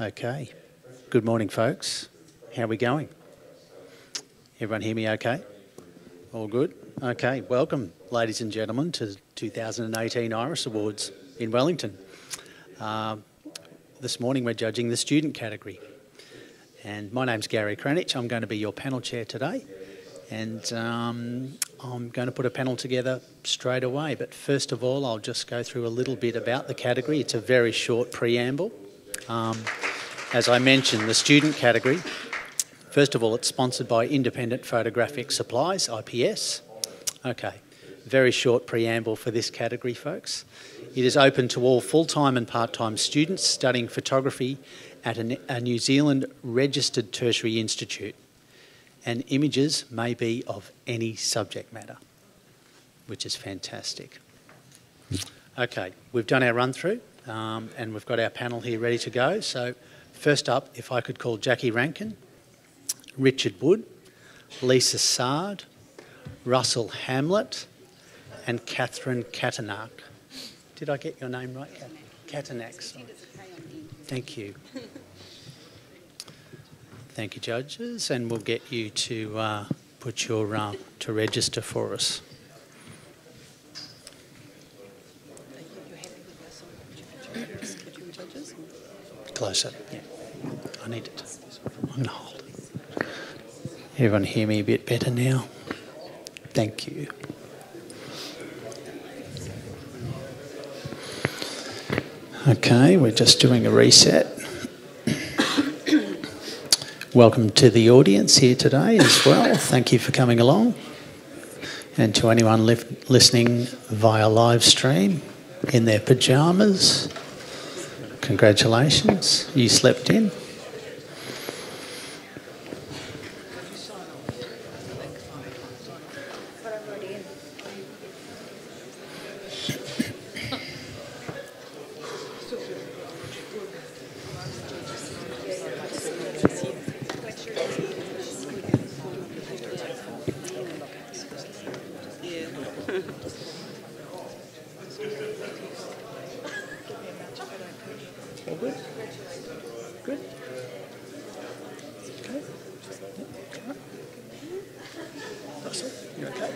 Okay. Good morning, folks. How are we going? Everyone hear me okay? All good? Okay. Welcome, ladies and gentlemen, to the 2018 Iris Awards in Wellington. This morning we're judging the student category. And my name's Gary Cranich. I'm going to be your panel chair today. And I'm going to put a panel together straight away. But first of all, I'll just go through a little bit about the category. It's a very short preamble. As I mentioned, the student category, first of all, it's sponsored by Independent Photographic Supplies, IPS. Okay, very short preamble for this category, folks. It is open to all full-time and part-time students studying photography at a New Zealand registered tertiary institute. And images may be of any subject matter, which is fantastic. Okay, we've done our run-through and we've got our panel here ready to go. So first up, if I could call Jackie Rankin, Richard Wood, Lisa Sard, Russell Hamlet and Catherine Katanak. Did I get your name right? Katanak. Thank you. Thank you, judges, and we'll get you to put your to register for us. Closer. Yeah. I need it. I'm going to hold it. Everyone hear me a bit better now? Thank you. Okay, we're just doing a reset. Welcome to the audience here today as well. Thank you for coming along. And to anyone listening via live stream in their pyjamas, congratulations, you slept in. All good? Good? Okay. Yeah. Russell, you okay?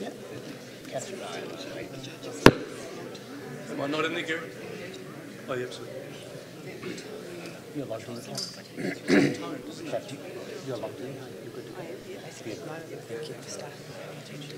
Yeah. Catherine. Am I not in there, Gary? Oh, yeah, absolutely. You're logged in. Catherine, you're logged in. You're good to go. Good. Thank you.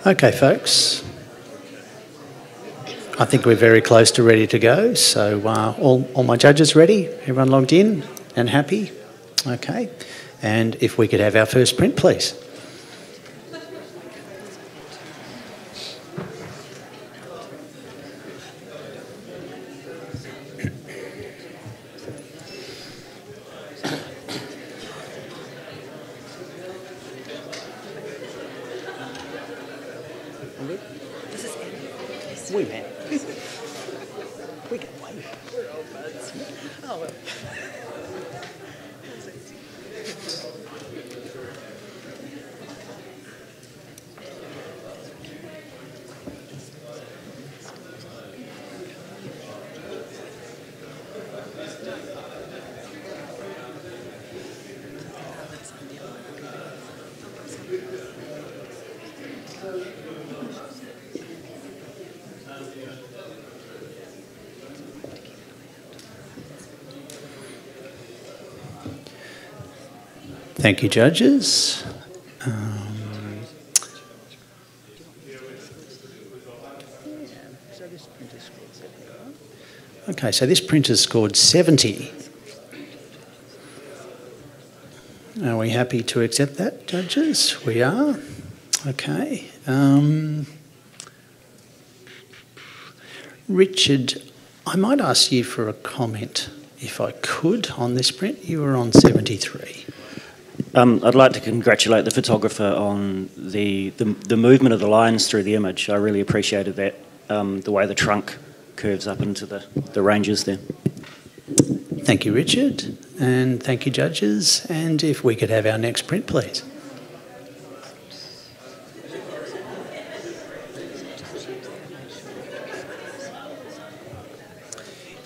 Okay, folks. I think we're very close to ready to go. So all my judges ready? Everyone logged in and happy? Okay. And if we could have our first print, please. We met. We can wait. We're old buds. Oh, well. Thank you, judges. Okay, so this print has scored 70. Are we happy to accept that, judges? We are. Okay. Richard, I might ask you for a comment, if I could, on this print. You were on 73. I'd like to congratulate the photographer on the movement of the lines through the image. I really appreciated that, the way the trunk curves up into the ranges there. Thank you, Richard, and thank you, judges. And if we could have our next print, please.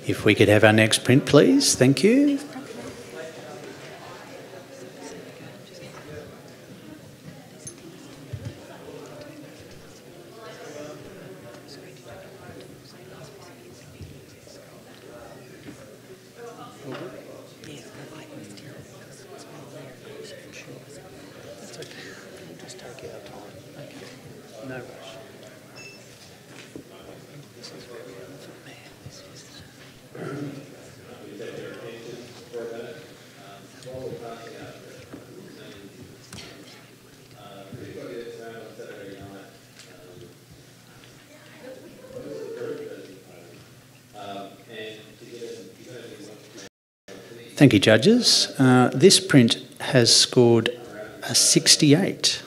If we could have our next print, please. Thank you. Thank you, judges. This print has scored a 68.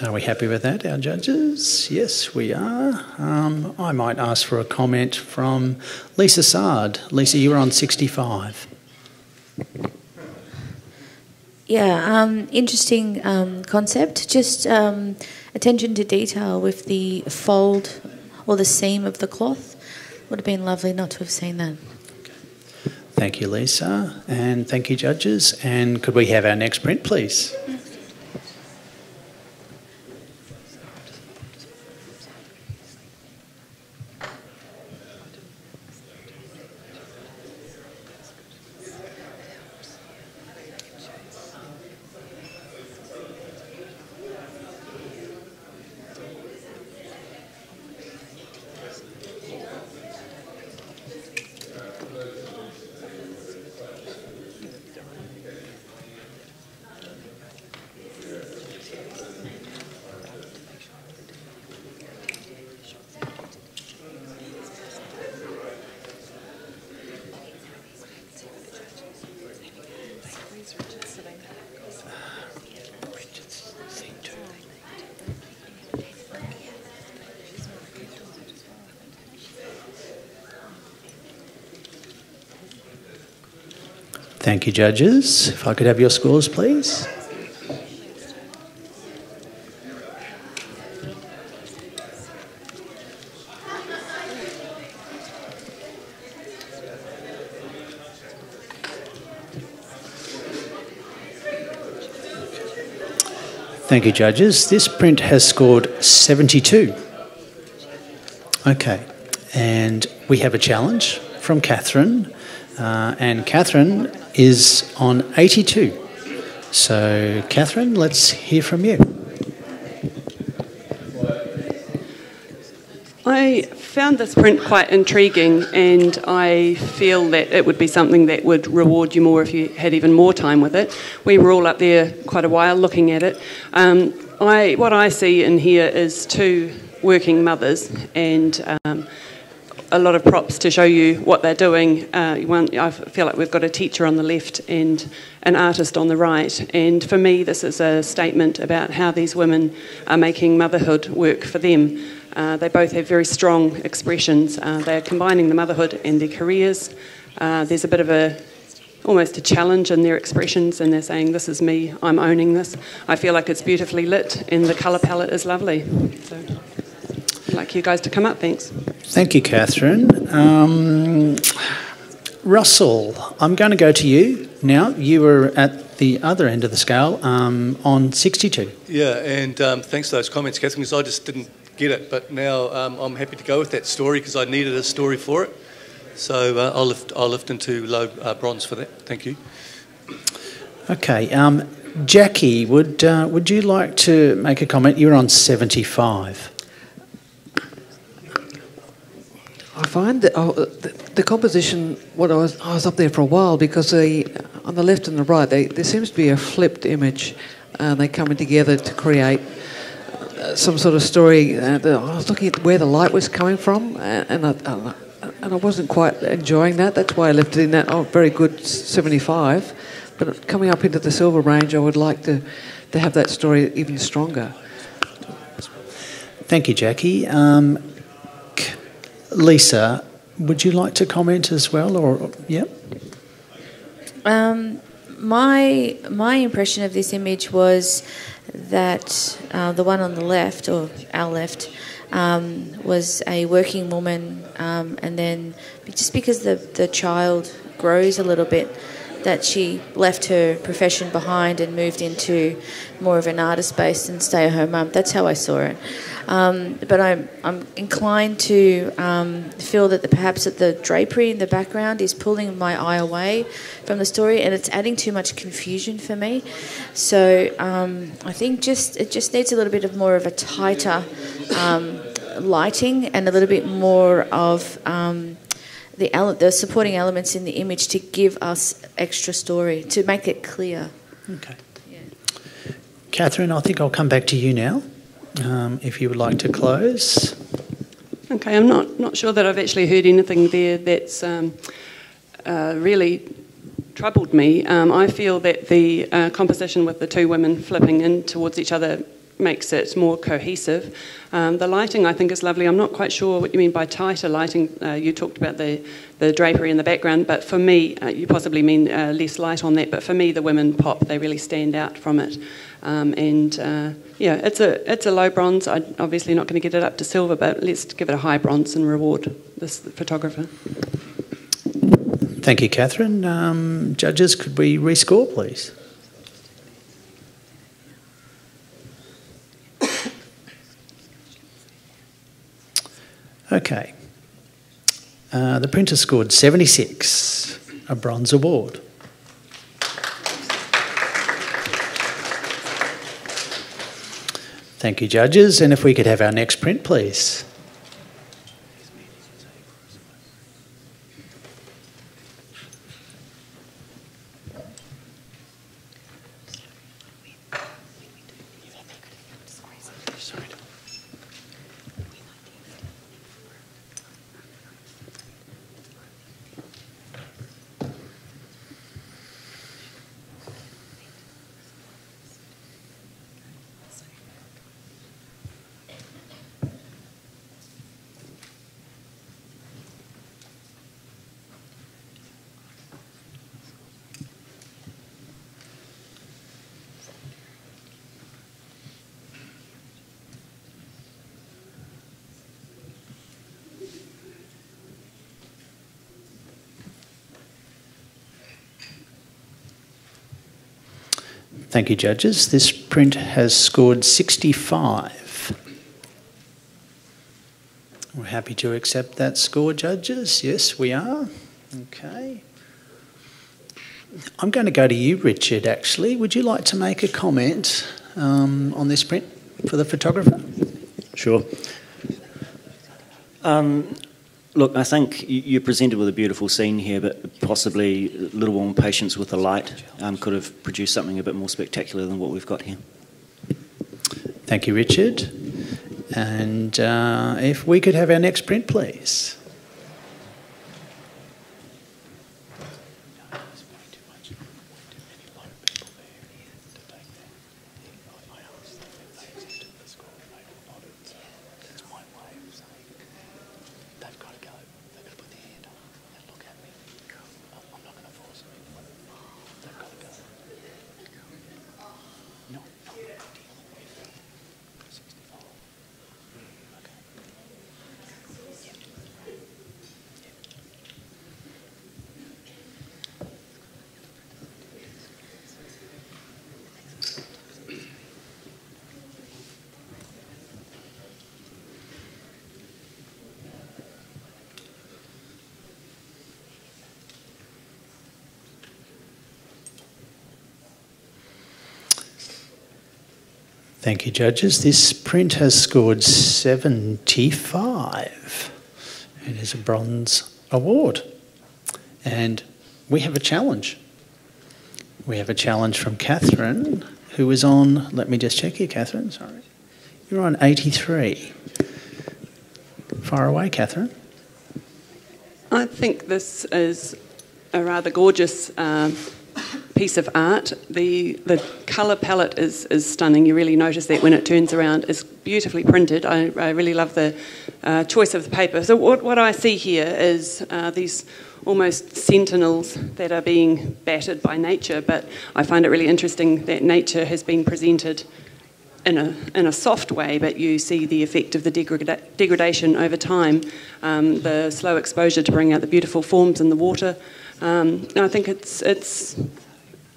Are we happy with that, our judges? Yes, we are. I might ask for a comment from Lisa Sard. Lisa, you were on 65. Yeah, interesting concept. Just attention to detail with the fold or the seam of the cloth. Would have been lovely not to have seen that. Thank you, Lisa, and thank you, judges. And could we have our next print, please? Thank you, judges. If I could have your scores, please. Thank you, judges. This print has scored 72. Okay, and we have a challenge from Catherine, and Catherine is on 82. So, Catherine, let's hear from you. I found this print quite intriguing, and I feel that it would be something that would reward you more if you had even more time with it. We were all up there quite a while looking at it. What I see in here is two working mothers, and a lot of props to show you what they're doing. I feel like we've got a teacher on the left and an artist on the right, and for me this is a statement about how these women are making motherhood work for them. They both have very strong expressions. They're combining the motherhood and their careers. There's a bit of almost a challenge in their expressions, and they're saying, this is me, I'm owning this. I feel like it's beautifully lit and the colour palette is lovely. So I'd like you guys to come up, thanks. Thank you, Catherine. Russell, I'm going to go to you now. You were at the other end of the scale on 62. Yeah, and thanks for those comments, Catherine, because I just didn't get it, but now I'm happy to go with that story because I needed a story for it. So I'll lift into low bronze for that. Thank you. Okay, Jackie, would you like to make a comment? You're on 75. find that the composition, I was up there for a while because on the left and the right, there seems to be a flipped image. They're coming together to create some sort of story. I was looking at where the light was coming from, and I wasn't quite enjoying that. That's why I left it in that very good 75. But coming up into the silver range, I would like to have that story even stronger. Thank you, Jackie. Lisa, would you like to comment as well, or yep? My impression of this image was that the one on the left, or our left, was a working woman, and then just because the child grows a little bit, that she left her profession behind and moved into more of an artist space and stay-at-home mum. That's how I saw it. But I'm inclined to feel that perhaps that the drapery in the background is pulling my eye away from the story, and it's adding too much confusion for me. So I think it just needs a little bit of more of a tighter lighting and a little bit more of the supporting elements in the image to give us extra story, to make it clear. Okay. Yeah. Catherine, I think I'll come back to you now, if you would like to close. Okay, I'm not sure that I've actually heard anything there that's really troubled me. I feel that the composition with the two women flipping in towards each other makes it more cohesive. The lighting, I think, is lovely. I'm not quite sure what you mean by tighter lighting. You talked about the drapery in the background, but for me, you possibly mean less light on that, but for me, the women pop. They really stand out from it. Yeah, it's a low bronze. I'm obviously not going to get it up to silver, but let's give it a high bronze and reward this photographer. Thank you, Catherine. Judges, could we rescore, please? Okay. The printer scored 76, a bronze award. Thank you, judges. And if we could have our next print, please. Thank you, judges. This print has scored 65. We're happy to accept that score, judges. Yes, we are. Okay. I'm going to go to you, Richard, actually. Would you like to make a comment on this print for the photographer? Sure. Look, I think you presented with a beautiful scene here, but possibly a little more patience with the light could have produced something a bit more spectacular than what we've got here. Thank you, Richard. And if we could have our next print, please. Thank you, judges. This print has scored 75. It is a bronze award. And we have a challenge. We have a challenge from Catherine, who is on, let me just check here, Catherine, sorry. You're on 83. Far away, Catherine. I think this is a rather gorgeous piece of art. The colour palette is stunning. You really notice that when it turns around. It's beautifully printed. I really love the choice of the paper. So what I see here is these almost sentinels that are being battered by nature, but I find it really interesting that nature has been presented in a soft way, but you see the effect of the degradation over time, the slow exposure to bring out the beautiful forms in the water. I think it's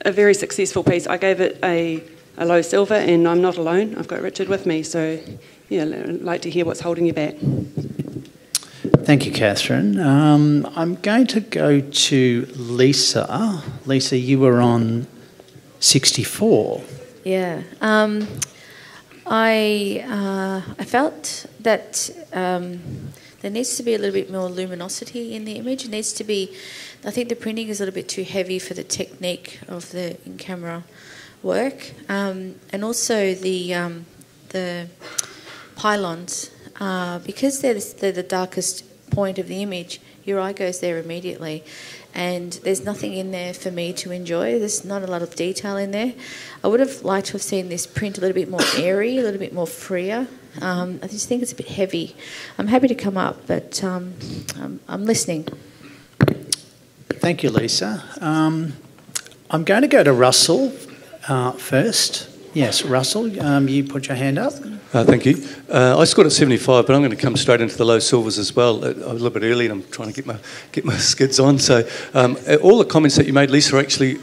a very successful piece. I gave it a low silver, and I'm not alone. I've got Richard with me, so yeah, I'd like to hear what's holding you back. Thank you, Catherine. I'm going to go to Lisa. Lisa, you were on 64. Yeah. I felt that there needs to be a little bit more luminosity in the image. It needs to be, I think the printing is a little bit too heavy for the technique of the in-camera work. And also the pylons, because they're the darkest point of the image, your eye goes there immediately. And there's nothing in there for me to enjoy. There's not a lot of detail in there. I would have liked to have seen this print a little bit more airy, a little bit more freer. I just think it's a bit heavy. I'm happy to come up, but I'm listening. Thank you, Lisa. I'm going to go to Russell first. Yes, Russell, you put your hand up. Thank you. I scored at 75, but I'm going to come straight into the low silvers as well. I'm a little bit early, and I'm trying to get my skids on. So all the comments that you made, Lisa,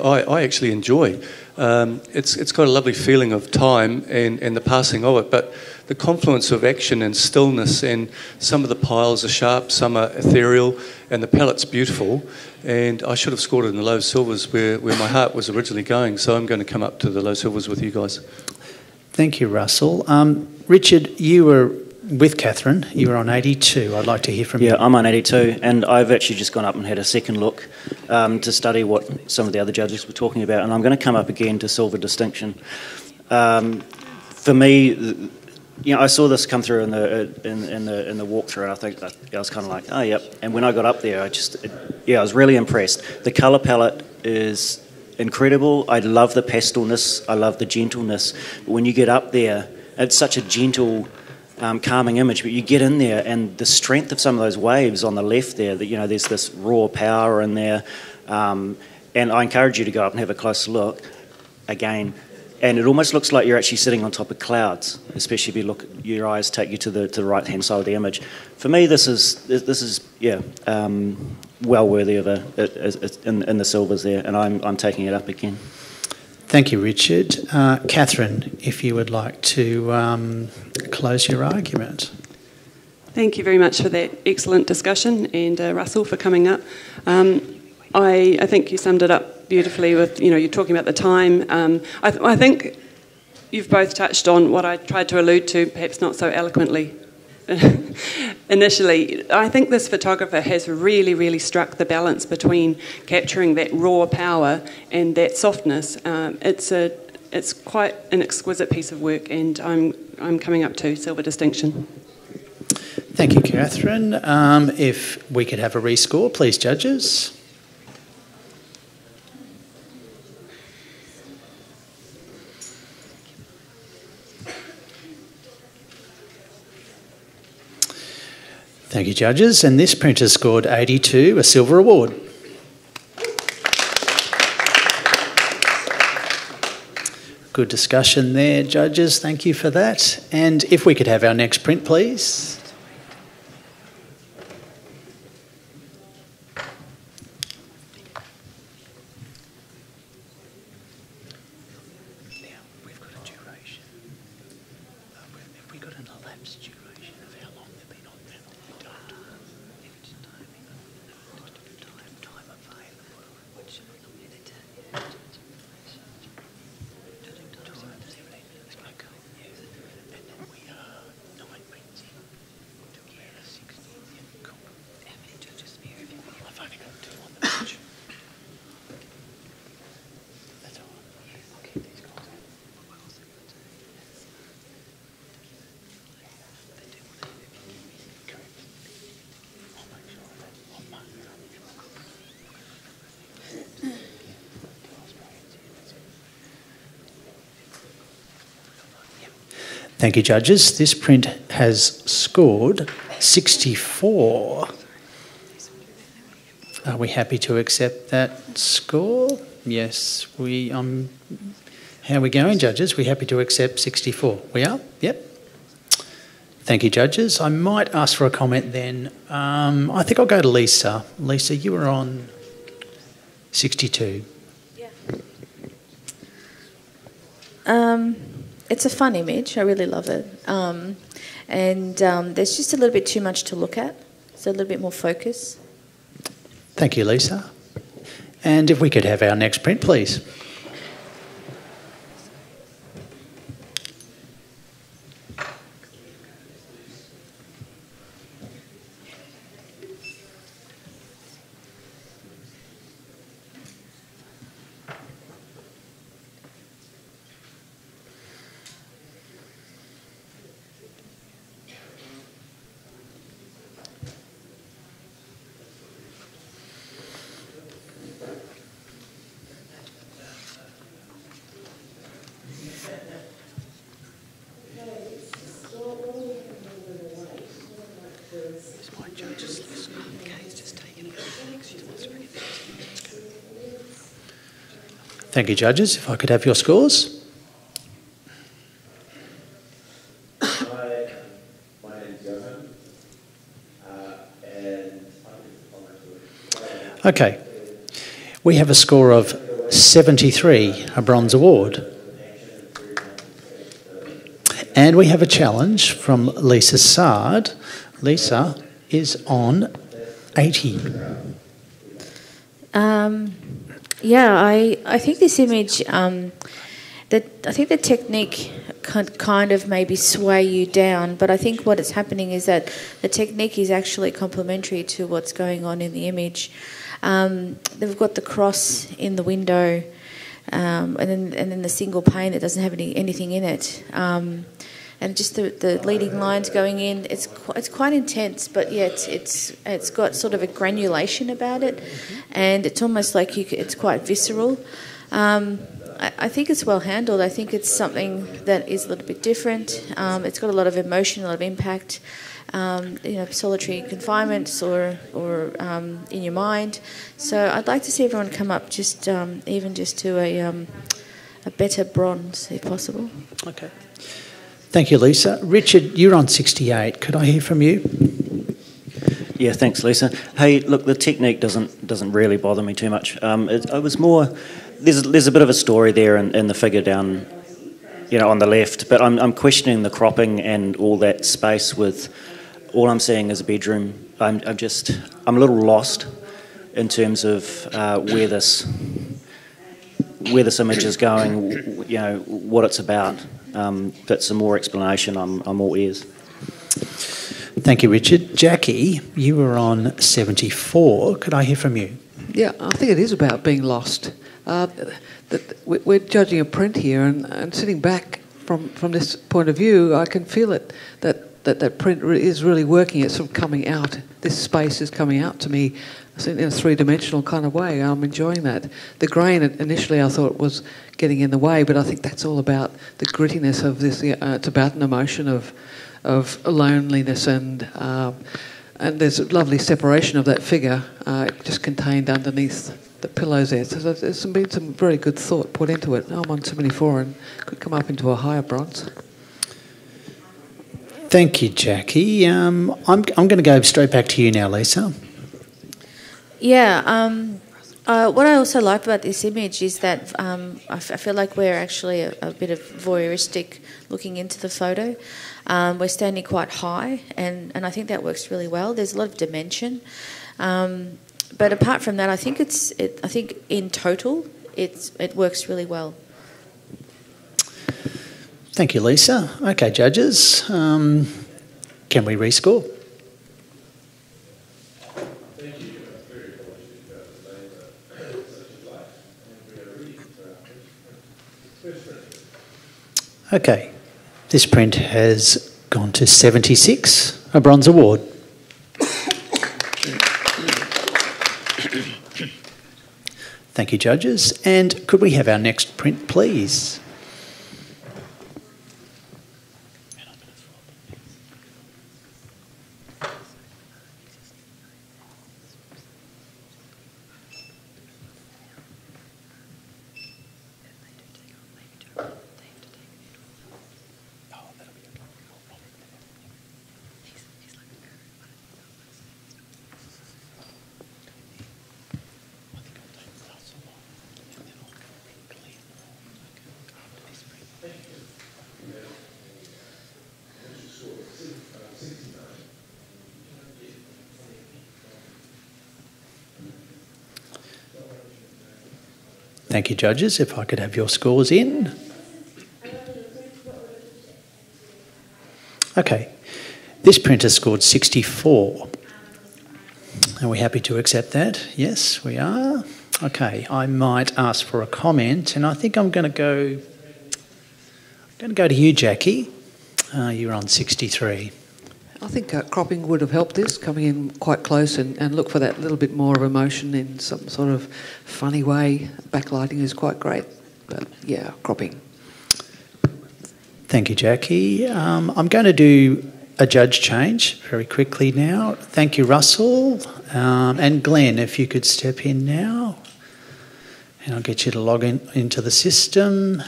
I actually enjoy. It's got a lovely feeling of time and the passing of it, but the confluence of action and stillness, and some of the piles are sharp, some are ethereal, and the palette's beautiful. And I should have scored it in the low silvers where my heart was originally going. So I'm going to come up to the low silvers with you guys. Thank you, Russell. Richard, you were with Catherine. You were on 82. I'd like to hear from you. Yeah, I'm on 82, and I've actually just gone up and had a second look to study what some of the other judges were talking about, and I'm going to come up again to silver distinction. For me, I saw this come through in the walkthrough, and I think I was kind of like, oh, yep. And when I got up there, I was really impressed. The colour palette is incredible. I love the pastelness. I love the gentleness. But when you get up there, it's such a gentle, calming image. But you get in there, and the strength of some of those waves on the left there, that there's this raw power in there. And I encourage you to go up and have a closer look again. And it almost looks like you're actually sitting on top of clouds, especially if you look, your eyes take you to the right-hand side of the image. For me, this is well worthy of in the silvers there, and I'm taking it up again. Thank you, Richard. Catherine, if you would like to close your argument. Thank you very much for that excellent discussion, and Russell for coming up. I think you summed it up beautifully with, you're talking about the time. I think you've both touched on what I tried to allude to, perhaps not so eloquently initially. I think this photographer has really, really struck the balance between capturing that raw power and that softness. It's quite an exquisite piece of work, and I'm coming up to silver distinction. Thank you, Catherine. If we could have a rescore, please, judges. Thank you, judges. And this printer scored 82, a silver award. Good discussion there, judges. Thank you for that. And if we could have our next print, please. Thank you, judges. This print has scored 64. Are we happy to accept that score? Yes, how are we going, judges? We happy to accept 64? We are? Yep. Thank you, judges. I might ask for a comment then. I think I'll go to Lisa. Lisa, you were on 62. Yeah. It's a fun image. I really love it. There's just a little bit too much to look at, so a little bit more focus. Thank you, Lisa. And if we could have our next print, please. Thank you, judges. If I could have your scores. Hi, my name's Johan. Okay. We have a score of 73, a bronze award. And we have a challenge from Lisa Sard. Lisa is on 80. I think this image, I think the technique kind of maybe sway you down, but I think what is happening is that the technique is actually complementary to what's going on in the image. They've got the cross in the window, and then the single pane that doesn't have anything in it. And just the leading lines going in, it's quite intense, but yet it's got sort of a granulation about it, and it's almost like it's quite visceral. I think it's well handled. I think it's something that is a little bit different. It's got a lot of emotion, a lot of impact. Solitary confinements or in your mind. So I'd like to see everyone come up even just to a better bronze, if possible. Okay. Thank you, Lisa. Richard, you're on 68. Could I hear from you? Yeah, thanks, Lisa. Hey, look, the technique doesn't really bother me too much. It was more. There's a bit of a story there in the figure down, on the left. But I'm questioning the cropping and all that space with. All I'm seeing is a bedroom. I'm a little lost in terms of where this image is going. What it's about. But some more explanation. I'm all ears. Thank you, Richard. Jackie, you were on 74. Could I hear from you? Yeah, I think it is about being lost. We're judging a print here, and sitting back from this point of view, I can feel it that print is really working. It's sort of coming out. This space is coming out to me in a three-dimensional kind of way. I'm enjoying that. The grain initially I thought was getting in the way, but I think that's all about the grittiness of this. It's about an emotion of loneliness and there's a lovely separation of that figure just contained underneath the pillows there. So there's been some very good thought put into it. I'm on 74 and could come up into a higher bronze. Thank you, Jackie. I'm going to go straight back to you now, Lisa. Yeah. What I also like about this image is that I feel like we're actually a bit of voyeuristic looking into the photo. We're standing quite high, and I think that works really well. There's a lot of dimension. But apart from that, I think I think in total it works really well. Thank you, Lisa. Okay, judges, can we rescore? Okay, this print has gone to 76, a bronze award. Thank you, judges. And could we have our next print, please? Thank you, judges. If I could have your scores in. Okay, this printer scored 64. Are we happy to accept that? Yes, we are. Okay, I might ask for a comment, and I think I'm going to go to you, Jackie. You're on 63. I think cropping would have helped this, coming in quite close and look for that little bit more of emotion in some sort of funny way. Backlighting is quite great, but yeah, cropping. Thank you, Jackie. I'm going to do a judge change very quickly now. Thank you, Russell. And Glenn, if you could step in now. And I'll get you to log into the system.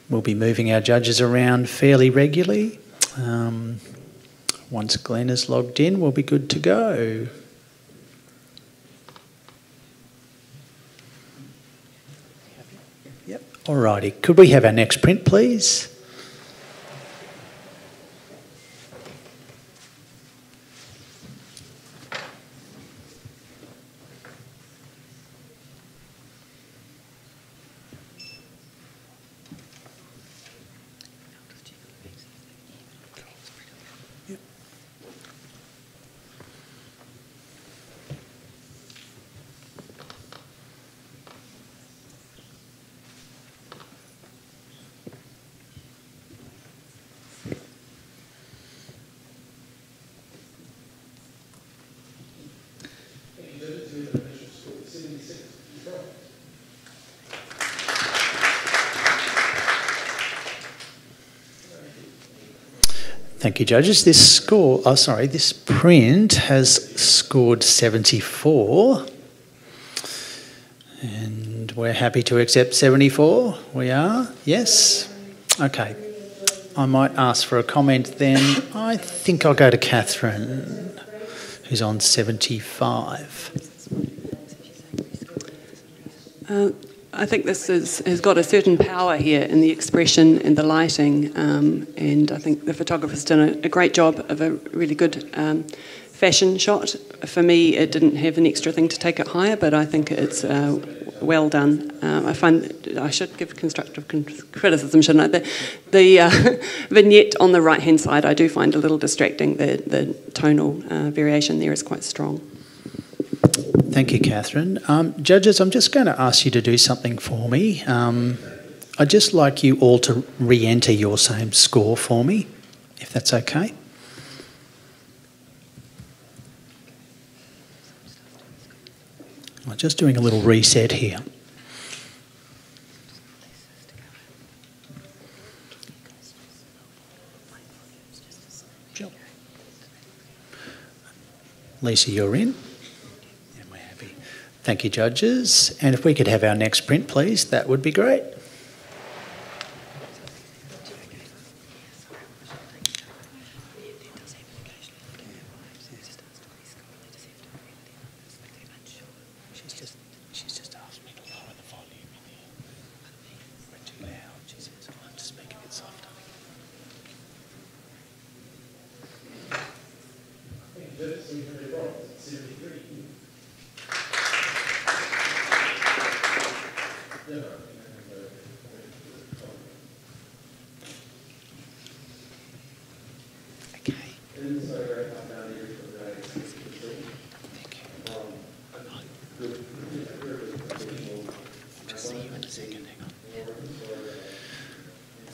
We'll be moving our judges around fairly regularly. Once Glenn is logged in, we'll be good to go. Yep. Alrighty. Could we have our next print, please? Thank you, judges. This print has scored 74. And we're happy to accept 74. We are? Yes? Okay. I might ask for a comment then. I think I'll go to Catherine, who's on 75. I think this has got a certain power here in the expression and the lighting, and I think the photographer's done a great job of a really good fashion shot. For me, it didn't have an extra thing to take it higher, but I think it's well done. I find I should give constructive criticism, shouldn't I? The vignette on the right-hand side I do find a little distracting. The tonal variation there is quite strong. Thank you, Catherine. Judges, I'm just going to ask you to do something for me. I'd just like you all to re-enter your same score for me, if that's okay. I'm just doing a little reset here. Sure. Lisa, you're in. Thank you, judges. And if we could have our next print, please, that would be great. She's just asked me to lower the volume in here. We're too loud. She says, I'll have to speak a bit softer.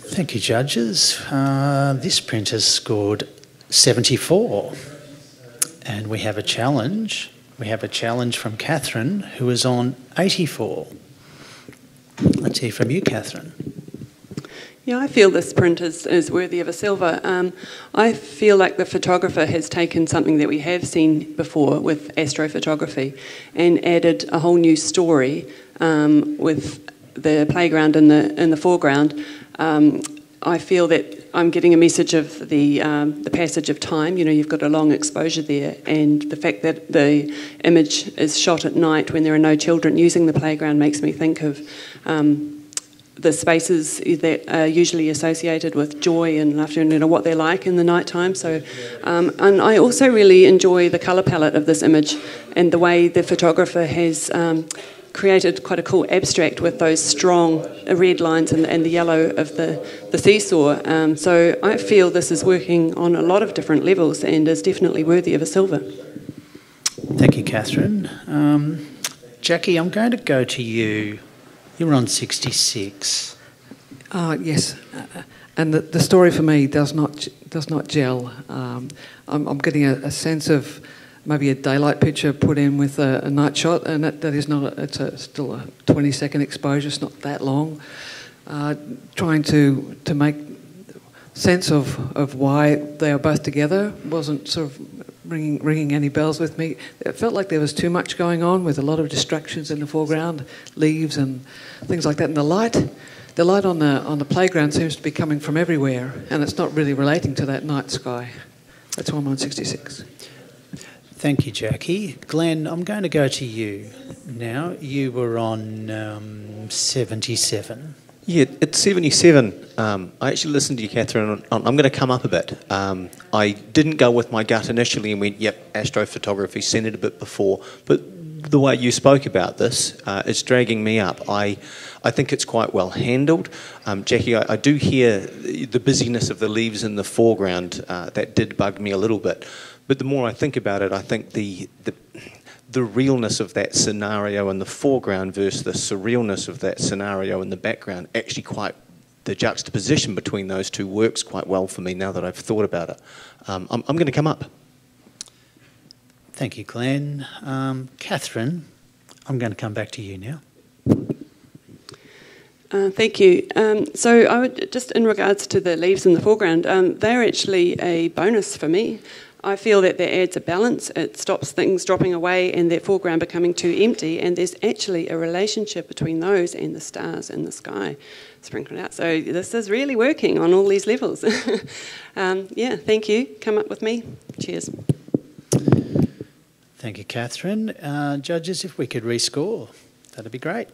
Thank you, judges. This print has scored 74. And we have a challenge. We have a challenge from Catherine, who is on 84. Let's hear from you, Catherine. Yeah, I feel this print is worthy of a silver. I feel like the photographer has taken something that we have seen before with astrophotography and added a whole new story with the playground in the foreground. I feel that I'm getting a message of the passage of time. You know, you've got a long exposure there, and the fact that the image is shot at night when there are no children using the playground makes me think of the spaces that are usually associated with joy and laughter and, you know, what they're like in the nighttime. So, and I also really enjoy the colour palette of this image and the way the photographer has created quite a cool abstract with those strong red lines and the yellow of the seesaw. So I feel this is working on a lot of different levels and is definitely worthy of a silver. Thank you, Catherine. Jackie, I'm going to go to you. You're on 66. Yes, and the story for me does not gel. I'm getting a sense of maybe a daylight picture put in with a night shot, and that is not. Still a 20-second exposure. It's not that long. Trying to make sense of why they are both together wasn't sort of ringing any bells with me. It felt like there was too much going on with a lot of distractions in the foreground, leaves and things like that. And the light on the playground seems to be coming from everywhere, and it's not really relating to that night sky. That's why I'm on 66. Thank you, Jackie. Glenn, I'm going to go to you now. You were on 77. Yeah, at 77, I actually listened to you, Catherine. I'm going to come up a bit. I didn't go with my gut initially and went, yep, astrophotography, seen it a bit before. But the way you spoke about this, it's dragging me up. I think it's quite well handled. Jackie, I do hear the busyness of the leaves in the foreground. That did bug me a little bit. But the more I think about it, I think the realness of that scenario in the foreground versus the surrealness of that scenario in the background, actually the juxtaposition between those two works quite well for me now that I've thought about it. I'm going to come up. Thank you, Glenn. Catherine, I'm going to come back to you now. Thank you. So I would just, in regards to the leaves in the foreground, they're actually a bonus for me. I feel that adds a balance. It stops things dropping away and that foreground becoming too empty, and there's actually a relationship between those and the stars in the sky sprinkled out. So this is really working on all these levels. Yeah, thank you. Come up with me. Cheers. Thank you, Catherine. Judges, if we could rescore, that'd be great.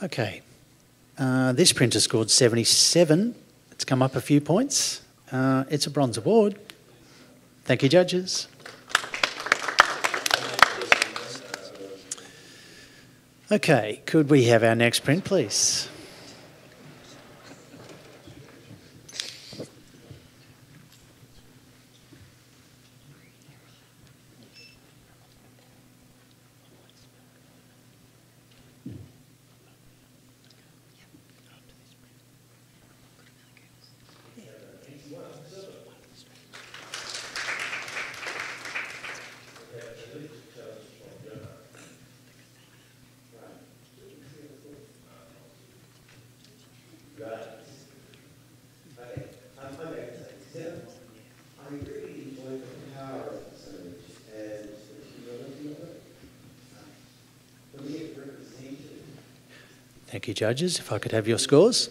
Okay, this printer scored 77. It's come up a few points. It's a bronze award. Thank you, judges. Okay, could we have our next print, please? Thank you, judges. If I could have your scores.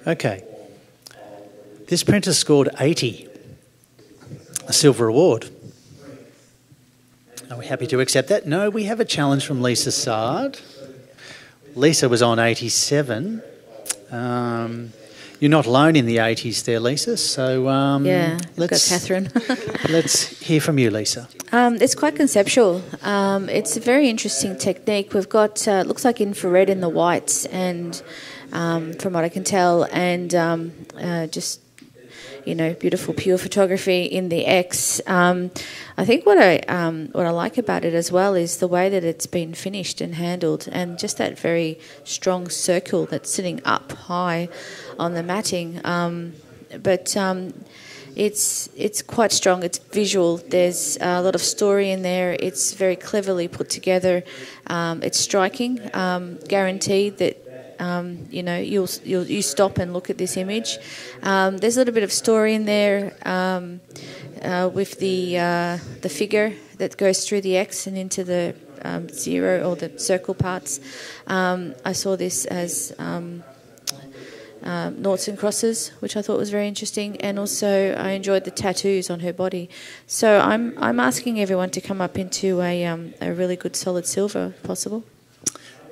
Okay. This printer scored 80, a silver award. Are we happy to accept that? No, we have a challenge from Lisa Sard. Lisa was on 87. You're not alone in the 80s there, Lisa. So yeah, got Catherine. Let's hear from you, Lisa. It's quite conceptual. It's a very interesting technique. We've got looks like infrared in the whites, and from what I can tell, and just beautiful pure photography in the X. I think what I like about it as well is the way that it's been finished and handled, and just that very strong circle that's sitting up high on the matting. But it's quite strong. It's visual. There's a lot of story in there. It's very cleverly put together. It's striking. Guaranteed that you stop and look at this image. There's a little bit of story in there with the figure that goes through the X and into the zero or the circle parts. I saw this as noughts and crosses, which I thought was very interesting, and also I enjoyed the tattoos on her body. So I'm asking everyone to come up into a really good solid silver, if possible.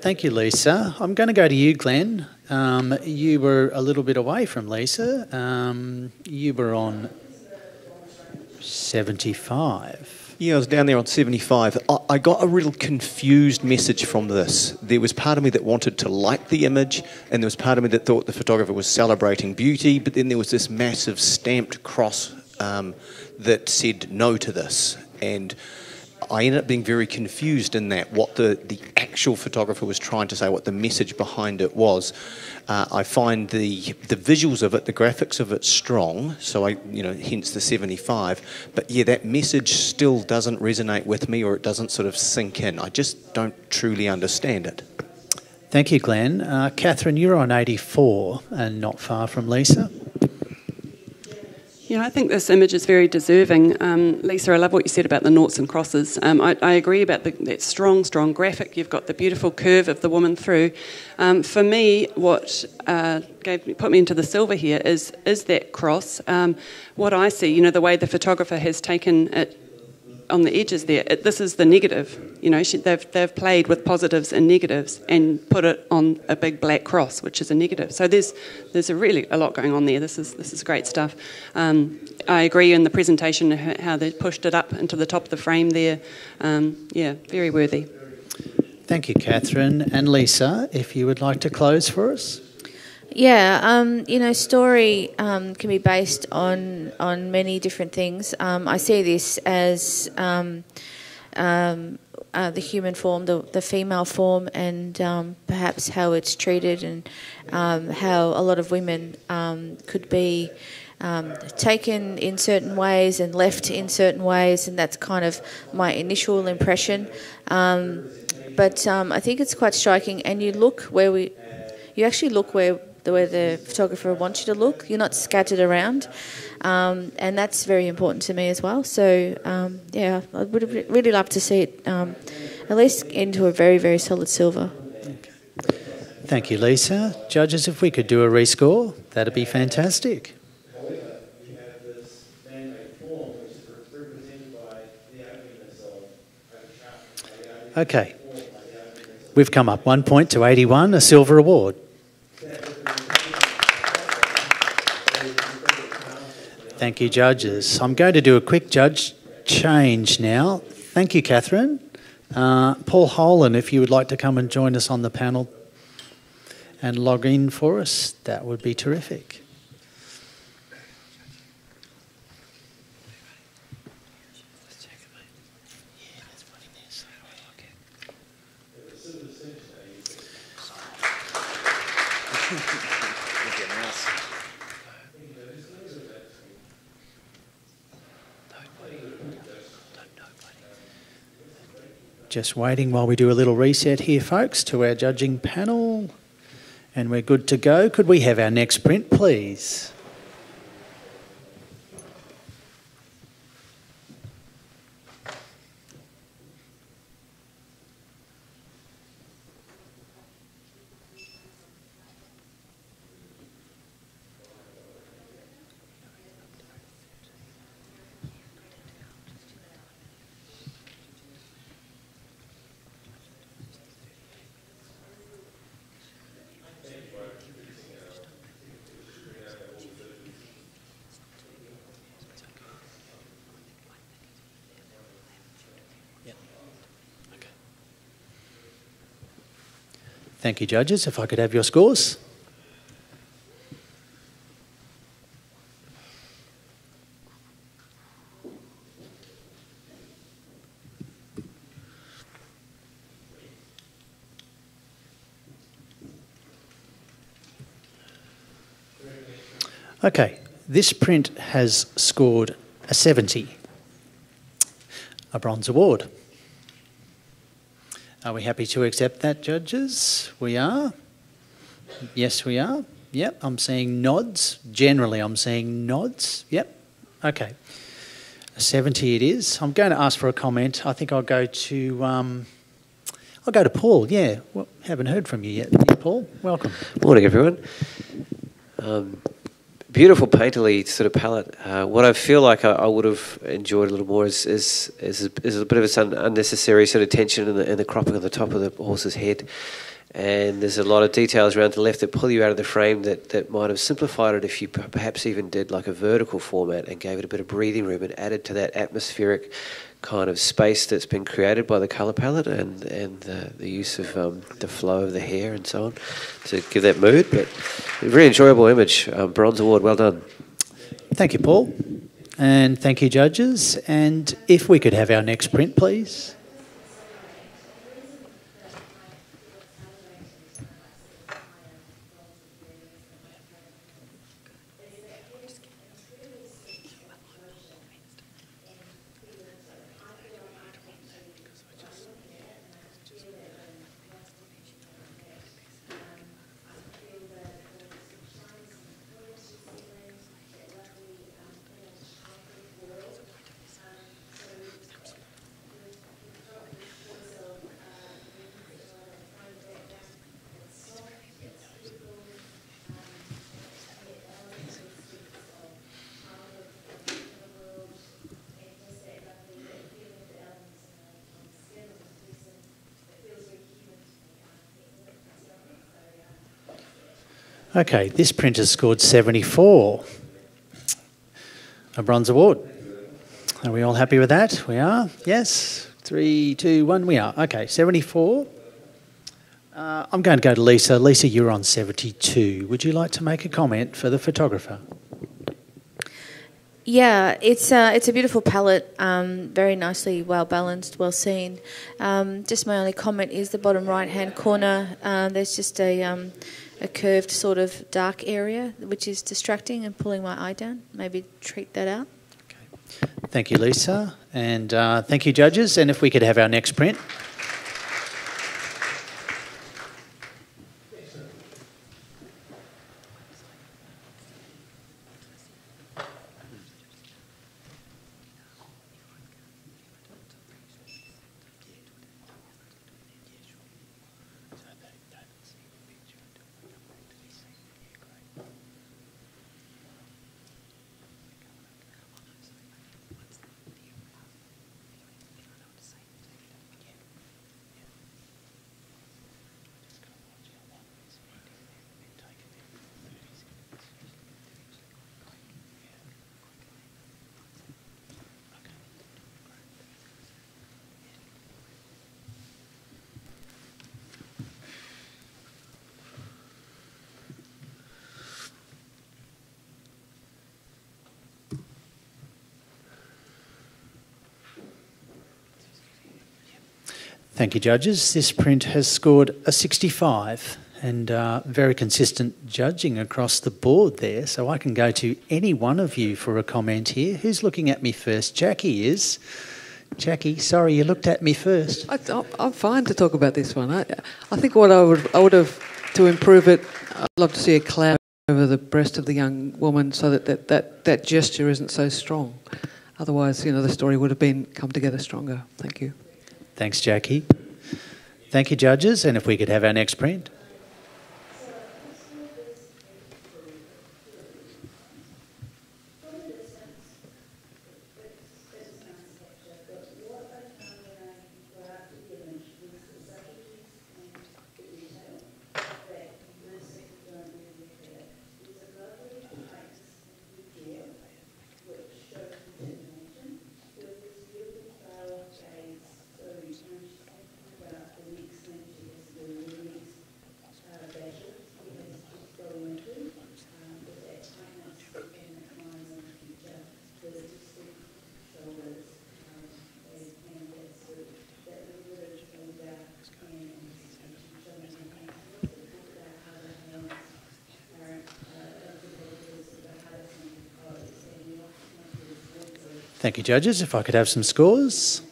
Thank you, Lisa. I'm going to go to you, Glenn. You were a little bit away from Lisa. You were on 75. Yeah, I was down there on 75. I got a real confused message from this. There was part of me that wanted to like the image, and there was part of me that thought the photographer was celebrating beauty, but then there was this massive stamped cross that said no to this. And I ended up being very confused in that, what the actual photographer was trying to say, what the message behind it was. I find the visuals of it, the graphics of it strong, so hence the 75. But yeah, that message still doesn't resonate with me, or it doesn't sort of sink in. I just don't truly understand it. Thank you, Glenn. Catherine, you're on 84 and not far from Lisa. Yeah, I think this image is very deserving. Lisa, I love what you said about the noughts and crosses. I agree about that strong graphic. You've got the beautiful curve of the woman through. For me, what put me into the silver here is that cross. What I see, the way the photographer has taken it on the edges there, this is the negative. They've played with positives and negatives and put it on a big black cross, which is a negative. So there's a lot going on there. This is great stuff. I agree in the presentation how they pushed it up into the top of the frame there. Very worthy. Thank you, Catherine. And Lisa, if you would like to close for us. Yeah, story can be based on many different things. I see this as the human form, the female form, and perhaps how it's treated, and how a lot of women could be taken in certain ways and left in certain ways, and that's kind of my initial impression. But I think it's quite striking, and you actually look where the photographer wants you to look. You're not scattered around, and that's very important to me as well. So I would really love to see it at least into a very, very solid silver. Thank you, Lisa. Judges, if we could do a rescore, that'd be fantastic. Okay, we've come up 1 point to 81, a silver award. Thank you, judges. I'm going to do a quick judge change now. Thank you, Catherine. Paul Holan, if you would like to come and join us on the panel and log in for us, that would be terrific. Just waiting while we do a little reset here, folks, to our judging panel. And we're good to go. Could we have our next print, please? Thank you, judges. If I could have your scores. Okay, this print has scored a 70, a bronze award. Are we happy to accept that, judges? We are. Yes, we are. Yep, I'm seeing nods. Generally, I'm seeing nods. Yep. Okay. A 70 it is. I'm going to ask for a comment. I think I'll go to Paul. Yeah. Well, haven't heard from you yet. Yeah, Paul, welcome. Morning, everyone. Beautiful painterly sort of palette. What I feel like I would have enjoyed a little more is a bit of an unnecessary sort of tension in the cropping on the top of the horse's head. And there's a lot of details around to the left that pull you out of the frame that might have simplified it if you perhaps even did like a vertical format and gave it a bit of breathing room and added to that atmospheric kind of space that's been created by the colour palette and the use of the flow of the hair and so on to give that mood. But a very enjoyable image. Bronze award, well done. Thank you, Paul. And thank you, judges. And if we could have our next print, please. Okay, this print has scored 74. A bronze award. Are we all happy with that? We are? Yes? 3, 2, 1, we are. Okay, 74. I'm going to go to Lisa. Lisa, you're on 72. Would you like to make a comment for the photographer? Yeah, it's a beautiful palette, very nicely, well balanced, well seen. Just my only comment is the bottom right-hand corner. There's just a curved sort of dark area, which is distracting and pulling my eye down. Maybe treat that out. Okay. Thank you, Lisa. And thank you, judges. And if we could have our next print. Thank you, judges. This print has scored a 65 and very consistent judging across the board there. So I can go to any one of you for a comment here. Who's looking at me first? Jackie is. Jackie, sorry, you looked at me first. I'm fine to talk about this one. I think what I would have, to improve it, I'd love to see a cloud over the breast of the young woman so that gesture isn't so strong. Otherwise, the story would have come together stronger. Thank you. Thanks, Jackie. Thank you, judges. And if we could have our next print. Thank you, judges. If I could have some scores.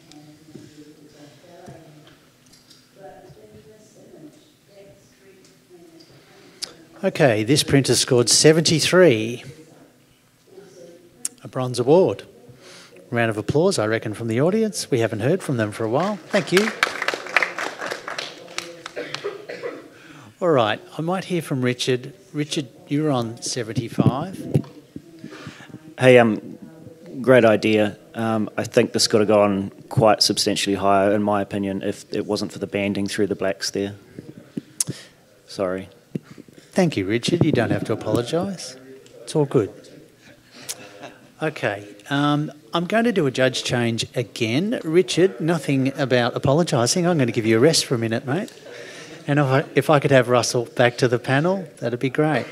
Okay, this printer scored 73. A bronze award. Round of applause, I reckon, from the audience. We haven't heard from them for a while. Thank you. All right, I might hear from Richard. Richard, you're on 75. Hey, great idea. I think this could have gone quite substantially higher, in my opinion, if it wasn't for the banding through the blacks there. Sorry. Thank you, Richard. You don't have to apologise. It's all good. Okay, I'm going to do a judge change again. Richard, nothing about apologising. I'm going to give you a rest for a minute, mate. And if I could have Russell back to the panel, that'd be great.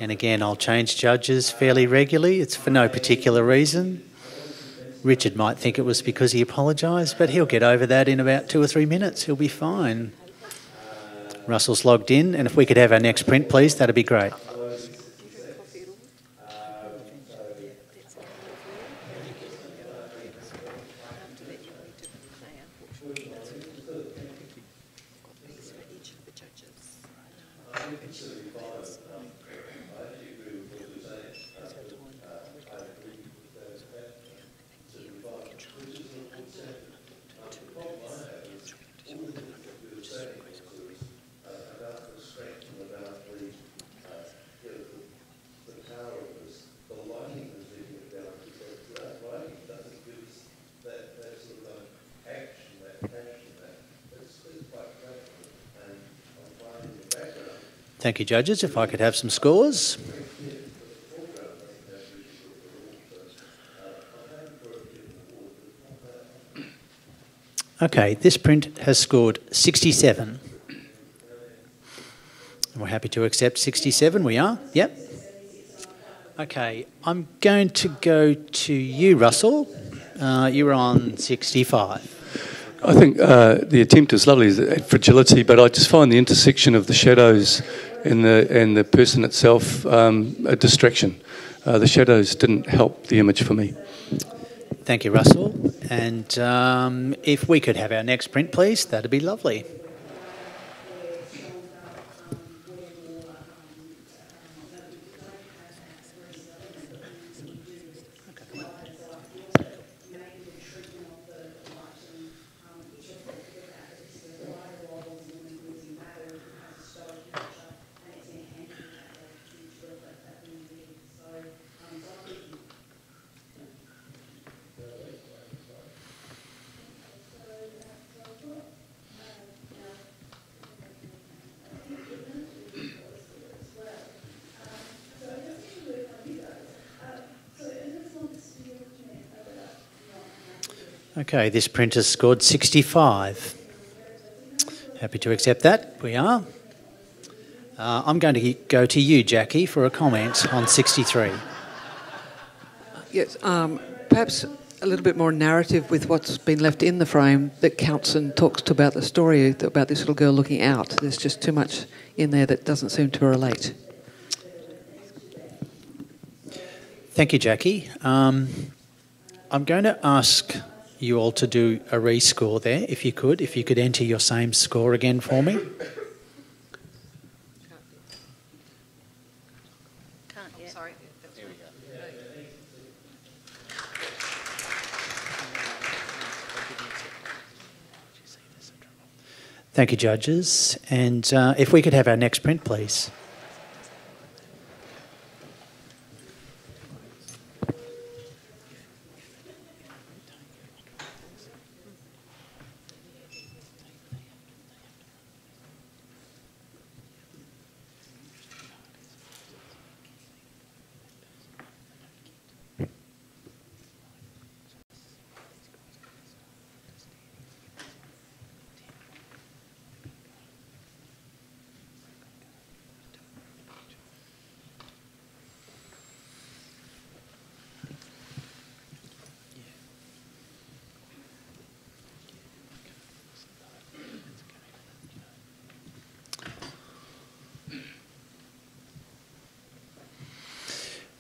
And again, I'll change judges fairly regularly. It's for no particular reason. Richard might think it was because he apologised, but he'll get over that in about 2 or 3 minutes. He'll be fine. Russell's logged in, and if we could have our next print, please, that'd be great. Thank you, judges. If I could have some scores. Okay, this print has scored 67. And we're happy to accept 67, we are? Yep. Okay, I'm going to go to you, Russell. You're on 65. I think the attempt is lovely, fragility, but I just find the intersection of the shadows and the person itself a distraction. The shadows didn't help the image for me. Thank you, Russell. And if we could have our next print, please, that'd be lovely. Okay, this print has scored 65. Happy to accept that. We are. I'm going to go to you, Jackie, for a comment on 63. Yes, perhaps a little bit more narrative with what's been left in the frame that counts and talks about the story about this little girl looking out. There's just too much in there that doesn't seem to relate. Thank you, Jackie. I'm going to ask you all to do a rescore there, if you could enter your same score again for me. Can't yet. Sorry. There we go. Thank you, judges. And if we could have our next print, please.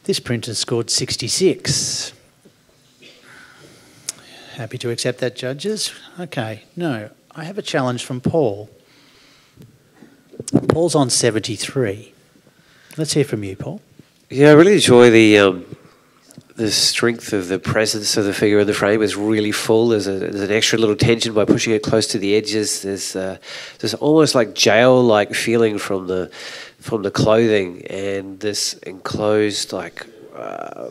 This printer scored 66. happy to accept that, judges. Okay, no. I have a challenge from Paul. Paul's on 73. Let's hear from you, Paul. Yeah, I really enjoy the strength of the presence of the figure in the frame is really full. There's an extra little tension by pushing it close to the edges. There's almost like jail-like feeling from the clothing, and this enclosed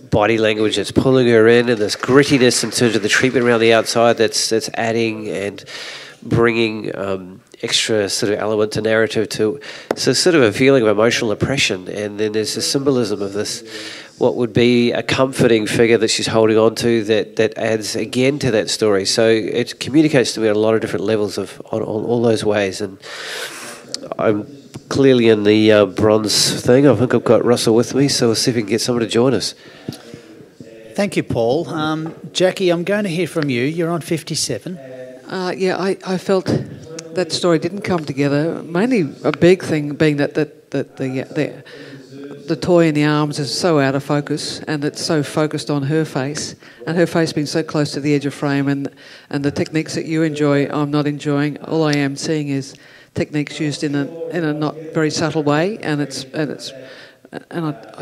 body language that's pulling her in, and this grittiness in terms of the treatment around the outside that's adding and bringing extra sort of element to narrative to, so sort of a feeling of emotional oppression. And then there's the symbolism of this, what would be a comforting figure that she's holding on to that adds again to that story. So it communicates to me on a lot of different levels on all those ways. And I'm clearly in the bronze thing. I think I've got Russell with me, so we'll see if we can get someone to join us. Thank you, Paul. Jackie, I'm going to hear from you. You're on 57. I felt that story didn't come together. Mainly a big thing being that the toy in the arms is so out of focus, and it's so focused on her face, and her face being so close to the edge of frame, and the techniques that you enjoy, I'm not enjoying. All I am seeing is techniques used in a not very subtle way, and I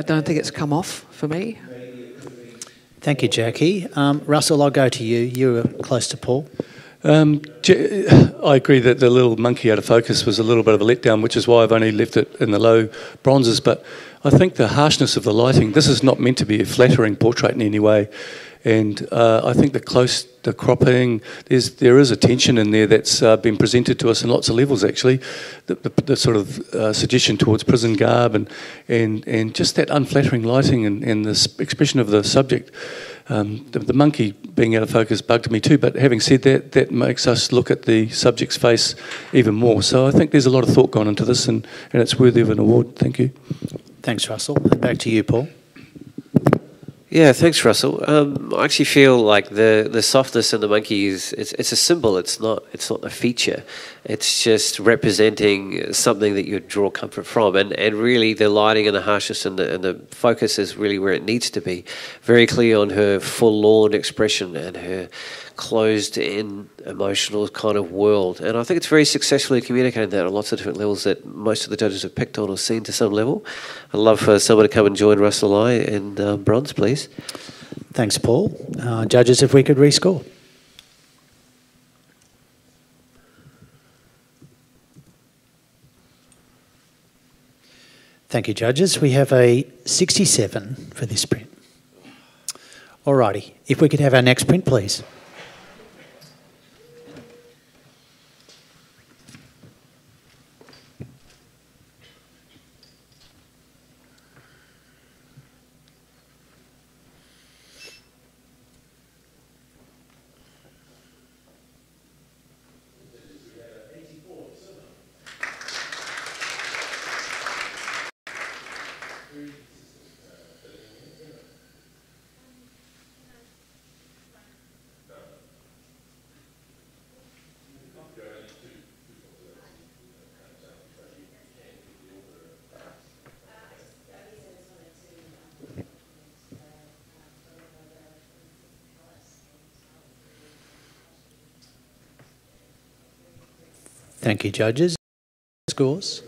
don't think it's come off for me. Thank you, Jackie. Russell, I'll go to you. You were close to Paul. I agree that the little monkey out of focus was a little bit of a letdown, which is why I've only left it in the low bronzes. But I think the harshness of the lighting, this is not meant to be a flattering portrait in any way. And I think the cropping, there is a tension in there that's been presented to us in lots of levels, actually. The sort of suggestion towards prison garb and just that unflattering lighting and the expression of the subject. The monkey being out of focus bugged me too, but having said that, that makes us look at the subject's face even more. So I think there's a lot of thought gone into this, and it's worthy of an award. Thank you. Thanks, Russell. Back to you, Paul. Yeah, thanks, Russell. I actually feel like the softness in the monkey it's a symbol. It's not a feature. It's just representing something that you draw comfort from, and really the lighting and the harshness and the focus is really where it needs to be. Very clear on her forlorn expression and her closed-in emotional kind of world, and I think it's very successfully communicated that on lots of different levels that most of the judges have picked on or seen to some level. I'd love for someone to come and join Russell and I in bronze, please. Thanks, Paul. Judges, if we could rescore. Thank you, judges. We have a 67 for this print. Alrighty, if we could have our next print, please. Thank you, judges. Scores.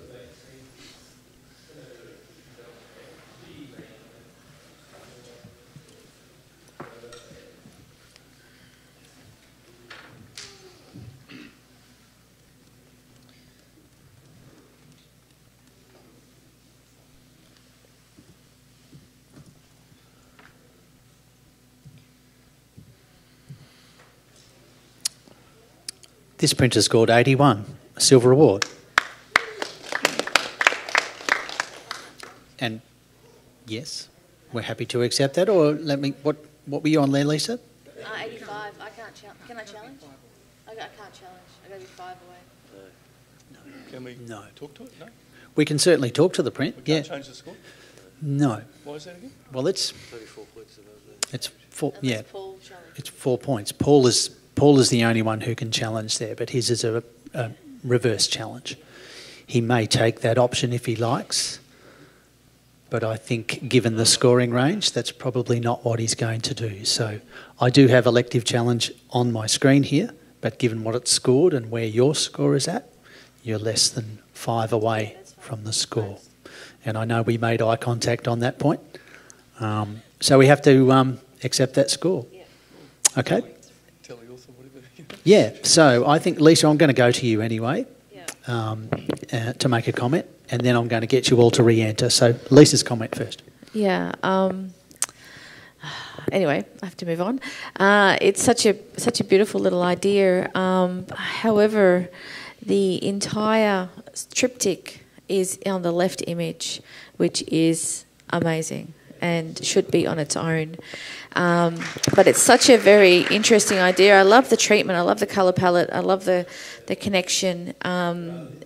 This printer scored 81. A silver award. And yes, we're happy to accept that. Or let me. What were you on there, Lisa? 85. I can't challenge. Can I challenge? I can't challenge. I got to be 5 away. No. Can we talk to it? No. We can certainly talk to the print. We can't change the score. No. Why is that again? Well, it's 34 points. It's 4. Yeah. Paul challenge. It's 4 points. Paul is the only one who can challenge there, but his is a reverse challenge. He may take that option if he likes, but I think given the scoring range, that's probably not what he's going to do. So I do have elective challenge on my screen here, but given what it's scored and where your score is at, you're less than 5 away from the score. And I know we made eye contact on that point. So we have to accept that score. Okay? Yeah, so I think, Lisa, I'm going to go to you anyway to make a comment, and then I'm going to get you all to re-enter. So Lisa's comment first. Yeah. Anyway, I have to move on. It's such a beautiful little idea. However, the entire triptych is on the left image, which is amazing and should be on its own. But it's such a very interesting idea. I love the treatment. I love the colour palette. I love the connection.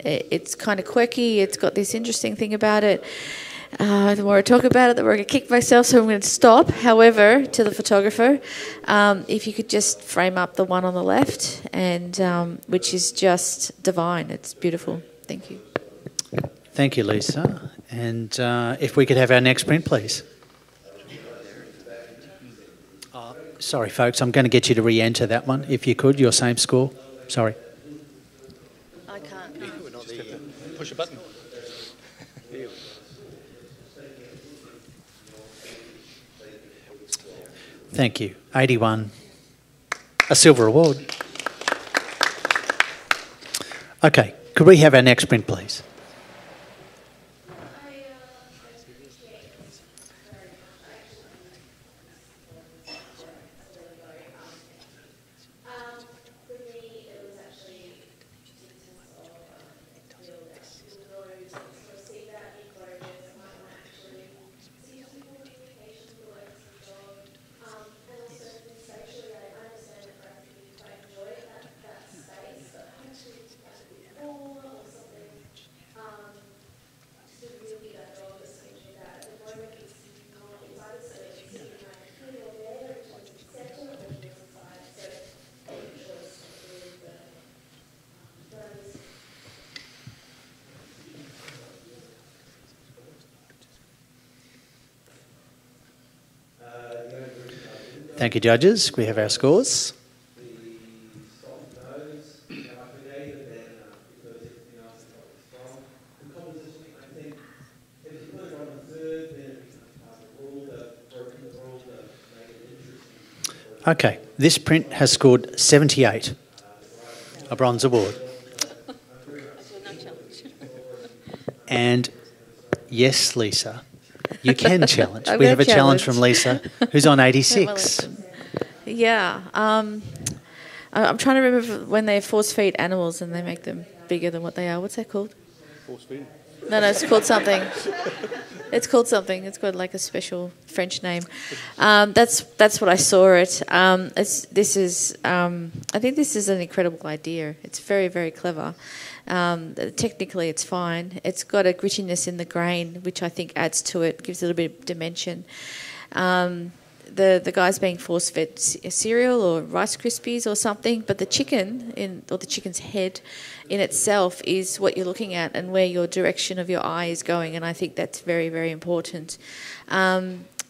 It's kind of quirky. It's got this interesting thing about it. The more I talk about it, the more I get kick myself, so I'm going to stop. However, to the photographer, if you could just frame up the one on the left, and which is just divine. It's beautiful. Thank you. Thank you, Lisa. And if we could have our next print, please. Sorry, folks, I'm going to get you to re-enter that one, if you could, your same score. Sorry. I can't. Push a button. Thank you. 81. A silver award. Okay, could we have our next print, please? Thank you, judges. We have our scores. Okay, this print has scored 78, a bronze award. And yes, Lisa, you can challenge. We have a challenge from Lisa, who's on 86. Yeah. I'm trying to remember when they force feed animals and they make them bigger than what they are. What's that called? Force feed? No, it's called something. It's called something. It's got like a special French name. That's what I saw it. I think this is an incredible idea. It's very, very clever. Technically, it's fine. It's got a grittiness in the grain, which I think adds to it, gives it a little bit of dimension. The guy's being force-fed cereal or Rice Krispies or something, but the chicken, or the chicken's head in itself is what you're looking at and where your direction of your eye is going, and I think that's very, very important.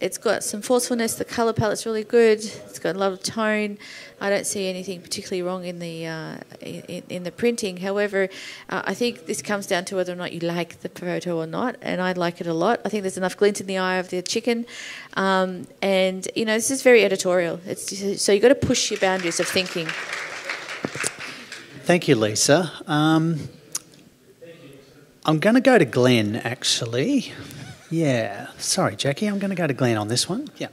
It's got some forcefulness. The colour palette's really good. It's got a lot of tone. I don't see anything particularly wrong in the printing. However, I think this comes down to whether or not you like the photo or not, and I like it a lot. I think there's enough glint in the eye of the chicken, and this is very editorial. So you've got to push your boundaries of thinking. Thank you, Lisa. I'm going to go to Glenn, actually. Yeah. Sorry, Jackie. I'm going to go to Glenn on this one. Yeah.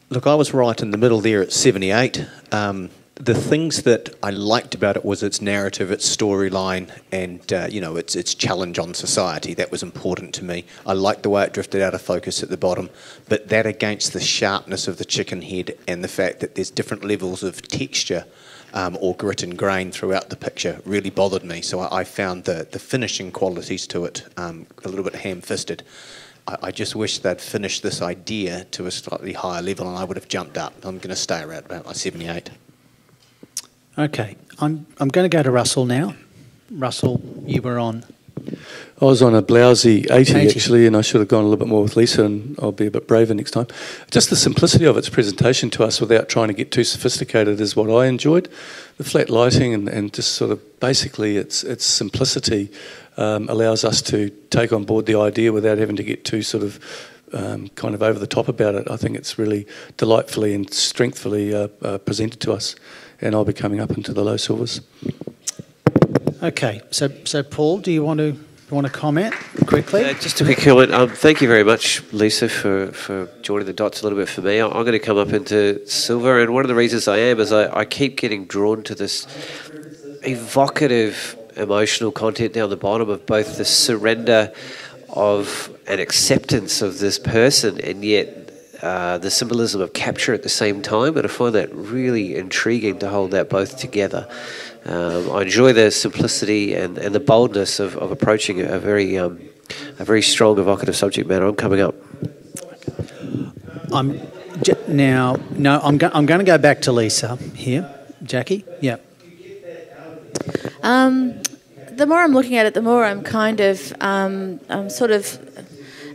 Look, I was right in the middle there at 78. The things that I liked about it was its narrative, its storyline, and its challenge on society. That was important to me. I liked the way it drifted out of focus at the bottom, but that against the sharpness of the chicken head and the fact that there's different levels of texture or grit and grain throughout the picture really bothered me. So I found the finishing qualities to it a little bit ham-fisted. I just wish they'd finished this idea to a slightly higher level and I would have jumped up. I'm going to stay around about my 78. Okay, I'm going to go to Russell now. Russell, you were on I was on a blousy 80 80. actually, and I should have gone a little bit more with Lisa, and I'll be a bit braver next time. Just the simplicity of its presentation to us without trying to get too sophisticated is what I enjoyed. The flat lighting and just sort of basically its simplicity allows us to take on board the idea without having to get too sort of kind of over the top about it. I think it's really delightfully and strengthfully presented to us, and I'll be coming up into the low silvers. Okay, so Paul, do you want to comment quickly? Just a quick comment. Thank you very much, Lisa, for joining the dots a little bit for me. I'm going to come up into silver, and one of the reasons I am is I keep getting drawn to this evocative emotional content down the bottom of both the surrender of an acceptance of this person and yet the symbolism of capture at the same time, and I find that really intriguing to hold that both together. I enjoy the simplicity and the boldness of approaching a very strong evocative subject matter. I'm coming up. I'm going to go back to Lisa here. Jackie? Yeah. The more I'm looking at it, the more I'm kind of I'm sort of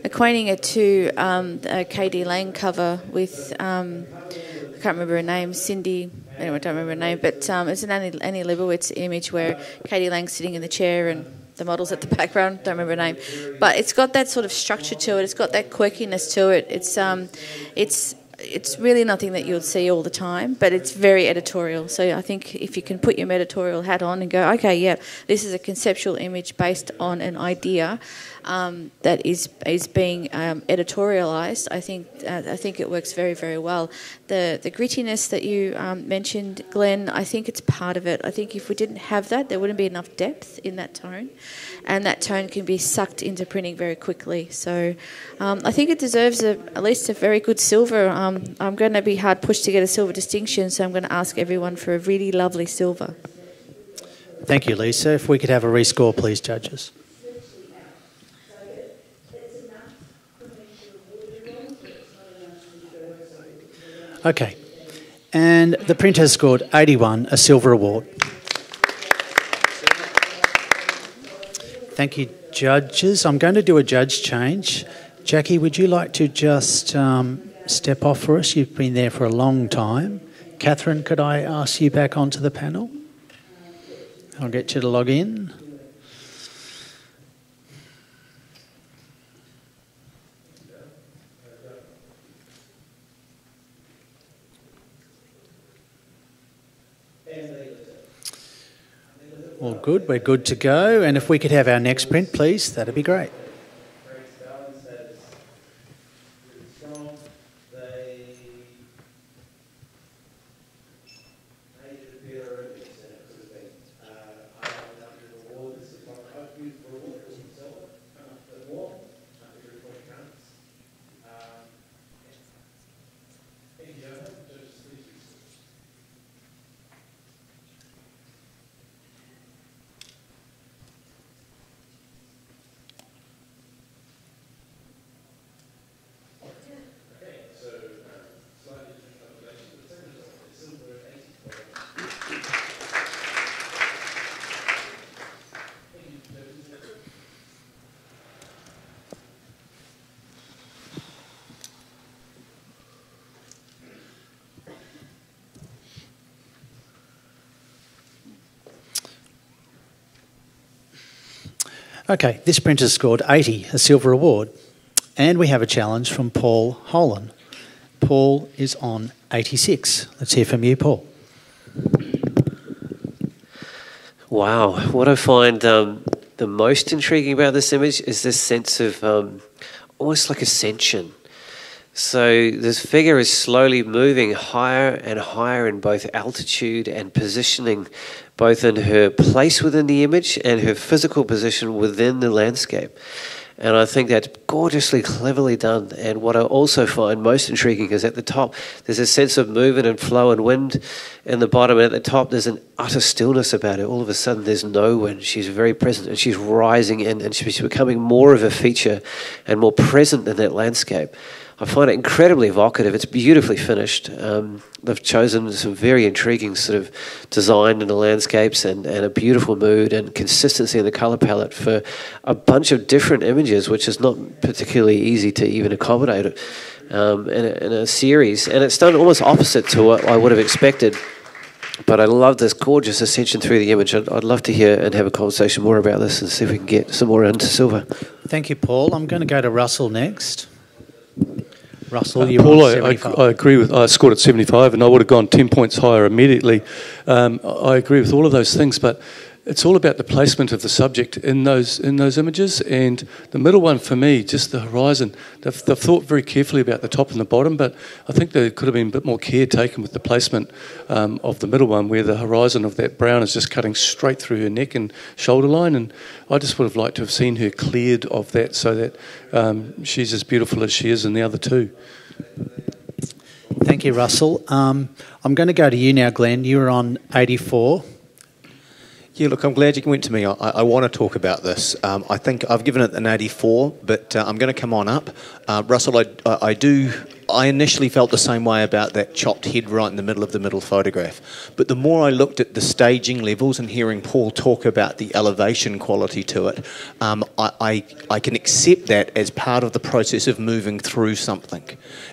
equating it to a KD Lang cover with I can't remember her name, Cindy. Anyway, I don't remember her name, but it's an Annie Leibovitz image where KD Lang's sitting in the chair and the model's at the background. Don't remember her name, but it's got that sort of structure to it. It's got that quirkiness to it. It's really nothing that you'll see all the time, but it's very editorial. So I think if you can put your editorial hat on and go, okay, yeah, this is a conceptual image based on an idea that is being editorialized, I think it works very, very well. The grittiness that you mentioned, Glenn, I think it's part of it. I think if we didn't have that, there wouldn't be enough depth in that tone, and that tone can be sucked into printing very quickly. So I think it deserves at least a very good silver. I'm going to be hard pushed to get a silver distinction, so I'm going to ask everyone for a really lovely silver. Thank you, Lisa. If we could have a rescore, please, judges. Okay, and the print has scored 81, a silver award. Thank you, judges. I'm going to do a judge change. Jackie, would you like to just step off for us? You've been there for a long time. Catherine, could I ask you back onto the panel? I'll get you to log in. All good, we're good to go. And if we could have our next print, please, that'd be great. Okay, this print has scored 80, a silver award. And we have a challenge from Paul Holan. Paul is on 86. Let's hear from you, Paul. Wow, what I find the most intriguing about this image is this sense of almost like ascension. So this figure is slowly moving higher and higher in both altitude and positioning, both in her place within the image and her physical position within the landscape. And I think that's gorgeously cleverly done. And what I also find most intriguing is at the top, there's a sense of movement and flow and wind in the bottom. And at the top, there's an utter stillness about it. All of a sudden, there's no wind. She's very present and she's rising in and she's becoming more of a feature and more present in that landscape. I find it incredibly evocative. It's beautifully finished. They've chosen some very intriguing sort of design in the landscapes and a beautiful mood and consistency in the colour palette for a bunch of different images, which is not particularly easy to even accommodate in a series. And it's done almost opposite to what I would have expected. But I love this gorgeous ascension through the image. I'd love to hear and have a conversation more about this and see if we can get some more into silver. Thank you, Paul. I'm going to go to Russell next. Russell, you're Paul, on 75. I agree with. I scored at 75, and I would have gone 10 points higher immediately. I agree with all of those things, but it's all about the placement of the subject in those images. And the middle one for me, just the horizon. They've thought very carefully about the top and the bottom, but I think there could have been a bit more care taken with the placement of the middle one, where the horizon of that brown is just cutting straight through her neck and shoulder line. And I just would have liked to have seen her cleared of that, so that she's as beautiful as she is in the other two. Thank you, Russell. I'm going to go to you now, Glenn. You were on 84. Yeah, look, I'm glad you went to me. I want to talk about this. I think I've given it an 84, but I'm going to come on up. Russell, I initially felt the same way about that chopped head right in the middle photograph. But the more I looked at the staging levels and hearing Paul talk about the elevation quality to it, I can accept that as part of the process of moving through something.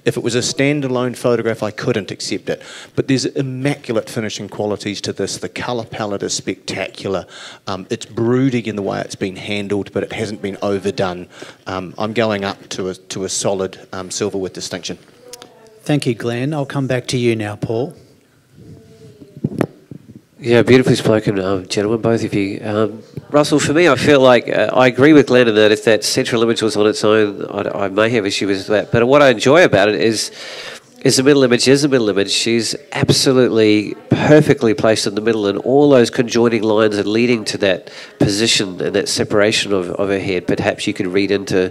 If it was a standalone photograph, I couldn't accept it. But there's immaculate finishing qualities to this. The colour palette is spectacular. It's brooding in the way it's been handled, but it hasn't been overdone. I'm going up to a solid silver with distinction. Thank you, Glenn. I'll come back to you now, Paul. Yeah, beautifully spoken, gentlemen, both of you. Russell, for me, I feel like I agree with Glenn in that if that central image was on its own, I may have issue with that. But what I enjoy about it is the middle image is the middle image. She's absolutely perfectly placed in the middle, and all those conjoining lines are leading to that position and that separation of her head. Perhaps you could read into,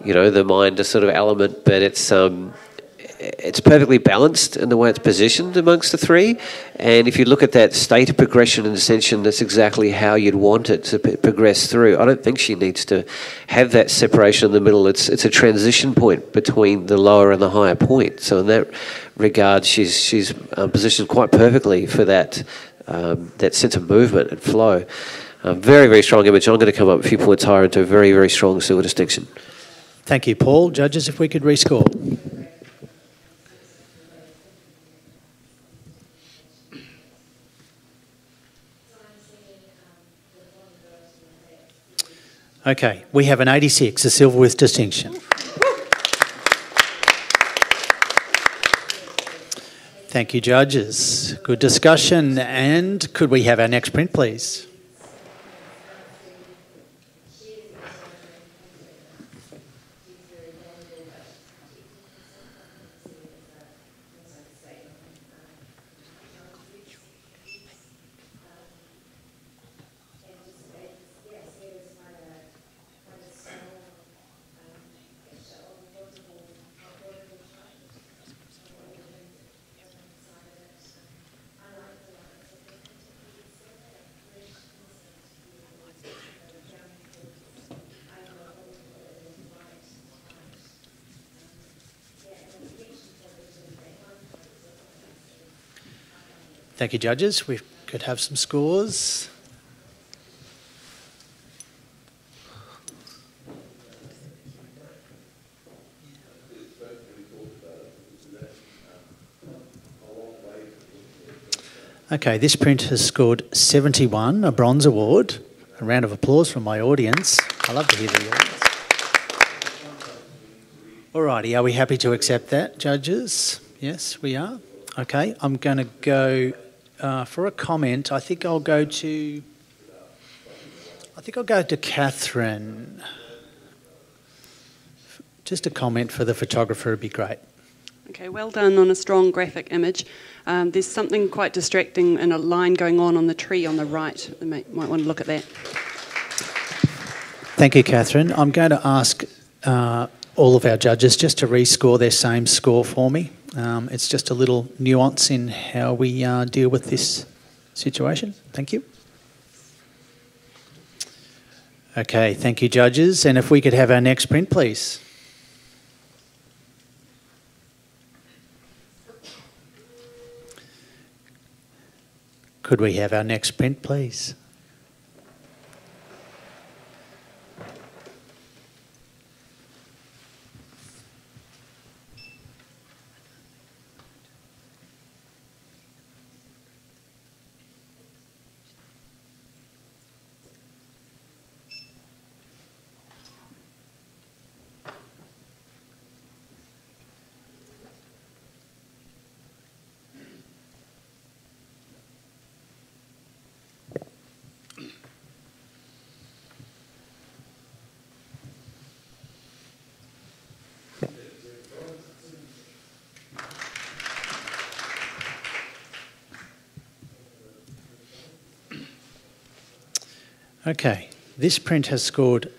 the mind a sort of element, but it's perfectly balanced in the way it's positioned amongst the three. And if you look at that state of progression and ascension, that's exactly how you'd want it to progress through. I don't think she needs to have that separation in the middle. It's a transition point between the lower and the higher point. So in that regard, she's positioned quite perfectly for that sense of movement and flow. Very, very strong image. I'm going to come up a few points higher into a very, very strong silver distinction. Thank you, Paul. Judges, if we could rescore. Okay, we have an 86, a silver with distinction. Thank you, judges. Good discussion. And could we have our next print, please? Thank you, judges. We could have some scores. Okay, this print has scored 71, a bronze award. A round of applause from my audience. I love to hear the audience. Alrighty, are we happy to accept that, judges? Yes, we are. Okay, I'm going to go for a comment. I think I'll go to Catherine. Just a comment for the photographer would be great. Okay, well done on a strong graphic image. There's something quite distracting in a line going on the tree on the right. You might want to look at that. Thank you, Catherine. I'm going to ask all of our judges just to rescore their same score for me. It's just a little nuance in how we deal with this situation. Thank you. Okay, thank you, judges. And if we could have our next print, please. Could we have our next print, please? Okay, this print has scored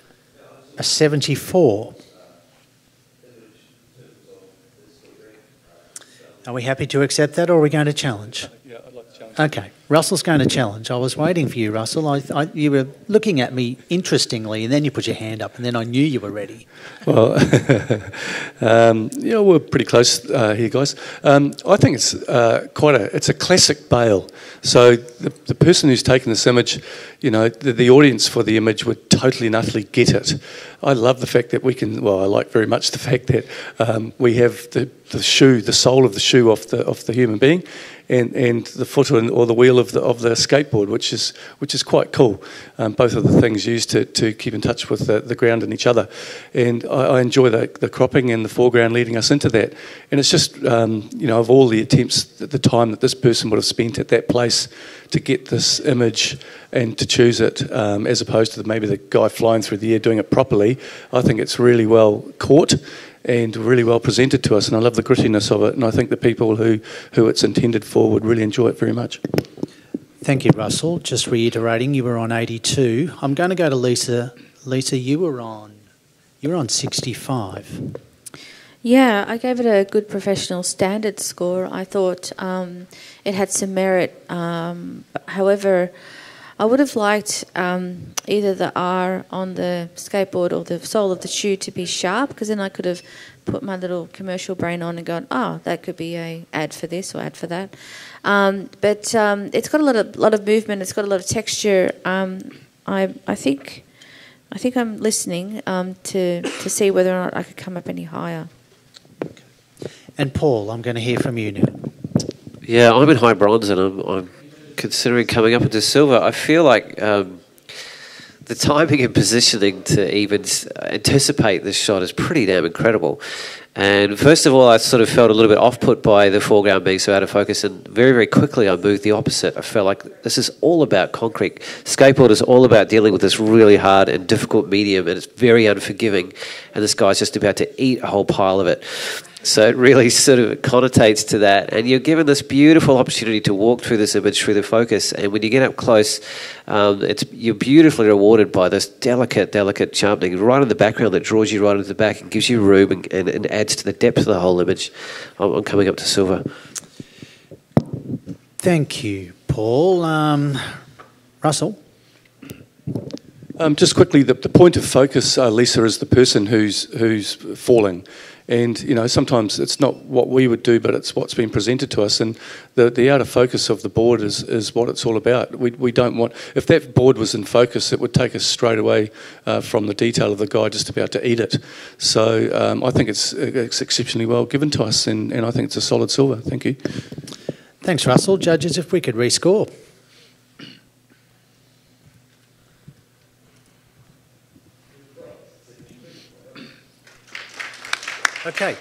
a 74. Are we happy to accept that, or are we going to challenge? Yeah, I'd like to challenge. Okay, Russell's going to challenge. I was waiting for you, Russell. You were looking at me interestingly, and then you put your hand up, and then I knew you were ready. Well, yeah, we're pretty close here, guys. I think it's it's a classic bail. So the person who's taken this image, you know, the audience for the image would totally and utterly get it. I love the fact that we can. Well, I like very much the fact that we have the shoe, the sole of the shoe off the human being, and the foot or the wheel of the skateboard, which is quite cool. Both of the things used to keep in touch with the ground and each other, and I enjoy the cropping and the foreground leading us into that. And it's just you know, of all the attempts, the time that this person would have spent at that place to get this image and to choose it, as opposed to maybe the guy flying through the air doing it properly, I think it's really well caught and really well presented to us, and I love the grittiness of it, and I think the people who it's intended for would really enjoy it very much. Thank you, Russell. Just reiterating, you were on 82. I'm going to go to Lisa. Lisa, you were on 65. Yeah, I gave it a good professional standard score. I thought it had some merit. However, I would have liked either the R on the skateboard or the sole of the shoe to be sharp, because then I could have put my little commercial brain on and gone, oh, that could be a ad for this or ad for that. But it's got a lot of movement. It's got a lot of texture. I think I'm listening to see whether or not I could come up any higher. And Paul, I'm going to hear from you now. Yeah, I'm in high bronze, and I'm considering coming up into silver. I feel like the timing and positioning to even anticipate this shot is pretty damn incredible. And first of all, I sort of felt a little bit off-put by the foreground being so out of focus, and very, very quickly I moved the opposite. I felt like this is all about concrete. Skateboard is all about dealing with this really hard and difficult medium, and it's very unforgiving, and this guy's just about to eat a whole pile of it. So it really sort of connotates to that. And you're given this beautiful opportunity to walk through this image through the focus. And when you get up close, you're beautifully rewarded by this delicate sharpening right in the background that draws you right into the back and gives you room and adds to the depth of the whole image. I'm coming up to silver. Thank you, Paul. Russell? Just quickly, the point of focus, Lisa, is the person who's falling. And, you know, sometimes it's not what we would do, but it's what's been presented to us. And the out of focus of the board is what it's all about. We don't want... If that board was in focus, it would take us straight away from the detail of the guy just about to eat it. So I think it's exceptionally well given to us, and I think it's a solid silver. Thank you. Thanks, Russell. Judges, if we could rescore. Okay,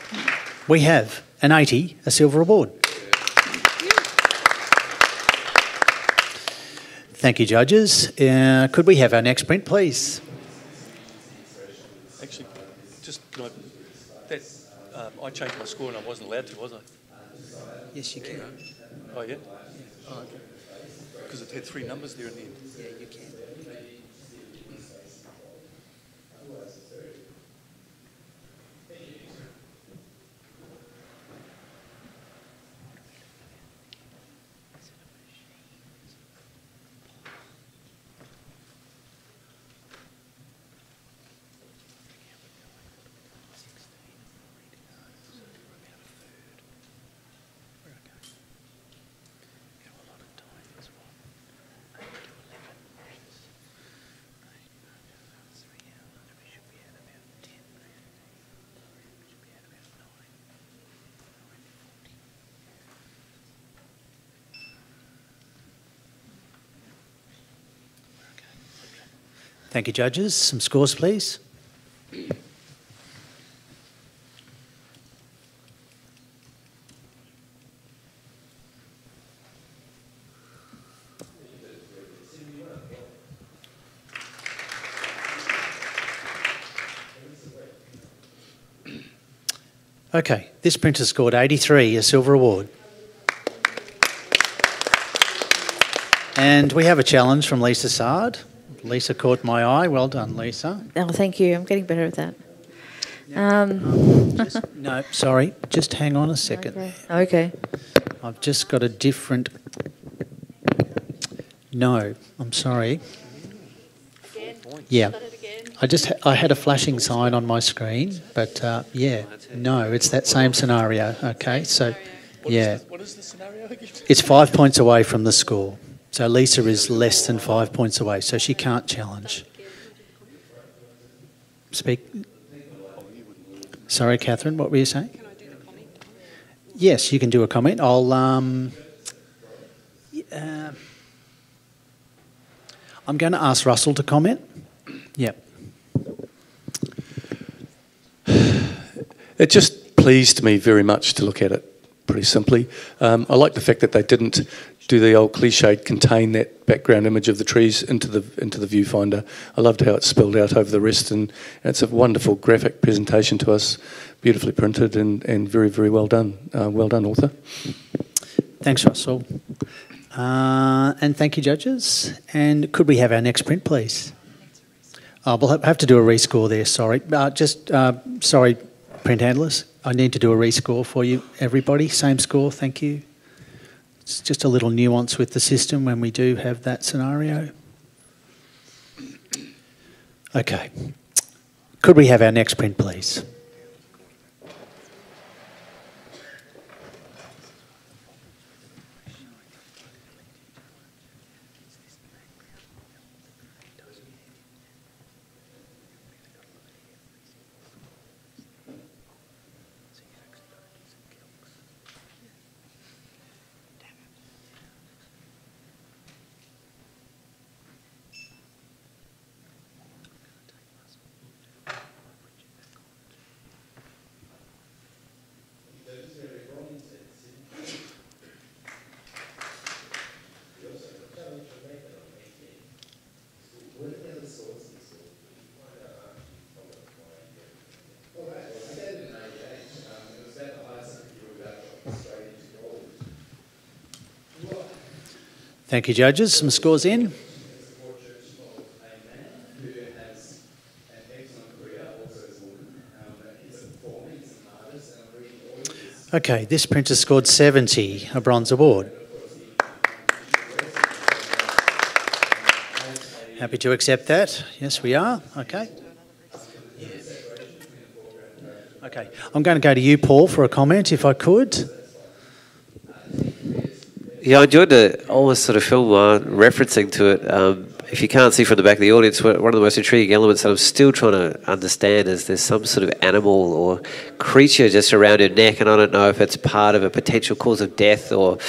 we have an 80, a silver award. Thank you, judges. Could we have our next print, please? Actually, just I changed my score and I wasn't allowed to, was I? Yes, you can. Oh, yeah? Oh, okay. Because it had 3 numbers there in the end. Yeah, you can. Thank you, judges. Some scores, please. Okay, this printer scored 83, a silver award. And we have a challenge from Lisa Sard. Lisa caught my eye. Well done, Lisa. Oh, thank you. I'm getting better at that. No, sorry. Just hang on a second. Okay. I've just got a different... No, I'm sorry. Yeah. I had a flashing sign on my screen, but yeah, no, it's that same scenario. Okay, so yeah. What is the scenario again? It's 5 points away from the score. So Lisa is less than 5 points away, so she can't challenge. Speak. Sorry, Catherine, what were you saying? Can I do the comment? Yes, you can do a comment. I'm going to ask Russell to comment. Yep. It just pleased me very much to look at it, pretty simply. I like the fact that they didn't do the old cliched contain that background image of the trees into the viewfinder. I loved how it spilled out over the rest, and it's a wonderful graphic presentation to us, beautifully printed and very, very well done. Well done, author. Thanks, Russell. And thank you, judges. And could we have our next print, please? We'll have to do a rescore there, sorry. Sorry, print handlers. I need to do a rescore for you, everybody. Same score, thank you. It's just a little nuance with the system when we do have that scenario. Okay. Could we have our next print, please? Thank you, judges. Some scores in. Okay, this printer scored 70, a bronze award. Happy to accept that. Yes, we are. Okay. Yeah. Okay, I'm going to go to you, Paul, for a comment, if I could. Yeah, I enjoyed the almost sort of film referencing to it. If you can't see from the back of the audience, one of the most intriguing elements that I'm still trying to understand is there's some sort of animal or creature just around her neck, and I don't know if it's part of a potential cause of death or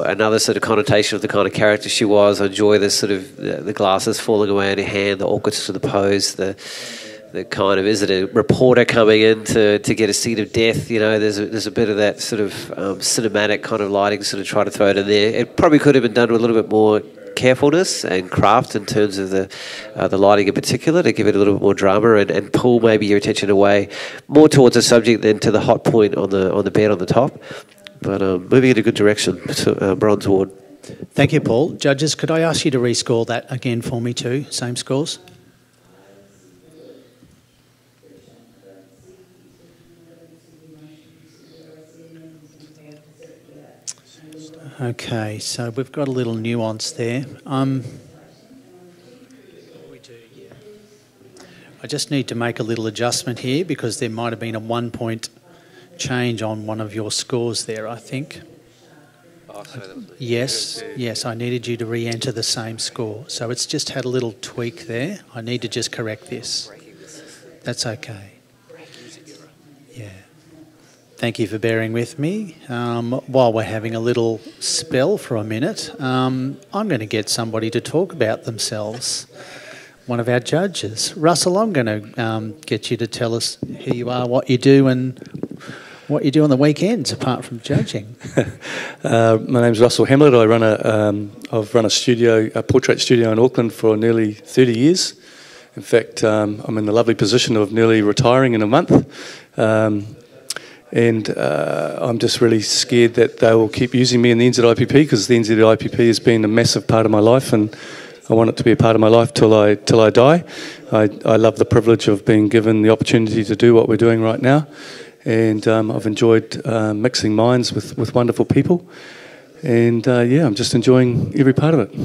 another sort of connotation of the kind of character she was. I enjoy this sort of the glasses falling away in her hand, the awkwardness of the pose, the kind of, is it a reporter coming in to get a scene of death? You know, there's a bit of that sort of cinematic kind of lighting, sort of try to throw it in there. It probably could have been done with a little bit more carefulness and craft in terms of the lighting in particular, to give it a little bit more drama and pull maybe your attention away more towards the subject than to the hot point on the bed on the top. But moving in a good direction. Bronze award. Thank you, Paul. Judges, could I ask you to rescore that again for me too? Same scores. Okay, so we've got a little nuance there. I just need to make a little adjustment here because there might have been a 1 point change on one of your scores there, I think. Yes, I needed you to re-enter the same score. So it's just had a little tweak there. I need to just correct this. That's okay. Yeah. Thank you for bearing with me. While we're having a little spell for a minute, I'm going to get somebody to talk about themselves. one of our judges. Russell, I'm going to get you to tell us who you are, what you do, and what you do on the weekends apart from judging. My name's Russell Hamlet. I've run a studio, a portrait studio in Auckland for nearly 30 years. In fact, I'm in the lovely position of nearly retiring in a month. And I'm just really scared that they will keep using me in the NZIPP, because the NZIPP has been a massive part of my life, and I want it to be a part of my life till I die. I love the privilege of being given the opportunity to do what we're doing right now, and I've enjoyed mixing minds with wonderful people, and I'm just enjoying every part of it.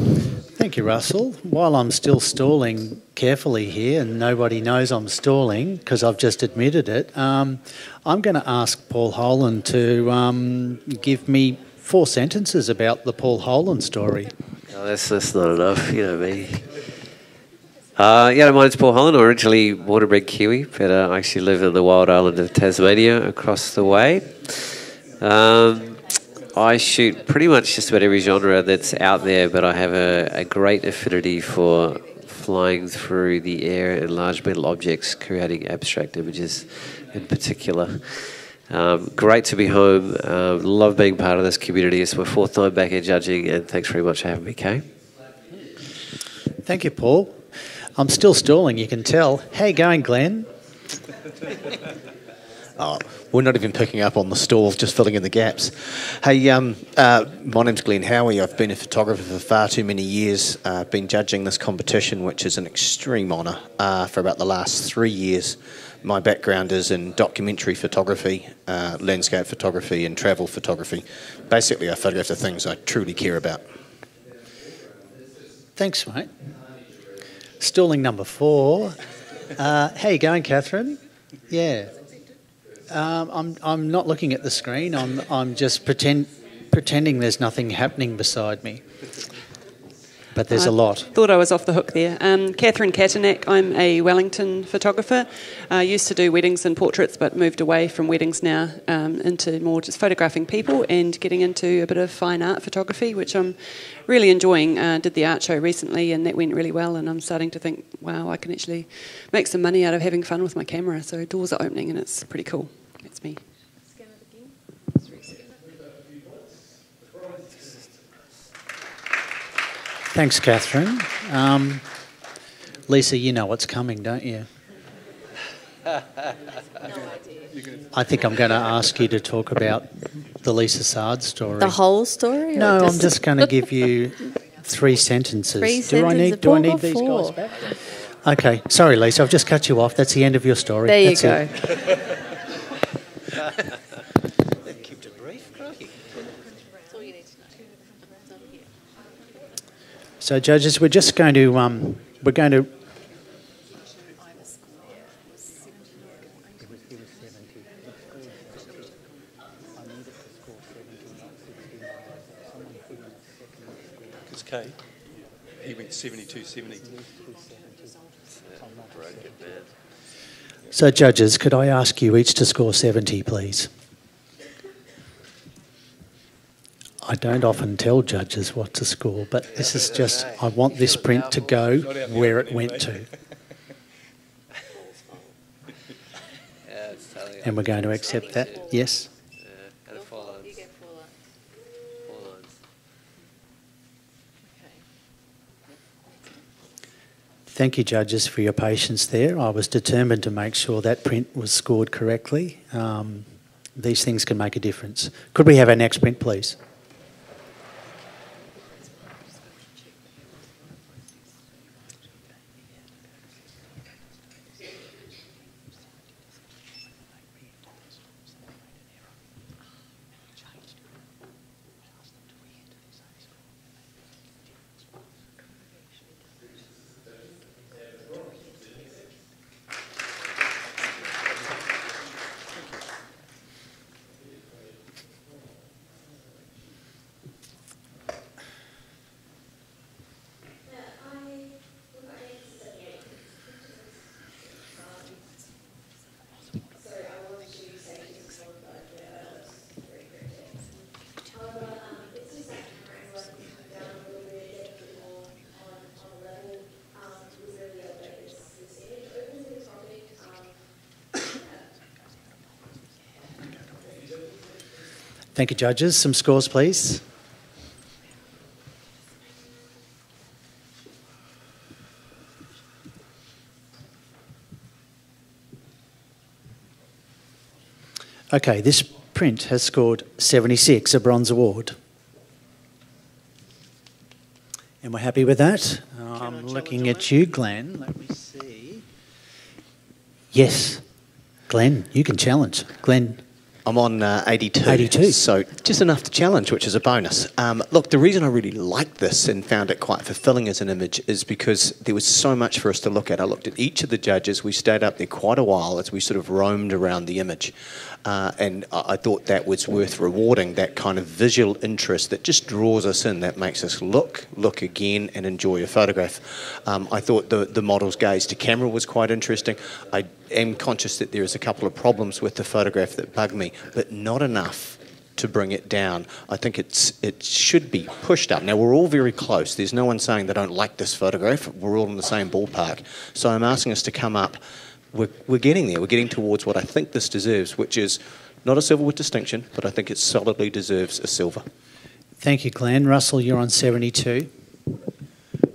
Thank you, Russell. While I'm still stalling carefully here, and nobody knows I'm stalling because I've just admitted it, I'm going to ask Paul Holan to give me 4 sentences about the Paul Holan story. Oh, that's not enough, you know me. My name's Paul Holan. I'm originally born and bred Kiwi, but I actually live in the wild island of Tasmania across the way. I shoot pretty much just about every genre that's out there, but I have a great affinity for flying through the air and large metal objects, creating abstract images in particular. Great to be home. Love being part of this community. It's my 4th time back here judging, and thanks very much for having me, Kay. Thank you, Paul. I'm still stalling, you can tell. How you going, Glenn? Oh, we're not even picking up on the stalls, just filling in the gaps. Hey, my name's Glenn Howie. I've been a photographer for far too many years. I've been judging this competition, which is an extreme honour, for about the last 3 years. My background is in documentary photography, landscape photography and travel photography. Basically, I photograph the things I truly care about. Thanks, mate. Stalling number 4. How you going, Catherine? Yeah. I'm not looking at the screen. I'm just pretending there's nothing happening beside me. But there's a lot. Thought I was off the hook there. Catherine Katanak. I'm a Wellington photographer. I used to do weddings and portraits, but moved away from weddings now into more just photographing people and getting into a bit of fine art photography, which I'm really enjoying. Did the art show recently, and that went really well, and I'm starting to think, wow, I can actually make some money out of having fun with my camera. So doors are opening, and it's pretty cool. That's me. Thanks, Catherine. Lisa, you know what's coming, don't you? I think I'm going to ask you to talk about the Lisa Sard story. The whole story? No, I'm just going to give you 3 sentences. 3 Do I need these guys back? Okay, sorry, Lisa, I've just cut you off. That's the end of your story. There you That's go. Keep it brief, crikey. So, judges, we're just going to Because Kay, he went 72-70. So, judges, could I ask you each to score 70, please? I don't often tell judges what to score, but this is just, I want this print to go where it went to. And we're going to accept that, yes? And 4 lines. 4 lines. Thank you, judges, for your patience there. I was determined to make sure that print was scored correctly. These things can make a difference. Could we have our next print, please? Thank you, judges. Some scores, please. Okay, this print has scored 76, a bronze award. And we're happy with that. I'm looking at you, Glenn. Let me see. Yes, Glenn, you can challenge. Glenn. I'm on 82. 82. So just enough to challenge, which is a bonus. Look, the reason I really liked this and found it quite fulfilling as an image is because there was so much for us to look at. I looked at each of the judges. We stayed up there quite a while as we sort of roamed around the image. And I thought that was worth rewarding, that kind of visual interest that just draws us in, that makes us look again and enjoy a photograph. I thought the model's gaze to camera was quite interesting. I am conscious that there is a couple of problems with the photograph that bug me, but not enough to bring it down. I think it should be pushed up. Now, we're all very close. There's no one saying they don't like this photograph. We're all in the same ballpark. So I'm asking us to come up. We're getting there. We're getting towards what I think this deserves, which is not a silver with distinction, but I think it solidly deserves a silver. Thank you, Glenn. Russell, you're on 72.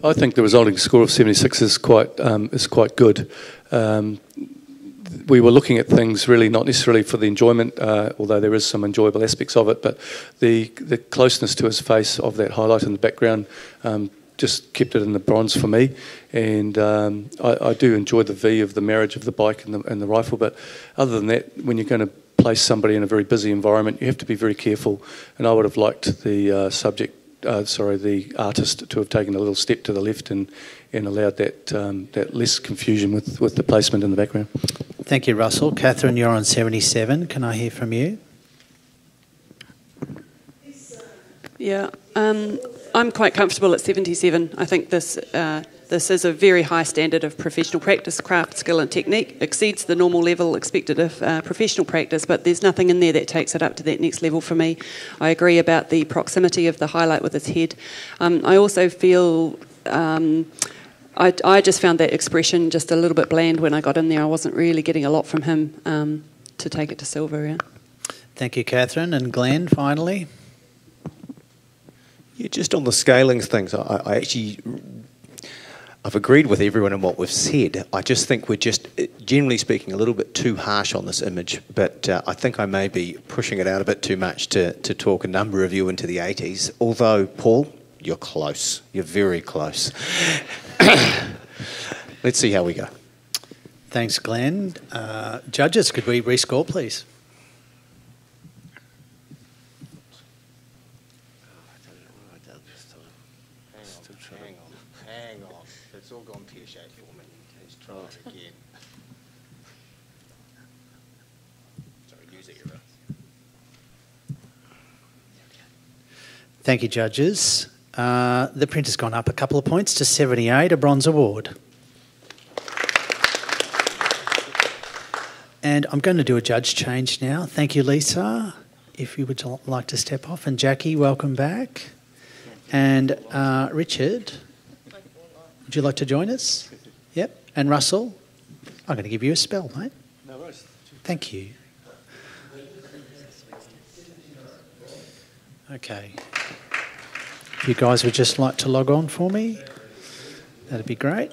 I think the resulting score of 76 is quite good. We were looking at things really not necessarily for the enjoyment, although there is some enjoyable aspects of it, but the closeness to his face of that highlight in the background just kept it in the bronze for me. And I do enjoy the V of the marriage of the bike and the rifle, but other than that, when you're going to place somebody in a very busy environment, you have to be very careful. And I would have liked the the artist to have taken a little step to the left and allowed that less confusion with the placement in the background. Thank you, Russell. Catherine, you're on 77. Can I hear from you? Yeah, I'm quite comfortable at 77. I think this is a very high standard of professional practice, craft, skill and technique, exceeds the normal level expected of professional practice, but there's nothing in there that takes it up to that next level for me. I agree about the proximity of the highlight with his head. I also feel... I just found that expression just a little bit bland when I got in there. I wasn't really getting a lot from him to take it to silver. Yeah. Thank you, Catherine. And Glenn, finally? Yeah, just on the scaling things, I've agreed with everyone in what we've said. I just think we're just, generally speaking, a little bit too harsh on this image, but I think I may be pushing it out a bit too much to talk a number of you into the 80s. Although, Paul, you're close. You're very close. Let's see how we go. Thanks, Glenn. Judges, could we rescore, please? Hang on. It's all gone pear-shaped for me. Let's try it again. Sorry, user error. Thank you, judges. The print has gone up a couple of points to 78, a bronze award. And I'm going to do a judge change now. Thank you, Lisa, if you would like to step off. And Jackie, welcome back. And Richard, would you like to join us? Yep. And Russell, I'm going to give you a spell, mate. No worries. Thank you. Okay. If you guys would just like to log on for me, that'd be great.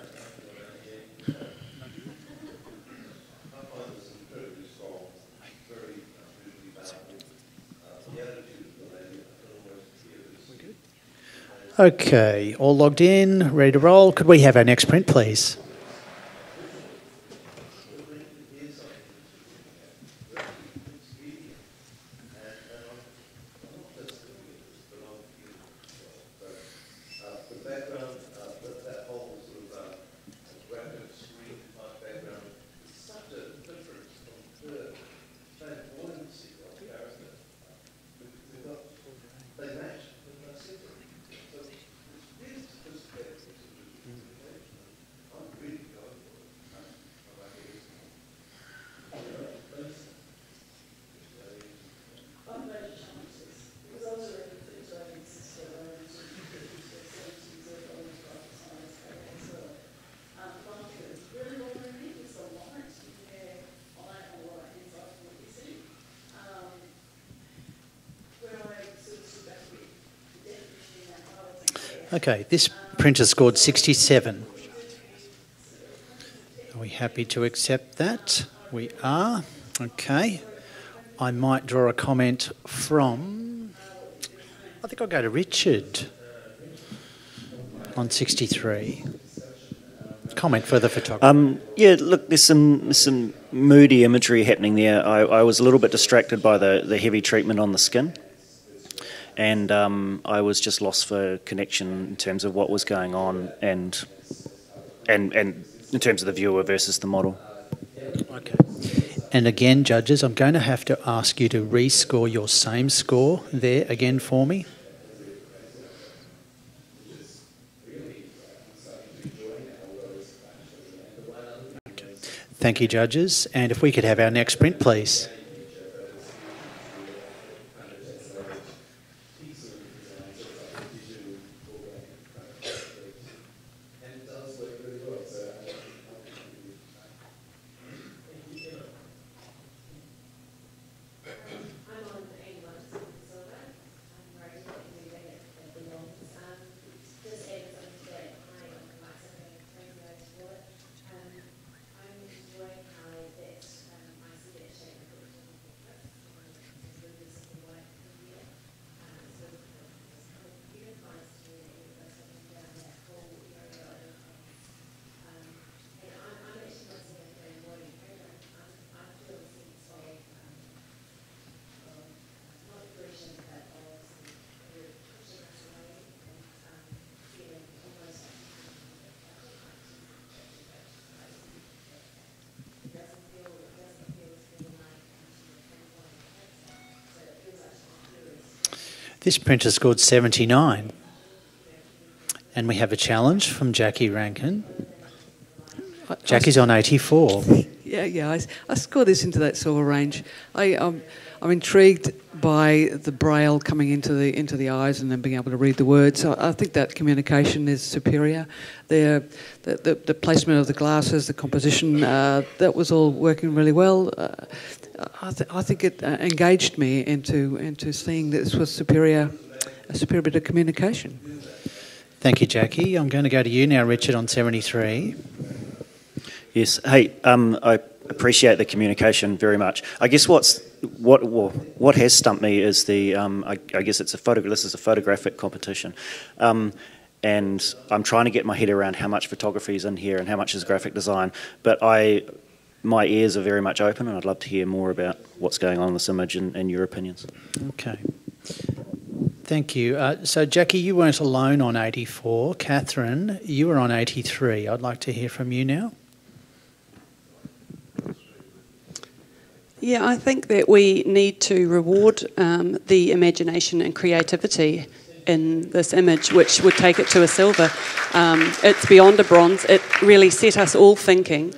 Okay, all logged in, ready to roll. Could we have our next print, please? Okay, this printer scored 67. Are we happy to accept that? We are. Okay. I might draw a comment from... I think I'll go to Richard on 63. Comment for the photographer. Yeah, look, there's some moody imagery happening there. I was a little bit distracted by the heavy treatment on the skin, and I was just lost for connection in terms of what was going on and in terms of the viewer versus the model. Okay. And again, judges, I'm going to have to ask you to rescore your same score there again for me. Okay. Thank you, judges. And if we could have our next print, please. This printer scored 79. And we have a challenge from Jackie Rankin. Jackie's on 84. Yeah. I score this into that sort of range. I'm intrigued by the braille coming into the eyes and then being able to read the words. So I think that communication is superior. The placement of the glasses, the composition, that was all working really well. I think it engaged me into seeing that this was a superior bit of communication. Thank you, Jackie. I'm going to go to you now, Richard, on 73. Yes. Hey, I appreciate the communication very much. I guess what has stumped me is the I guess it's this is a photographic competition, and I'm trying to get my head around how much photography is in here and how much is graphic design. But my ears are very much open, and I'd love to hear more about what's going on in this image and your opinions. Okay. Thank you. So, Jackie, you weren't alone on 84. Catherine, you were on 83. I'd like to hear from you now. Yeah, I think that we need to reward the imagination and creativity in this image, which would take it to a silver. It's beyond a bronze. It really set us all thinking.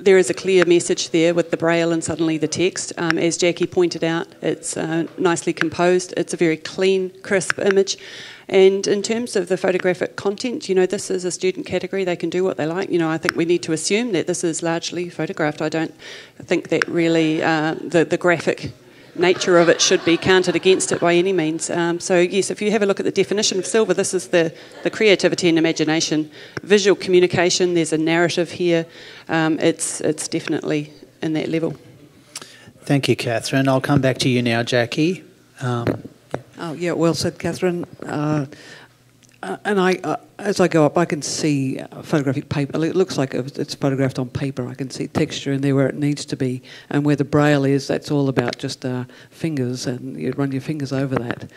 There is a clear message there with the braille and suddenly the text. As Jackie pointed out, it's nicely composed. It's a very clean, crisp image. And in terms of the photographic content, this is a student category. They can do what they like. I think we need to assume that this is largely photographed. I don't think that really the graphic nature of it should be counted against it by any means. So yes, if you have a look at the definition of silver, this is the creativity and imagination. Visual communication, there's a narrative here. It's definitely in that level. Thank you, Catherine. I'll come back to you now, Jackie. Oh yeah, well said, Catherine. And as I go up, I can see photographic paper. It looks like it's photographed on paper. I can see texture in there where it needs to be, and where the braille is, that's all about just fingers, and you run your fingers over that.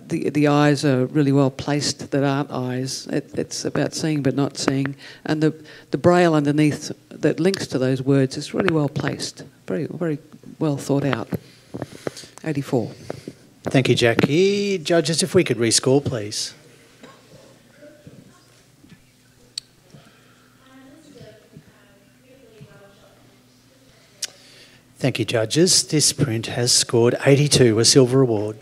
The eyes are really well placed that aren't eyes. It's about seeing but not seeing, and the braille underneath that links to those words is really well placed. Very, very well thought out. 84. Thank you, Jackie. Judges, if we could rescore, please. Thank you, judges. This print has scored 82, a silver award.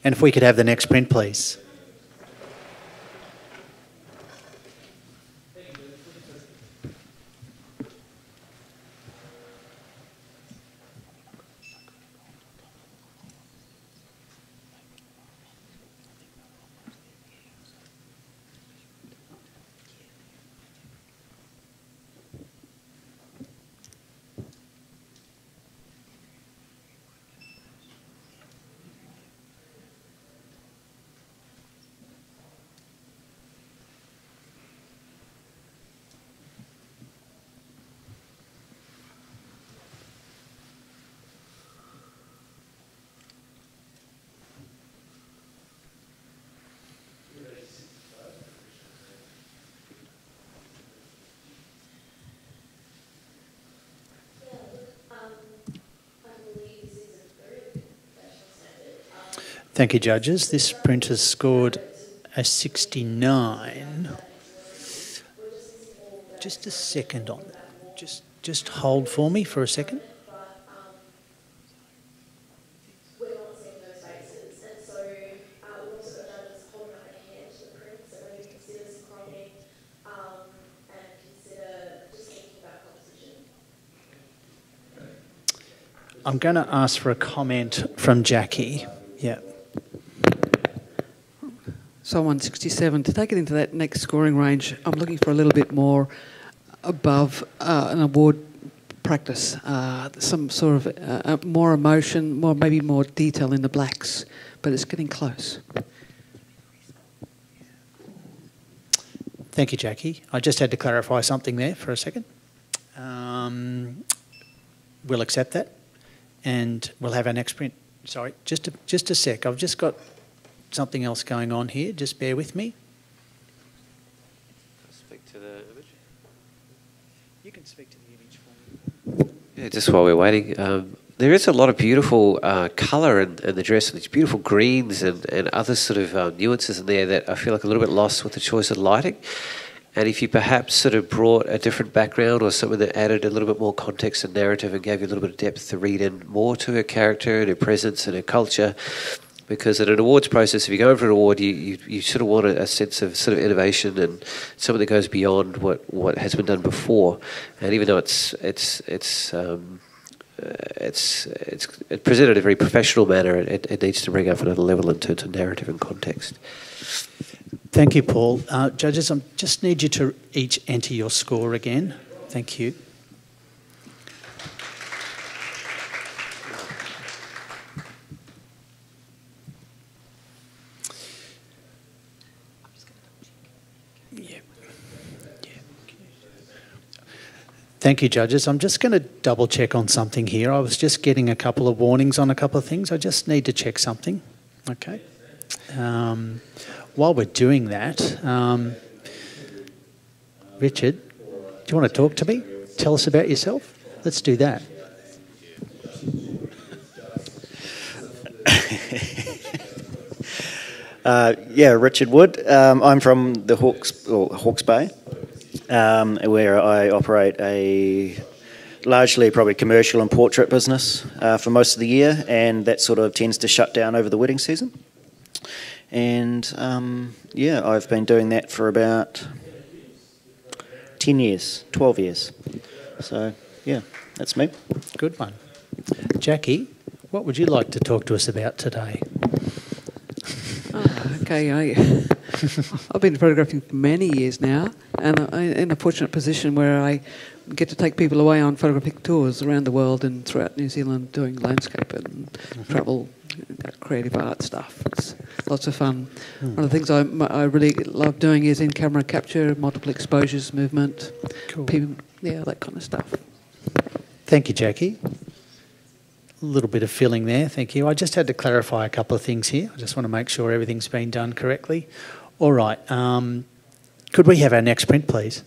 And if we could have the next print, please. Thank you, judges. This print has scored a 69. Just a second on that. Just hold for me for a second. I'm going to ask for a comment from Jackie. Yeah. So 167, to take it into that next scoring range, I'm looking for a little bit more above an award practice, some sort of more emotion, maybe more detail in the blacks, but it's getting close. Thank you, Jackie. I just had to clarify something there for a second. We'll accept that, and we'll have our next print. Sorry, just a sec. I've just got something else going on here. Just bear with me. Speak to the image. You can speak to the image for me. Yeah, just while we're waiting, there is a lot of beautiful colour in the dress, and these beautiful greens and other sort of nuances in there that I feel like a little bit lost with the choice of lighting. And if you perhaps sort of brought a different background or something that added a little bit more context and narrative and gave you a little bit of depth to read in more to her character and her presence and her culture. Because in an awards process, if you're going for an award, you sort of want a sense of sort of innovation and something that goes beyond what has been done before. And even though it's presented in a very professional manner, it needs to bring up another level in terms of narrative and context. Thank you, Paul. Judges, I just need you to each enter your score again. Thank you. Thank you, judges. I'm just going to double check on something here. I was just getting a couple of warnings on a couple of things. I just need to check something. Okay. While we're doing that, Richard, do you want to talk to me? Tell us about yourself? Let's do that. Yeah, Richard Wood. I'm from the Hawke's Bay, where I operate a largely probably commercial and portrait business for most of the year, and that sort of tends to shut down over the wedding season. And yeah, I've been doing that for about 10 years, 12 years. So yeah, that's me. Good one. Jackie, what would you like to talk to us about today? Okay, I've been photographing for many years now, and I'm in a fortunate position where I get to take people away on photographic tours around the world and throughout New Zealand doing landscape and travel, creative art stuff. It's lots of fun. One of the things I really love doing is in-camera capture, multiple exposures, movement, people, yeah, that kind of stuff. Thank you, Jackie. A little bit of filling there, thank you. I just had to clarify a couple of things here. I just want to make sure everything's been done correctly. All right, could we have our next print, please?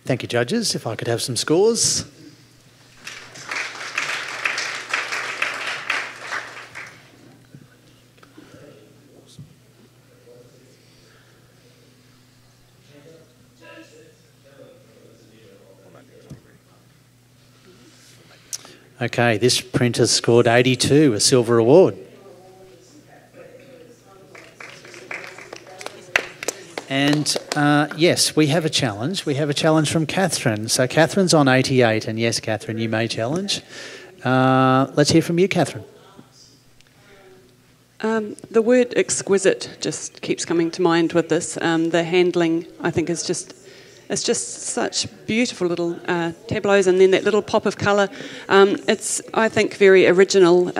Thank you, judges. If I could have some scores. Okay, this print has scored 82, a silver award. And yes, we have a challenge. We have a challenge from Catherine. So Catherine's on 88, and yes, Catherine, you may challenge. Let's hear from you, Catherine. The word exquisite just keeps coming to mind with this. The handling, I think, is just such beautiful little tableaus, and then that little pop of colour. It's, I think, very original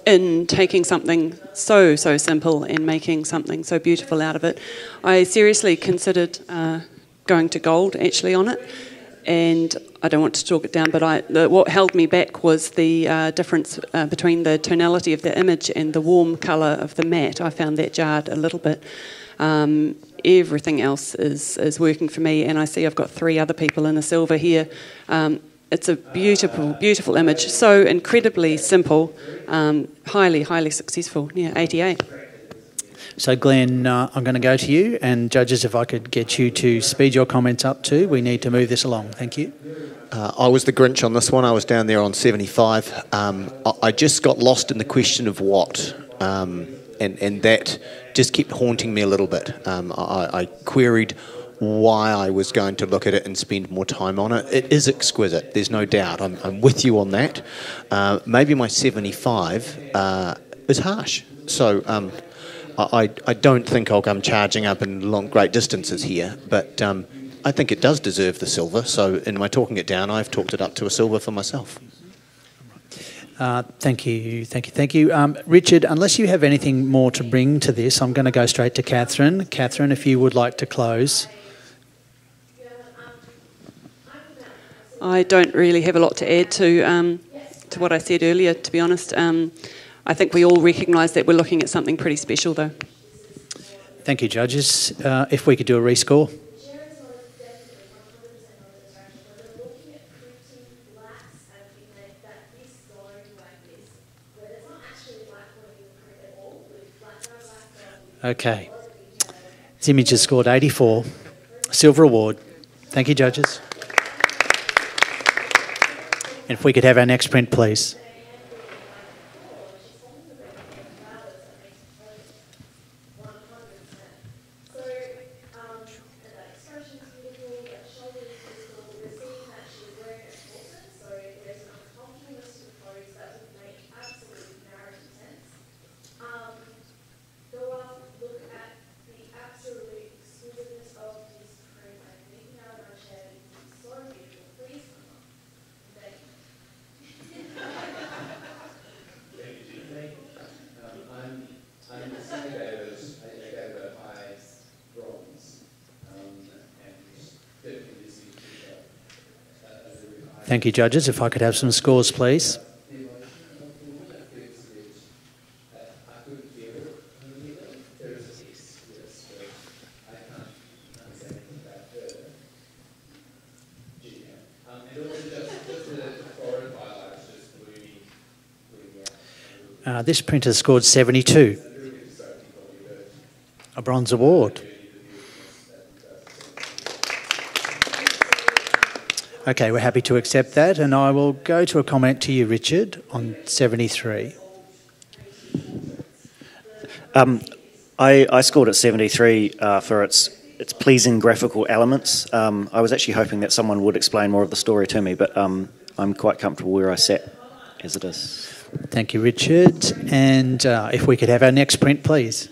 in taking something so simple and making something so beautiful out of it. I seriously considered going to gold, actually, on it. And I don't want to talk it down, but what held me back was the difference between the tonality of the image and the warm colour of the matte. I found that jarred a little bit. Everything else is working for me, and I see I've got 3 other people in the silver here. It's a beautiful, beautiful image. So incredibly simple, highly successful. Yeah, 88. So, Glenn, I'm going to go to you, and judges, if I could get you to speed your comments up too. We need to move this along. Thank you. I was the Grinch on this one. I was down there on 75. I just got lost in the question of what, and that just kept haunting me a little bit. I queried why I was going to look at it and spend more time on it. It is exquisite, there's no doubt. I'm with you on that. Maybe my 75 is harsh. So I don't think I'll come charging up in great distances here, but I think it does deserve the silver. So in my talking it down, I've talked it up to a silver for myself. Thank you. Richard, unless you have anything more to bring to this, I'm going to go straight to Catherine. Catherine, if you would like to close. I don't really have a lot to add to what I said earlier, to be honest. I think we all recognise that we're looking at something pretty special, though. Thank you, judges. If we could do a rescore. Okay. This image has scored 84. Silver award. Thank you, judges. And if we could have our next print, please. Thank you, judges. If I could have some scores, please. This printer scored 72. A bronze award. Okay, we're happy to accept that, and I will go to a comment to you, Richard, on 73. I scored at 73 for its pleasing graphical elements. I was actually hoping that someone would explain more of the story to me, but I'm quite comfortable where I sat as it is. Thank you, Richard. And if we could have our next print, please.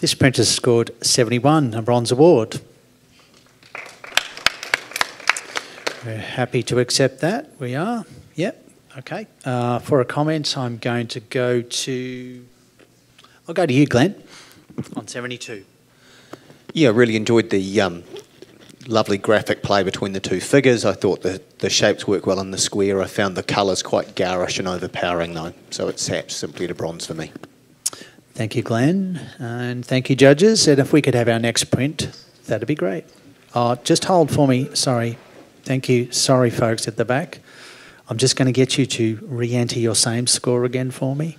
This printer scored 71, a bronze award. We're happy to accept that. We are. Yep. Okay. For a comment, I'm going to go to... I'll go to you, Glenn. On 72. Yeah, I really enjoyed the lovely graphic play between the two figures. I thought the shapes work well in the square. I found the colours quite garish and overpowering though, so it sat simply to bronze for me. Thank you, Glenn, and thank you, judges. And if we could have our next print, that'd be great. Oh, just hold for me. Sorry. Thank you. Sorry, folks at the back. I'm just going to get you to re-enter your same score again for me.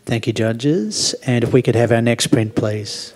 Thank you, judges. And if we could have our next print, please.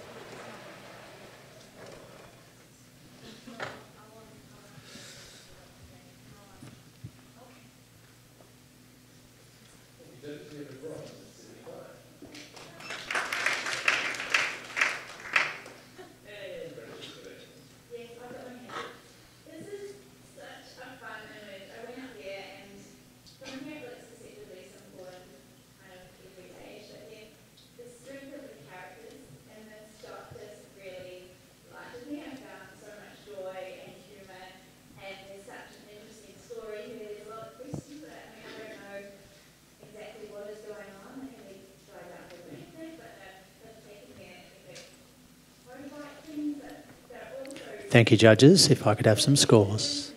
Thank you, judges. If I could have some scores.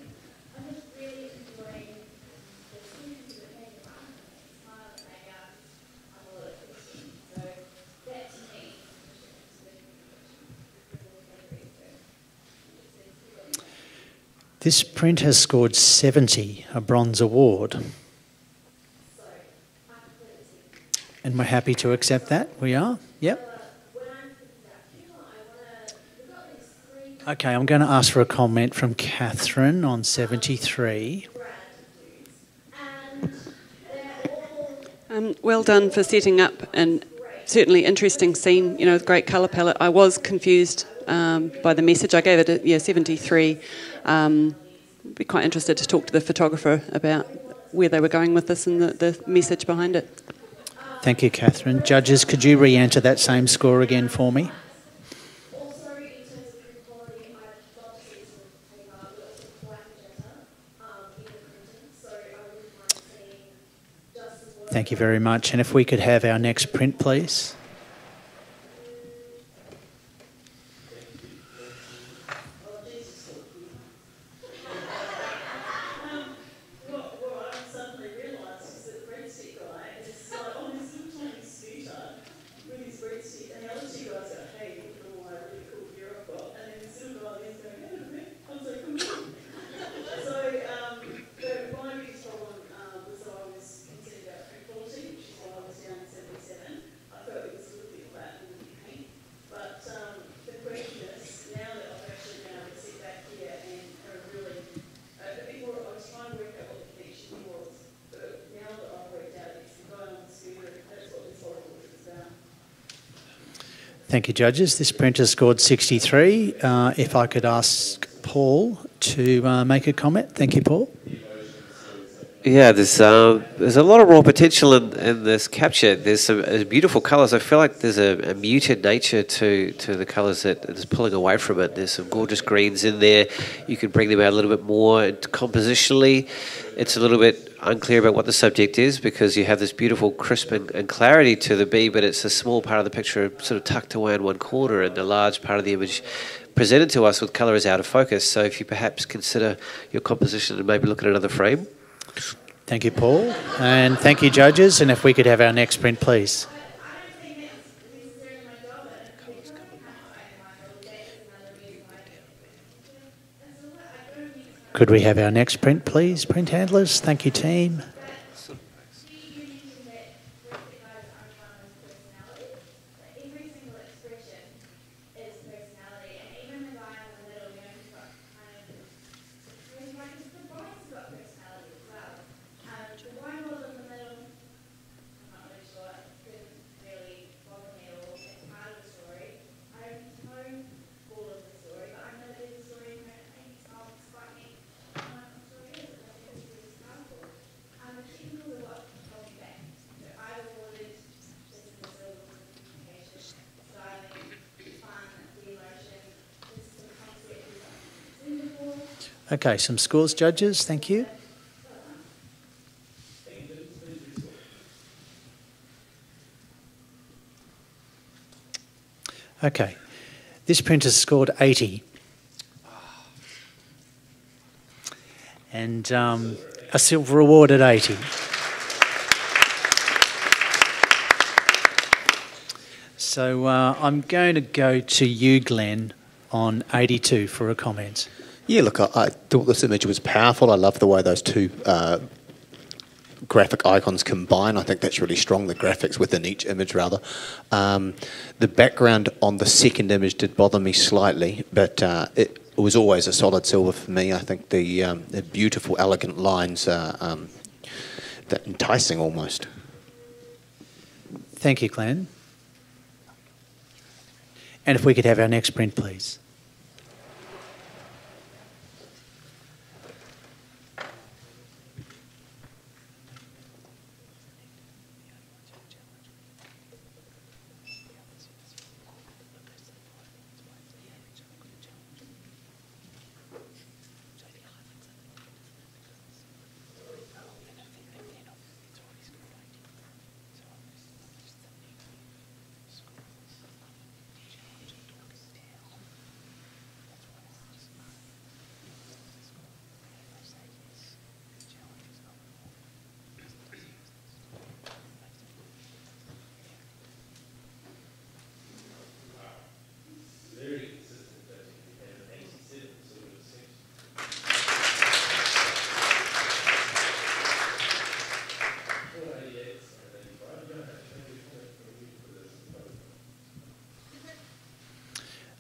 This print has scored 70, a bronze award. And we're happy to accept that. We are? Yep. Okay, I'm going to ask for a comment from Catherine on 73. Well done for setting up and certainly interesting scene, with great colour palette. I was confused by the message. I gave it a 73. Be quite interested to talk to the photographer about where they were going with this and the message behind it. Thank you, Catherine. Judges, could you re-enter that same score again for me? Thank you very much. And if we could have our next print, please. Thank you, judges. This print has scored 63. If I could ask Paul to make a comment. Thank you, Paul. Yeah, there's a lot of raw potential in this capture. There's some beautiful colours. I feel like there's a muted nature to the colours that is pulling away from it. There's some gorgeous greens in there. You can bring them out a little bit more. Compositionally, it's a little bit unclear about what the subject is because you have this beautiful crisp and clarity to the bee, but it's a small part of the picture sort of tucked away in one corner, and the large part of the image presented to us with colour is out of focus. So if you perhaps consider your composition and maybe look at another frame. Thank you, Paul. And thank you, judges. And if we could have our next print, please. Could we have our next print, please, print handlers? Thank you, team. Okay, some scores, judges. Thank you. Okay, this print has scored 80. And a silver award at 80. So I'm going to go to you, Glenn, on 82 for a comment. Yeah, look, I thought this image was powerful. I love the way those two graphic icons combine. I think that's really strong, the graphics within each image, rather. The background on the second image did bother me slightly, but it was always a solid silver for me. I think the beautiful, elegant lines are that enticing almost. Thank you, Glenn. And if we could have our next print, please.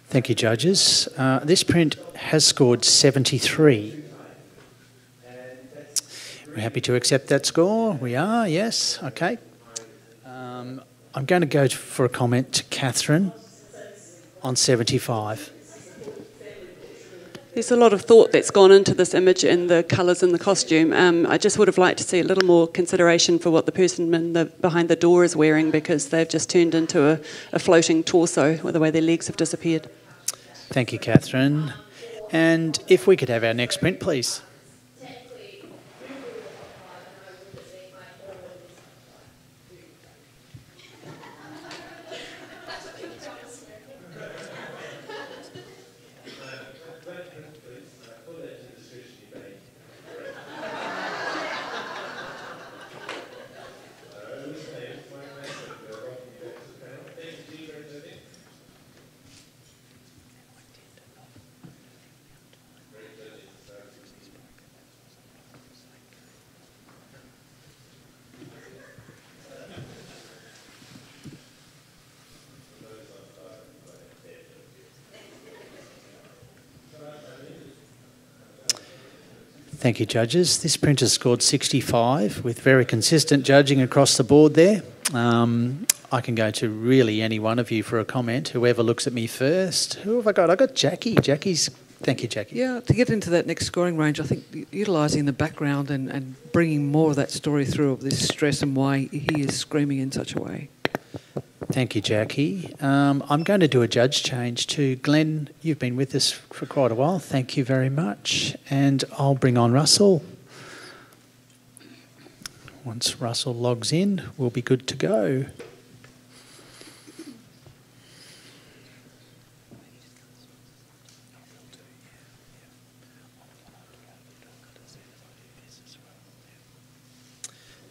Thank you, judges. This print has scored 73. We're happy to accept that score. We are, yes. Okay. I'm going to go for a comment to Catherine on 75. There's a lot of thought that's gone into this image and the colours and the costume. I just would have liked to see a little more consideration for what the person behind the door is wearing, because they've just turned into a floating torso with the way their legs have disappeared. Thank you, Catherine. And if we could have our next print, please. Thank you, judges. This print has scored 65 with very consistent judging across the board there. I can go to really any one of you for a comment. Whoever looks at me first. Who have I got? I got Jackie. Thank you, Jackie. Yeah, to get into that next scoring range, I think utilising the background and bringing more of that story through of this stress and why he is screaming in such a way. Thank you, Jackie. I'm going to do a judge change to Glenn. You've been with us for quite a while. Thank you very much. And I'll bring on Russell. Once Russell logs in, we'll be good to go.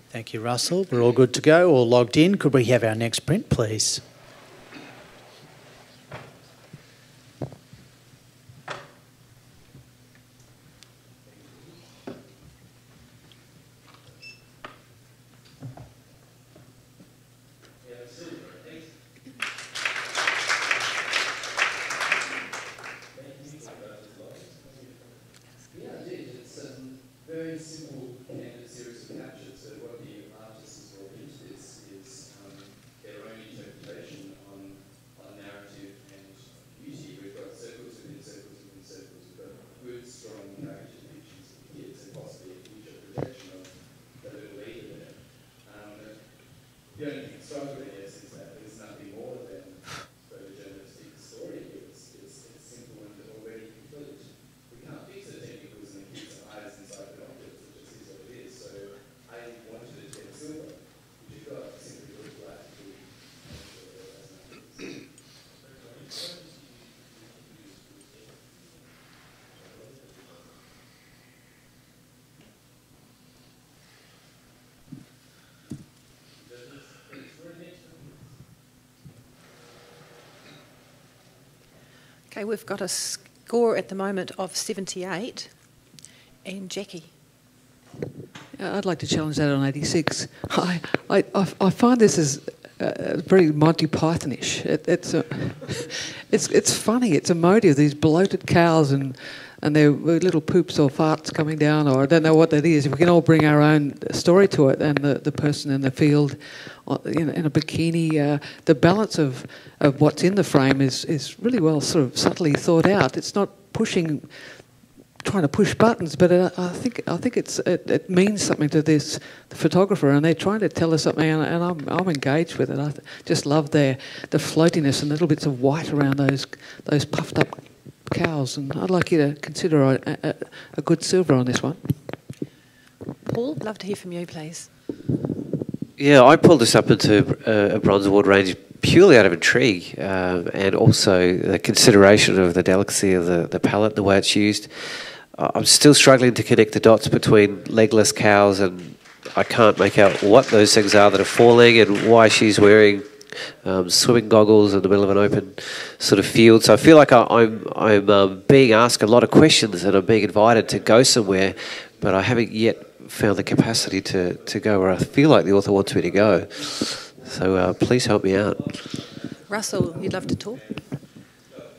Thank you, Russell. We're all good to go, all logged in. Could we have our next print, please? Very simple candid series of captures. So what the artist has brought into this is their own interpretation on narrative and beauty. We've got circles within circles within circles. We've got good, strong character depictions of kids and possibly a future projection of the little leader there. The only struggle with this is that there's nothing more than photojournalistic story. It's simple and already complete. We can't fix the technicals Okay, we've got a score at the moment of 78. And Jackie. I'd like to challenge that on 86. I find this is very Monty Pythonish. It's funny. It's emotive. These bloated cows and their little poops or farts coming down, or I don't know what that is. If we can all bring our own story to it, and the person in the field in a bikini, the balance of what's in the frame is really well sort of subtly thought out. It's not trying to push buttons, but I think it means something to the photographer, and they're trying to tell us something, and I'm engaged with it. I just love the floatiness and little bits of white around those puffed up cows, and I'd like you to consider a good silver on this one. Paul, love to hear from you, please. Yeah, I pulled this up into a Bronze Award range purely out of intrigue and also the consideration of the delicacy of the palette, the way it's used. I'm still struggling to connect the dots between legless cows, and I can't make out what those things are that are falling and why she's wearing swimming goggles in the middle of an open sort of field. So I feel like I'm being asked a lot of questions and I'm being invited to go somewhere, but I haven't yet found the capacity to go where I feel like the author wants me to go. So please help me out. Russell, you'd love to talk?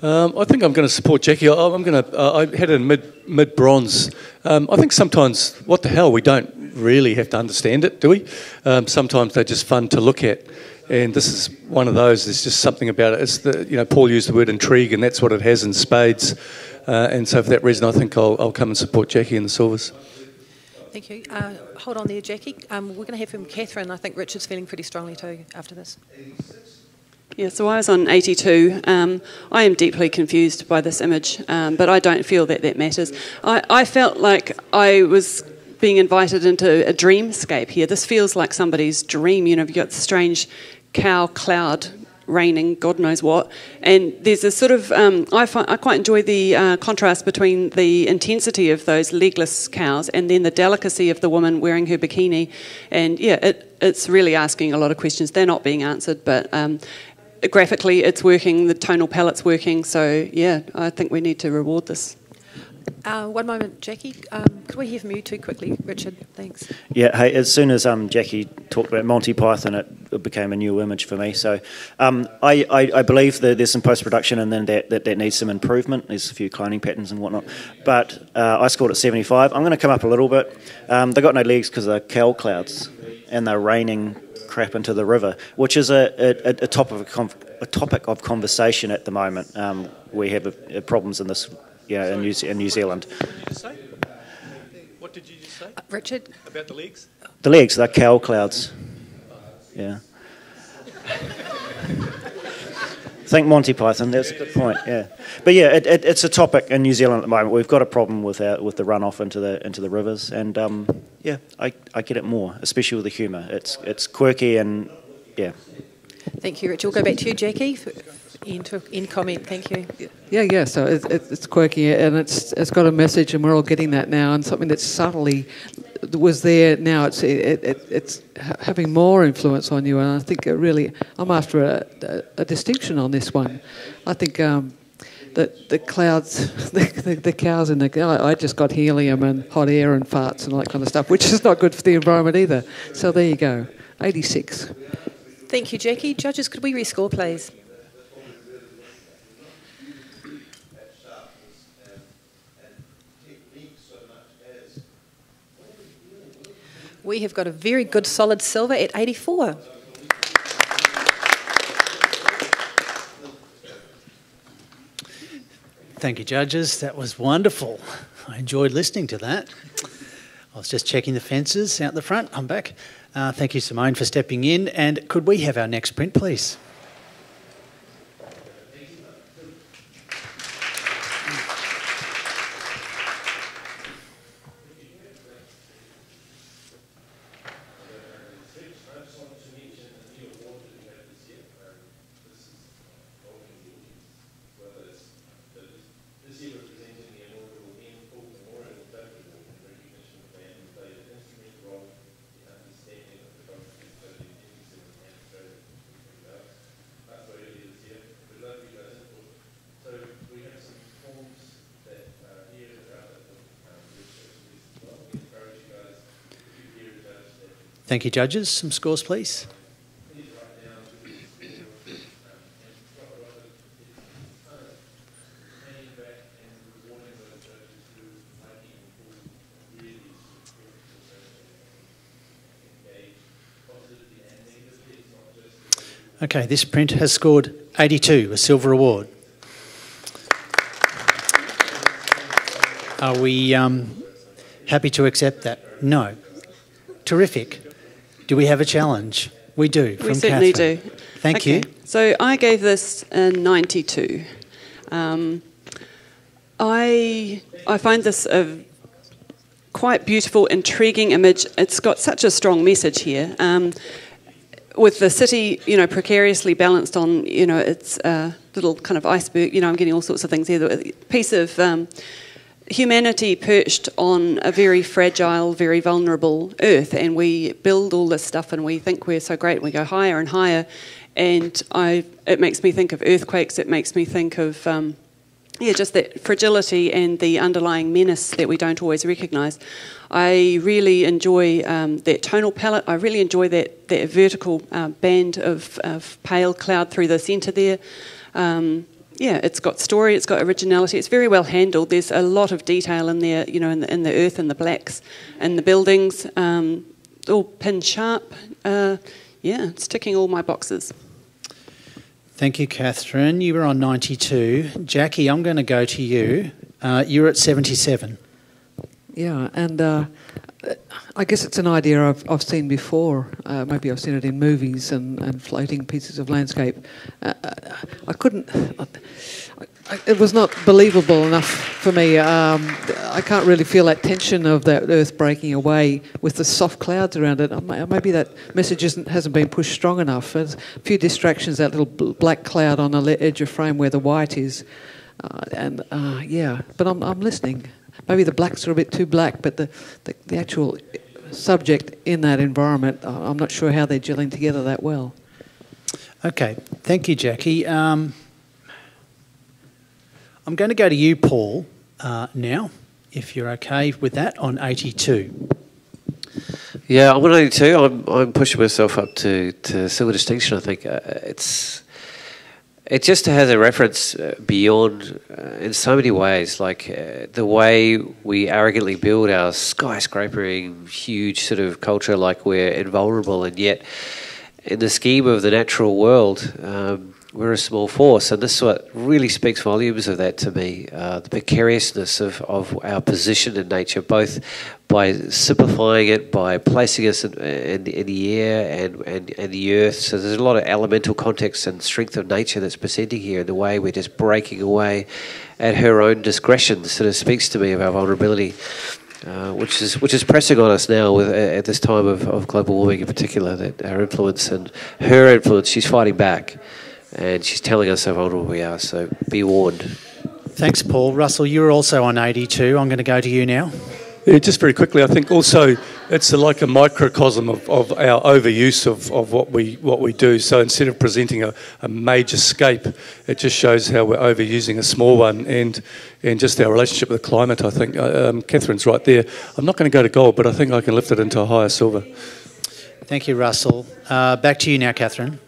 I think I'm going to support Jackie. I had it in mid bronze. I think sometimes, what the hell, we don't really have to understand it, do we? Sometimes they're just fun to look at, and this is one of those. There's just something about it. It's Paul used the word intrigue, and that's what it has in spades. And so for that reason, I think I'll come and support Jackie in the silvers. Thank you. Hold on there, Jackie. We're going to hear from Catherine. I think Richard's feeling pretty strongly too after this. Yeah, so I was on 82. I am deeply confused by this image, but I don't feel that matters. I felt like I was being invited into a dreamscape here. This feels like somebody's dream. You've got strange cow cloud raining, God knows what. And there's a sort of, I quite enjoy the contrast between the intensity of those legless cows and then the delicacy of the woman wearing her bikini. And yeah, it's really asking a lot of questions. They're not being answered, but graphically it's working, the tonal palette's working. So yeah, I think we need to reward this. One moment, Jackie. Could we hear from you too quickly, Richard? Thanks. Yeah, hey, as soon as Jackie talked about Monty Python, it became a new image for me. So I believe that there's some post-production and then that needs some improvement. There's a few cloning patterns and whatnot. But I scored at 75. I'm going to come up a little bit. They got no legs because they're cow clouds and they're raining crap into the river, which is a topic of conversation at the moment. We have problems in this. Yeah, in New Zealand. What did you just say? What did you just say? Richard? About the legs? The legs, they're cow clouds. Yeah. Think Monty Python, that's a good point, yeah. But yeah, it's a topic in New Zealand at the moment. We've got a problem with the runoff into the rivers, and yeah, I get it more, especially with the humour. It's quirky and, yeah. Thank you, Richard. We'll go back to you, Jackie. In comment, thank you. Yeah. So it's quirky and it's got a message, and we're all getting that now. And something that subtly was there now, it's having more influence on you. And I think I'm after a distinction on this one. I think the clouds, the cows in I just got helium and hot air and farts and all that kind of stuff, which is not good for the environment either. So there you go, 86. Thank you, Jackie. Judges, could we rescore, please? We have got a very good solid silver at 84. Thank you, judges. That was wonderful. I enjoyed listening to that. I was just checking the fences out the front. I'm back. Thank you, Simone, for stepping in. And could we have our next print, please? Thank you, judges. Some scores, please. Okay, this print has scored 82, a silver award. Are we happy to accept that? No. Terrific. Do we have a challenge? We do. We certainly do. Thank you. So I gave this a 92. I find this a quite beautiful, intriguing image. It's got such a strong message here. With the city, precariously balanced on, its little kind of iceberg, I'm getting all sorts of things here. A piece of humanity perched on a very fragile, very vulnerable earth, and we build all this stuff and we think we're so great and we go higher and higher, and it makes me think of earthquakes, it makes me think of just that fragility and the underlying menace that we don't always recognise. I really enjoy that tonal palette. I really enjoy that vertical band of pale cloud through the centre there. It's got story, it's got originality, it's very well handled. There's a lot of detail in there, in the earth and the blacks and the buildings, all pin sharp. It's ticking all my boxes. Thank you, Catherine. You were on 92. Jackie, I'm going to go to you. You're at 77. Yeah, and I guess it's an idea I've seen before. Maybe I've seen it in movies and floating pieces of landscape. I couldn't... it was not believable enough for me. I can't really feel that tension of that earth breaking away with the soft clouds around it. Maybe that message hasn't been pushed strong enough. There's a few distractions, that little black cloud on the edge of frame where the white is. But I'm listening. Maybe the blacks are a bit too black, but the actual subject in that environment, I'm not sure how they're gelling together that well. Okay, thank you, Jackie. I'm going to go to you, Paul, now, if you're okay with that, on 82. Yeah, I'm on 82. I'm pushing myself up to silver distinction, I think. It just has a reference beyond in so many ways, like the way we arrogantly build our skyscrapering, huge sort of culture like we're invulnerable, and yet in the scheme of the natural world, we're a small force, and this is what really speaks volumes of that to me, the precariousness of our position in nature, both by simplifying it, by placing us in the air and the earth. So there's a lot of elemental context and strength of nature that's presenting here, in the way we're just breaking away at her own discretion. Sort of speaks to me of our vulnerability, which is pressing on us now at this time of global warming in particular, that our influence and her influence, she's fighting back. And she's telling us how vulnerable we are, so be warned. Thanks, Paul. Russell, you're also on 82. I'm going to go to you now. Yeah, just very quickly, I think also it's like a microcosm of our overuse of what we do. So instead of presenting a major scape, it just shows how we're overusing a small one, and just our relationship with the climate, I think. Catherine's right there. I'm not going to go to gold, but I think I can lift it into a higher silver. Thank you, Russell. Back to you now, Catherine.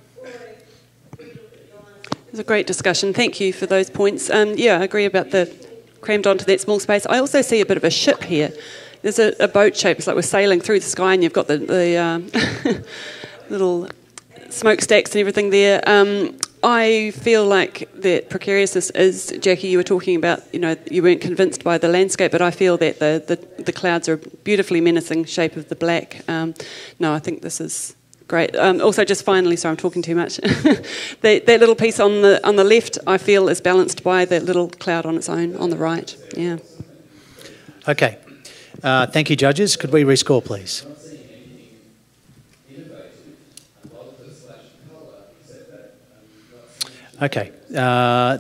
It was a great discussion. Thank you for those points. I agree about the crammed onto that small space. I also see a bit of a ship here. There's a boat shape. It's like we're sailing through the sky, and you've got the little smokestacks and everything there. I feel like that precariousness is, Jackie, you were talking about, you weren't convinced by the landscape, but I feel that the clouds are a beautifully menacing shape of the black. No, I think this is great. Also, just finally, sorry, I'm talking too much. that little piece on the left, I feel, is balanced by that little cloud on its own on the right. Yeah. Okay. Thank you, judges. Could we rescore, please? Okay.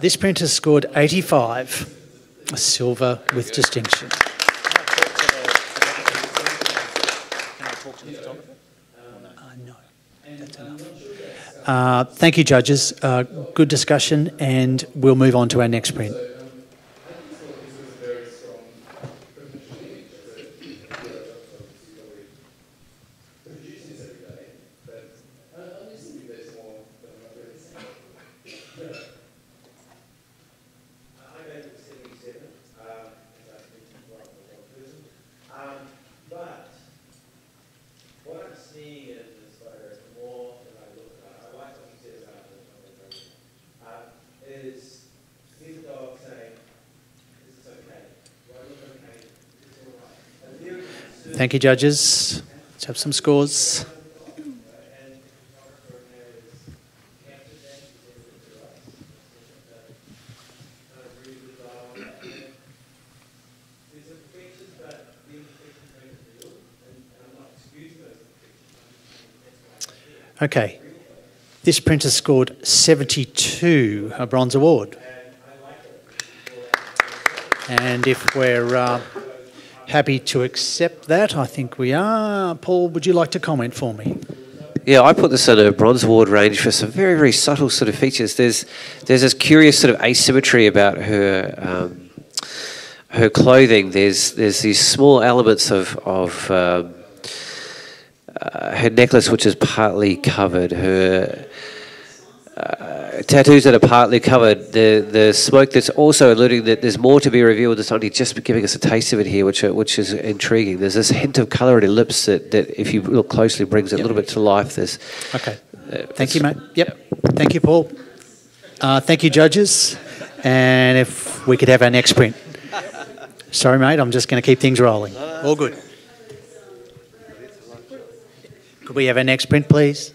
This print has scored 85, a silver with distinction. Thank you, judges. Good discussion, and we'll move on to our next print. Thank you, judges. Let's have some scores. Okay, this printer scored 72, a bronze award. And if we're happy to accept that, I think we are. Paul, would you like to comment for me? Yeah, I put this in a bronze award range for some very, very subtle sort of features. There's this curious sort of asymmetry about her her clothing. There's these small elements of her necklace, which is partly covered, her tattoos that are partly covered, the smoke that's also alluding that there's more to be revealed. It's only just giving us a taste of it here, which is intriguing. There's this hint of colour at her lips that if you look closely brings it a little bit to life. There's okay. Thank you, mate. Yep. Thank you, Paul. Thank you, judges. And if we could have our next print. Sorry, mate, I'm just going to keep things rolling. All good. Could we have our next print, please?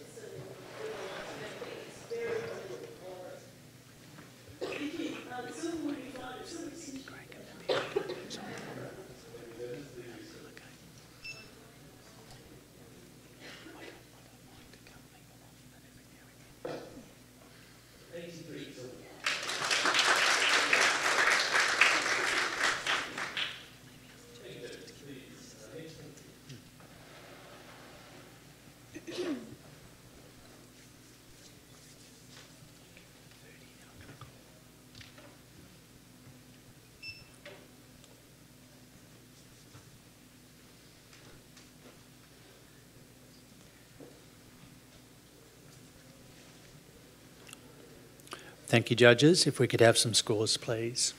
Thank you, judges. If we could have some scores, please.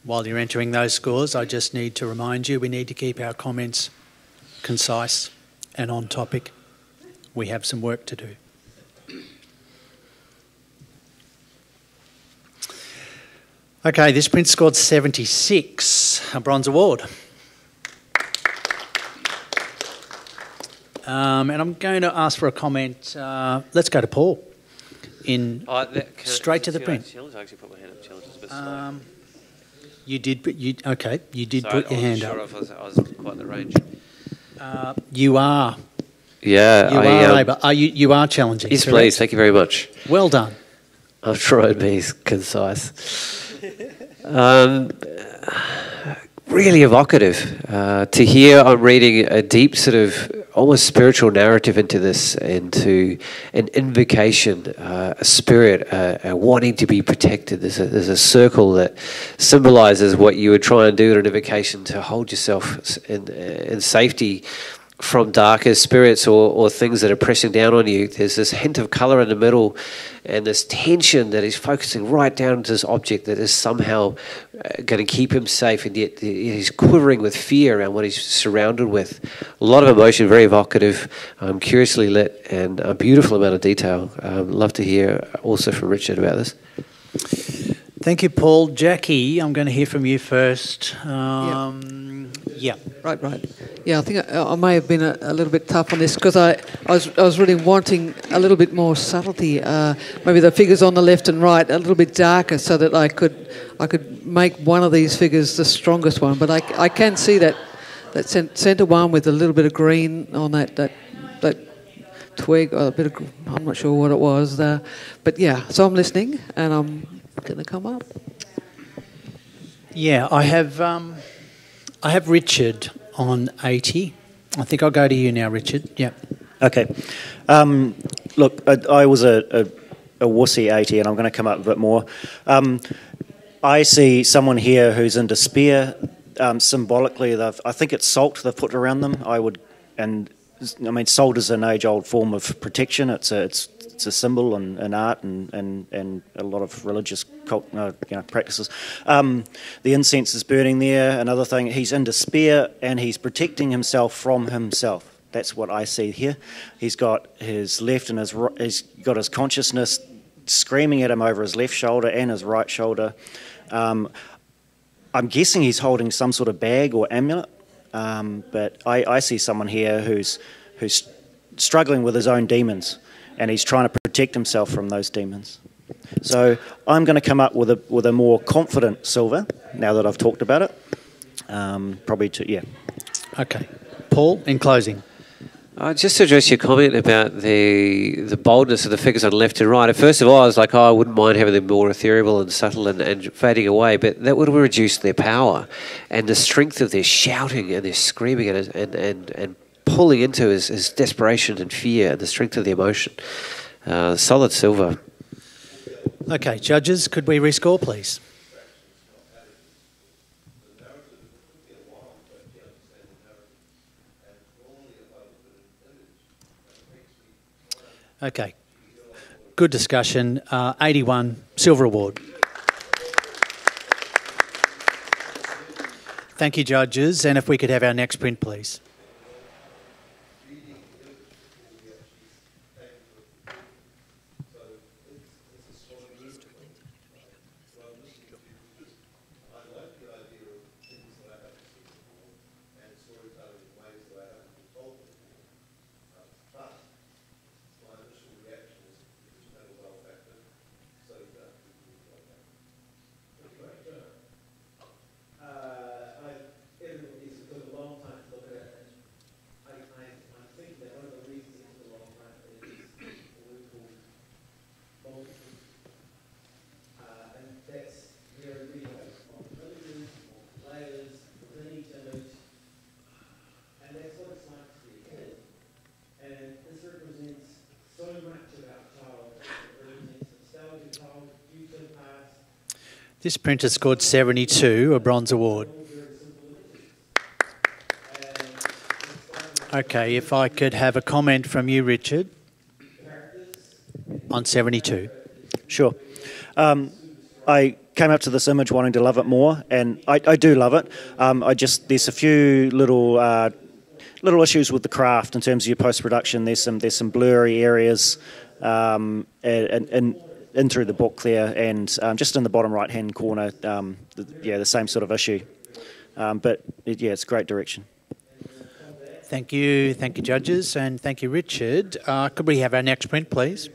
While you're entering those scores, I just need to remind you we need to keep our comments concise and on topic. We have some work to do. Okay, this print scored 76, a bronze award. And I'm going to ask for a comment. Let's go to Paul. Straight to the print. I actually put my hand up. Challenge is a bit slow. You did, but you okay? You did Sorry, put your hand up. I was quite the range. You are. Yeah, you are challenging. Yes, correct? please. Thank you very much. Well done. I've tried to be concise. Really evocative. To hear, I'm reading a deep sort of almost spiritual narrative into this, into an invocation, a spirit, a wanting to be protected. There's a circle that symbolises what you would try and do at an invocation to hold yourself in safety from darker spirits or things that are pressing down on you. There's this hint of colour in the middle and this tension that is focusing right down to this object that is somehow going to keep him safe, and yet he's quivering with fear around what he's surrounded with. A lot of emotion, very evocative, curiously lit, and a beautiful amount of detail. Love to hear also from Richard about this. Thank you, Paul. Jackie, I'm going to hear from you first. Yeah. Right. Yeah, I think I may have been a little bit tough on this because I was really wanting a little bit more subtlety. Maybe the figures on the left and right a little bit darker, so that I could make one of these figures the strongest one. But I can see that centre one with a little bit of green on that twig, or a bit of, I'm not sure what it was. But yeah, so I'm listening and I'm going to come up. Yeah, I have Richard on 80. I think I'll go to you now, Richard. Yeah. Okay. Look, I was a wussy 80, and I'm going to come up a bit more. I see someone here who's in despair. Symbolically, I think it's salt they've put around them. Salt is an age-old form of protection. It's a symbol in art and a lot of religious practices. The incense is burning there. Another thing, he's in despair and he's protecting himself from himself. That's what I see here. He's got his left and he's got his consciousness screaming at him over his left shoulder and his right shoulder. I'm guessing he's holding some sort of bag or amulet. but I see someone here who's struggling with his own demons, and he's trying to protect himself from those demons. So I'm going to come up with a more confident silver now that I've talked about it. Yeah. Okay. Paul, in closing. Just to address your comment about the boldness of the figures on left and right. First of all, I was like, I wouldn't mind having them more ethereal and subtle and fading away, but that would have reduced their power and the strength of their shouting and their screaming and pulling into his desperation and fear and the strength of the emotion. Solid silver. Okay, judges, could we rescore, please? Okay, good discussion. 81, silver award. Thank you, judges. And if we could have our next print, please. This printer scored 72, a bronze award. Okay, if I could have a comment from you, Richard, on 72. Sure. I came up to this image wanting to love it more, and I do love it. There's a few little issues with the craft in terms of your post-production. There's some blurry areas in through the book there, and just in the bottom right-hand corner, the same sort of issue. It's great direction. Thank you, judges, and thank you, Richard. Could we have our next print, please?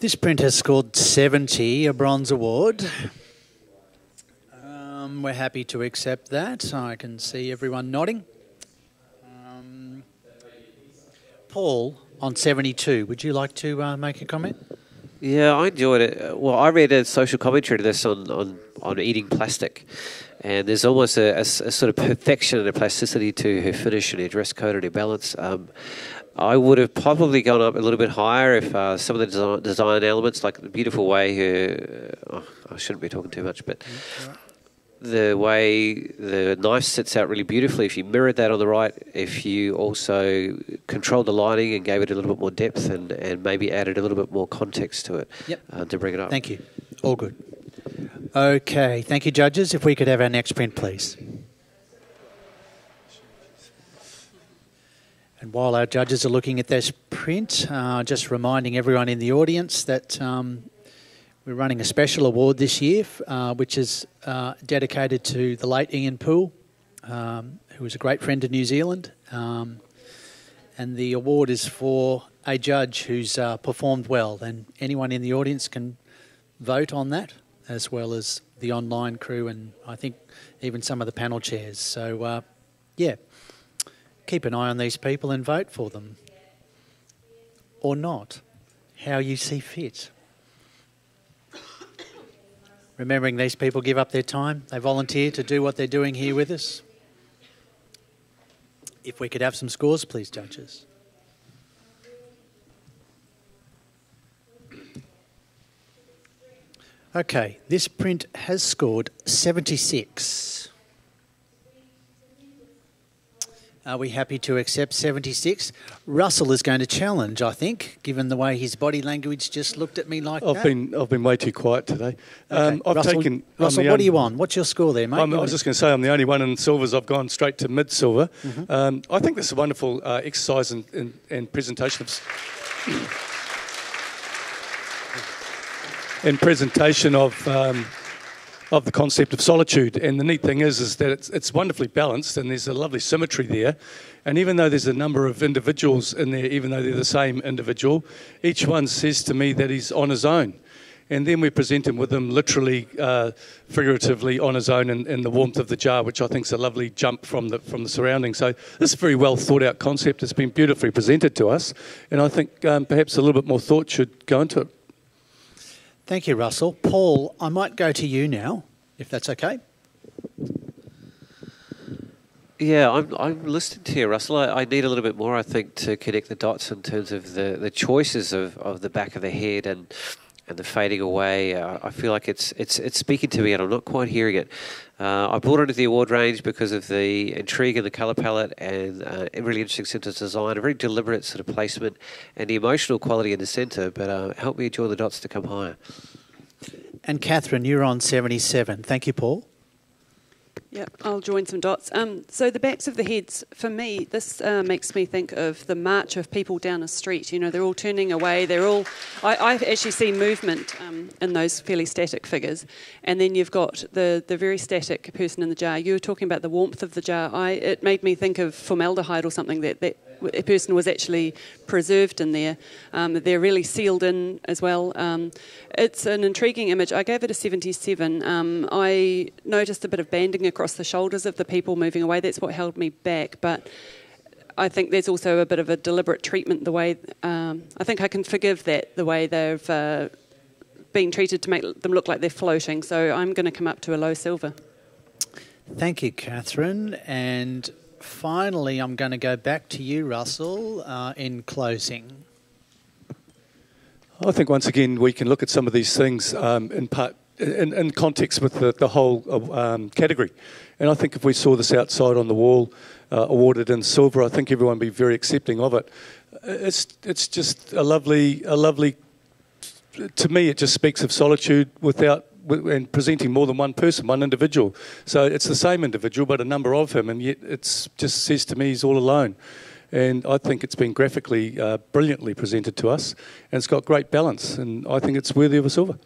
This print has scored 70, a bronze award. We're happy to accept that. I can see everyone nodding. Paul, on 72, would you like to make a comment? Yeah, I enjoyed it. Well, I read a social commentary to this on eating plastic, and there's almost a sort of perfection and a plasticity to her finish and her dress code and her balance. I would have probably gone up a little bit higher if some of the design elements, like the beautiful way I shouldn't be talking too much, but the way the knife sits out really beautifully, if you mirrored that on the right, if you also controlled the lighting and gave it a little bit more depth and maybe added a little bit more context to it to bring it up. Thank you. All good. Okay, thank you, judges. If we could have our next print, please. And while our judges are looking at this print, just reminding everyone in the audience that we're running a special award this year, which is dedicated to the late Ian Poole, who was a great friend of New Zealand. And the award is for a judge who's performed well. And anyone in the audience can vote on that, as well as the online crew and I think even some of the panel chairs. So, keep an eye on these people and vote for them. Or not. How you see fit. Remembering these people give up their time, they volunteer to do what they're doing here with us. If we could have some scores, please, judges. Okay, this print has scored 76. Are we happy to accept 76? Russell is going to challenge, I think, given the way his body language just looked at me like that. I've been way too quiet today. Okay. Russell, what are you on? What's your score there, mate? I was just going to say I'm the only one in silvers. I've gone straight to mid-silver. I think this is a wonderful exercise and presentation of the concept of solitude. And the neat thing is that it's wonderfully balanced, and there's a lovely symmetry there. And even though there's a number of individuals in there, even though they're the same individual, each one says to me that he's on his own. And then we present him with him literally, figuratively on his own in the warmth of the jar, which I think is a lovely jump from the surroundings. So this is a very well thought out concept. It's been beautifully presented to us, and I think perhaps a little bit more thought should go into it. Thank you, Russell. Paul, I might go to you now, if that's okay. Yeah, I'm listening to you, Russell. I need a little bit more, I think, to connect the dots in terms of the choices of the back of the head and the fading away. I feel like it's speaking to me, and I'm not quite hearing it. I brought it into the award range because of the intrigue in the colour palette and a really interesting sense of design, a very deliberate sort of placement, and the emotional quality in the centre. But help me join the dots to come higher. And Catherine, you're on 77. Thank you, Paul. Yep, I'll join some dots. So the backs of the heads, for me, this makes me think of the march of people down a street. You know, they're all turning away. I actually see movement in those fairly static figures. And then you've got the very static person in the jar. You were talking about the warmth of the jar. It made me think of formaldehyde or something that a person was actually preserved in there. They're really sealed in as well. It's an intriguing image. I gave it a 77. I noticed a bit of banding across the shoulders of the people moving away. That's what held me back. But I think there's also a bit of a deliberate treatment. The way I think I can forgive that, the way they've been treated to make them look like they're floating. So I'm going to come up to a low silver. Thank you, Catherine. And finally, I'm going to go back to you, Russell, in closing. I think once again we can look at some of these things in context with the whole category. And I think if we saw this outside on the wall, awarded in silver, I think everyone would be very accepting of it. It's just a lovely. To me, it just speaks of solitude and presenting more than one person, one individual. So it's the same individual, but a number of him, and yet it just says to me he's all alone. And I think it's been graphically brilliantly presented to us, and it's got great balance, and I think it's worthy of a silver.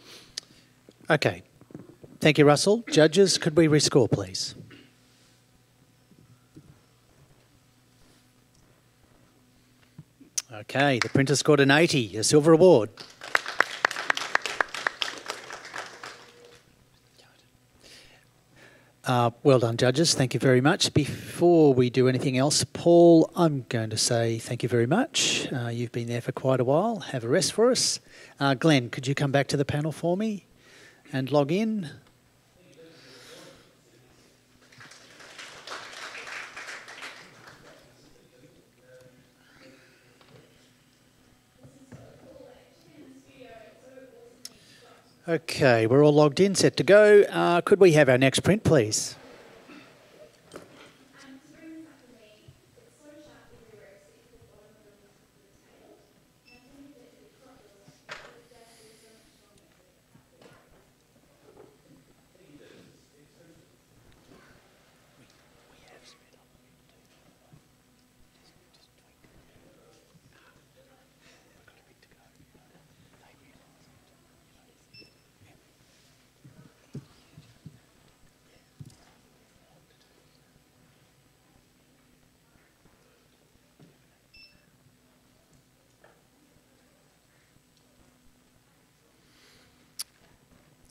Okay. Thank you, Russell. Judges, could we rescore, please? Okay, the printer scored an 80, a silver award. Well done, judges. Thank you very much. Before we do anything else, Paul, I'm going to say thank you very much. You've been there for quite a while. Have a rest for us. Glenn, could you come back to the panel for me and log in? Okay, we're all logged in, set to go. Could we have our next print, please?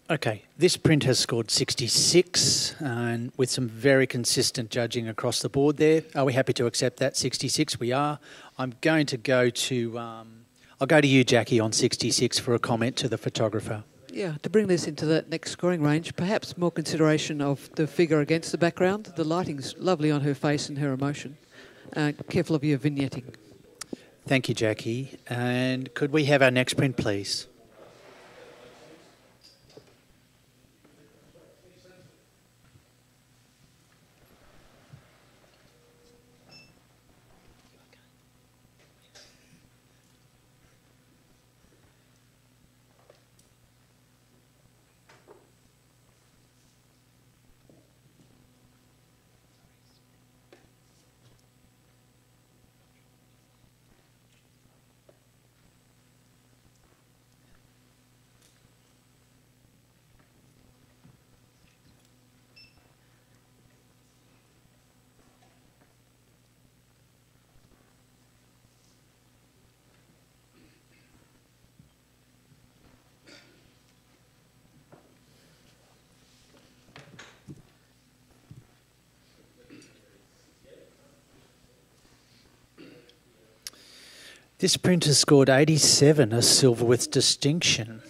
Okay, this print has scored 66 and with some very consistent judging across the board there. Are we happy to accept that? 66, we are. I'm going to go to, I'll go to you, Jackie, on 66 for a comment to the photographer. Yeah, to bring this into that next scoring range, perhaps more consideration of the figure against the background. The lighting's lovely on her face and her emotion. Careful of your vignetting. Thank you, Jackie. And could we have our next print, please? This print has scored 87, a silver with distinction.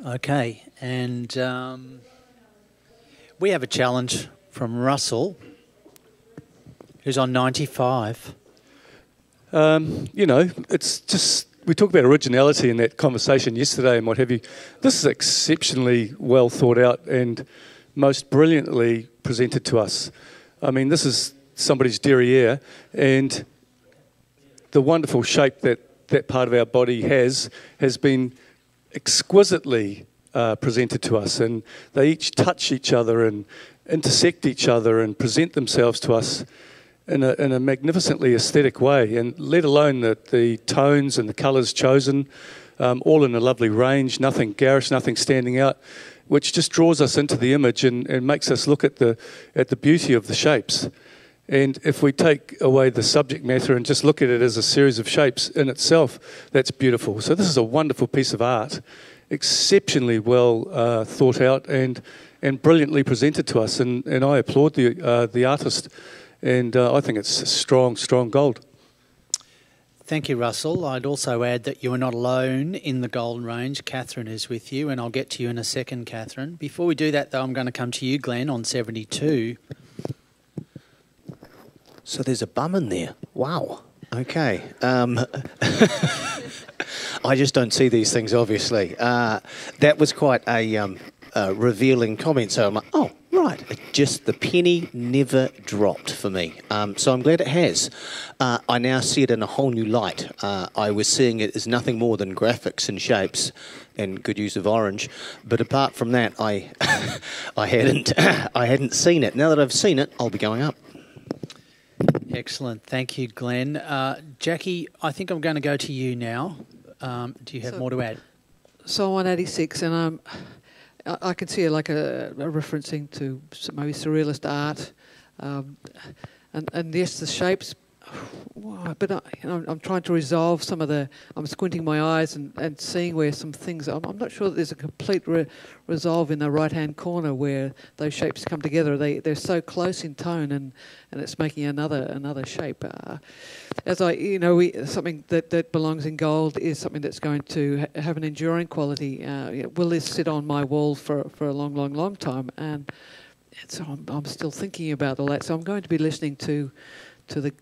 Okay, and we have a challenge from Russell, who's on 95. You know, it's just, we talked about originality in that conversation yesterday and what have you. This is exceptionally well thought out and most brilliantly presented to us. I mean, this is somebody's derriere, and the wonderful shape that that part of our body has been exquisitely presented to us, and they each touch each other and intersect each other and present themselves to us in a magnificently aesthetic way, and let alone the tones and the colours chosen, all in a lovely range, nothing garish, nothing standing out, which just draws us into the image and makes us look at the beauty of the shapes. And if we take away the subject matter and just look at it as a series of shapes in itself, that's beautiful. So this is a wonderful piece of art, exceptionally well thought out and brilliantly presented to us. And I applaud the artist, and I think it's strong gold. Thank you, Russell. I'd also add that you are not alone in the gold range. Catherine is with you, and I'll get to you in a second, Catherine. Before we do that, though, I'm going to come to you, Glenn, on 72. So there's a bum in there. Wow. Okay. I just don't see these things, obviously. That was quite a revealing comment. So I'm like, oh, right. Just the penny never dropped for me. So I'm glad it has. I now see it in a whole new light. I was seeing it as nothing more than graphics and shapes and good use of orange. But apart from that, I hadn't seen it. Now that I've seen it, I'll be going up. Excellent. Thank you, Glenn. Jackie, I think I'm going to go to you now. Do you have more to add? So on 86, and I can see like a referencing to maybe surrealist art, and yes, the shapes. But I'm trying to resolve some of the. I'm squinting my eyes and seeing where some things. I'm not sure that there's a complete resolve in the right-hand corner where those shapes come together. They're so close in tone, and it's making another shape. As something that belongs in gold is something that's going to have an enduring quality. Will this sit on my wall for a long time? And so I'm still thinking about all that. So I'm going to be listening to the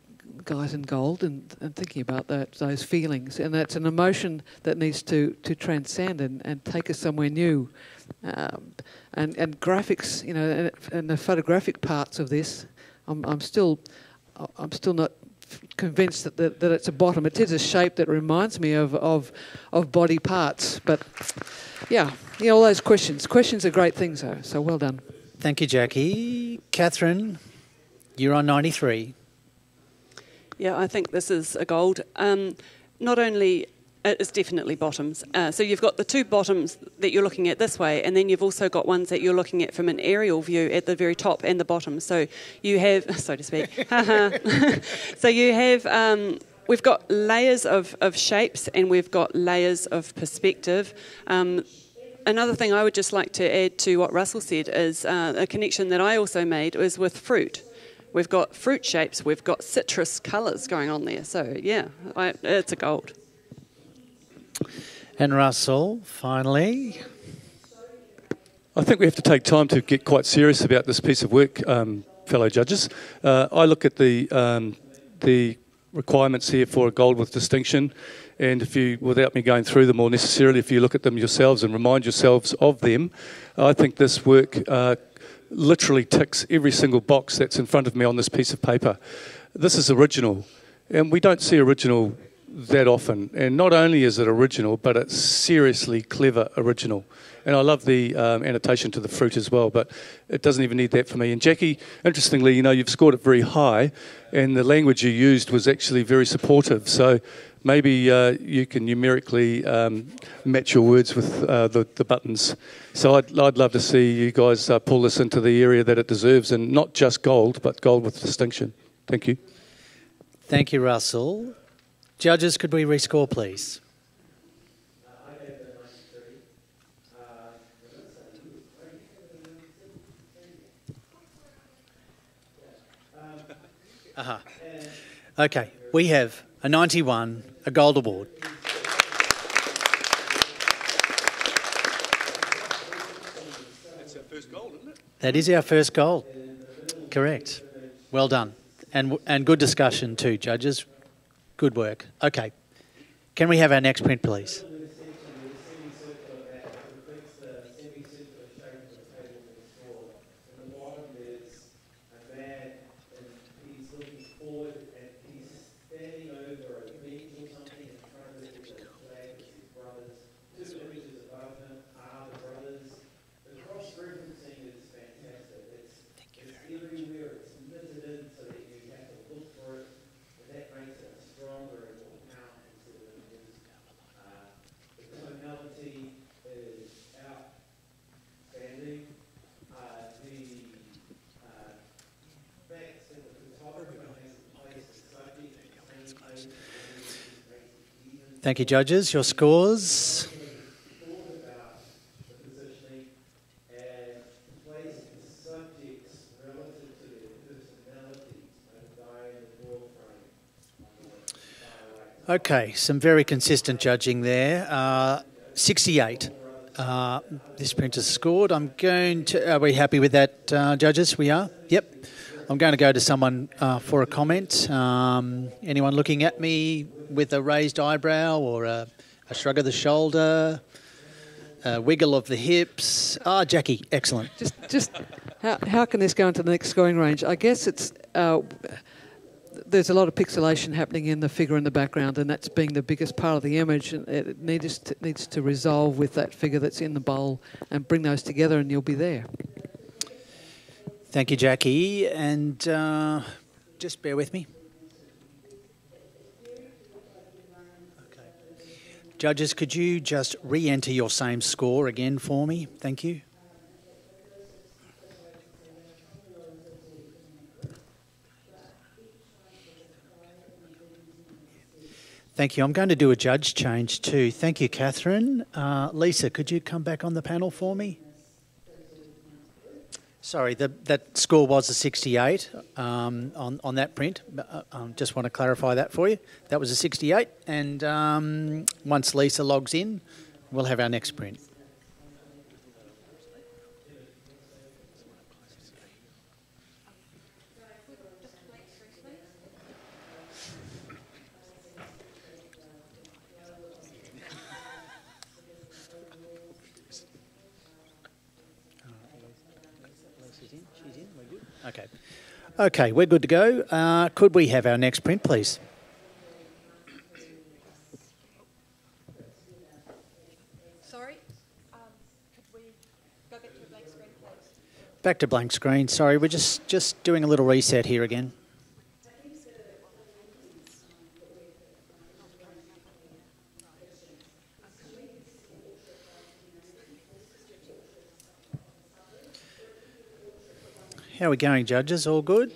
guys in gold and thinking about those feelings, and that's an emotion that needs to transcend and take us somewhere new, and graphics, and the photographic parts of this, I'm still not convinced that it's a bottom. It is a shape that reminds me of body parts, but all those questions are great things though, so well done. Thank you, Jackie. Catherine, you're on 93. Yeah, I think this is a gold. Not only, it's definitely bottoms. So you've got the two bottoms that you're looking at this way, and then you've also got ones that you're looking at from an aerial view at the very top and the bottom. So you have, so to speak. So you have, we've got layers of shapes and we've got layers of perspective. Another thing I would just like to add to what Russell said is a connection that I also made was with fruit. We've got fruit shapes, we've got citrus colours going on there. So, yeah, it's a gold. And Russell, finally. I think we have to take time to get quite serious about this piece of work, fellow judges. I look at the requirements here for a gold with distinction, and if you, without me going through them more necessarily, if you look at them yourselves and remind yourselves of them, I think this work literally ticks every single box that's in front of me on this piece of paper. This is original, and we don't see original that often. And not only is it original, but it's seriously clever original. And I love the annotation to the fruit as well, but it doesn't even need that for me. And Jackie, interestingly, you know, you've scored it very high, and the language you used was actually very supportive. So maybe you can numerically match your words with the buttons. So I'd love to see you guys pull this into the area that it deserves, and not just gold, but gold with distinction. Thank you. Thank you, Russell. Judges, could we rescore, please? Okay, we have a 91, a gold award. That's our first gold, isn't it? That is our first gold. Correct. Well done. And good discussion too, judges. Good work. Okay. Can we have our next print, please? Thank you, judges. Your scores. Okay, some very consistent judging there. 68. This print is scored. I'm going to... Are we happy with that, judges? We are? Yep. I'm going to go to someone for a comment. Anyone looking at me with a raised eyebrow or a shrug of the shoulder, a wiggle of the hips? Ah, Jackie, excellent. Just how can this go into the next scoring range? I guess it's there's a lot of pixelation happening in the figure in the background, and that's being the biggest part of the image. And it needs to resolve with that figure that's in the bowl and bring those together, and you'll be there. Thank you, Jackie. And just bear with me. Okay. Judges, could you just re-enter your same score again for me? Thank you. Thank you. I'm going to do a judge change too. Thank you, Catherine. Lisa, could you come back on the panel for me? Sorry, that score was a 68 on that print. Just want to clarify that for you. That was a 68, and once Lisa logs in, we'll have our next print. Okay. Okay, we're good to go. Could we have our next print, please? Sorry, could we go back to a blank screen, please? Back to blank screen. Sorry, we're just doing a little reset here again. How are we going, judges? All good?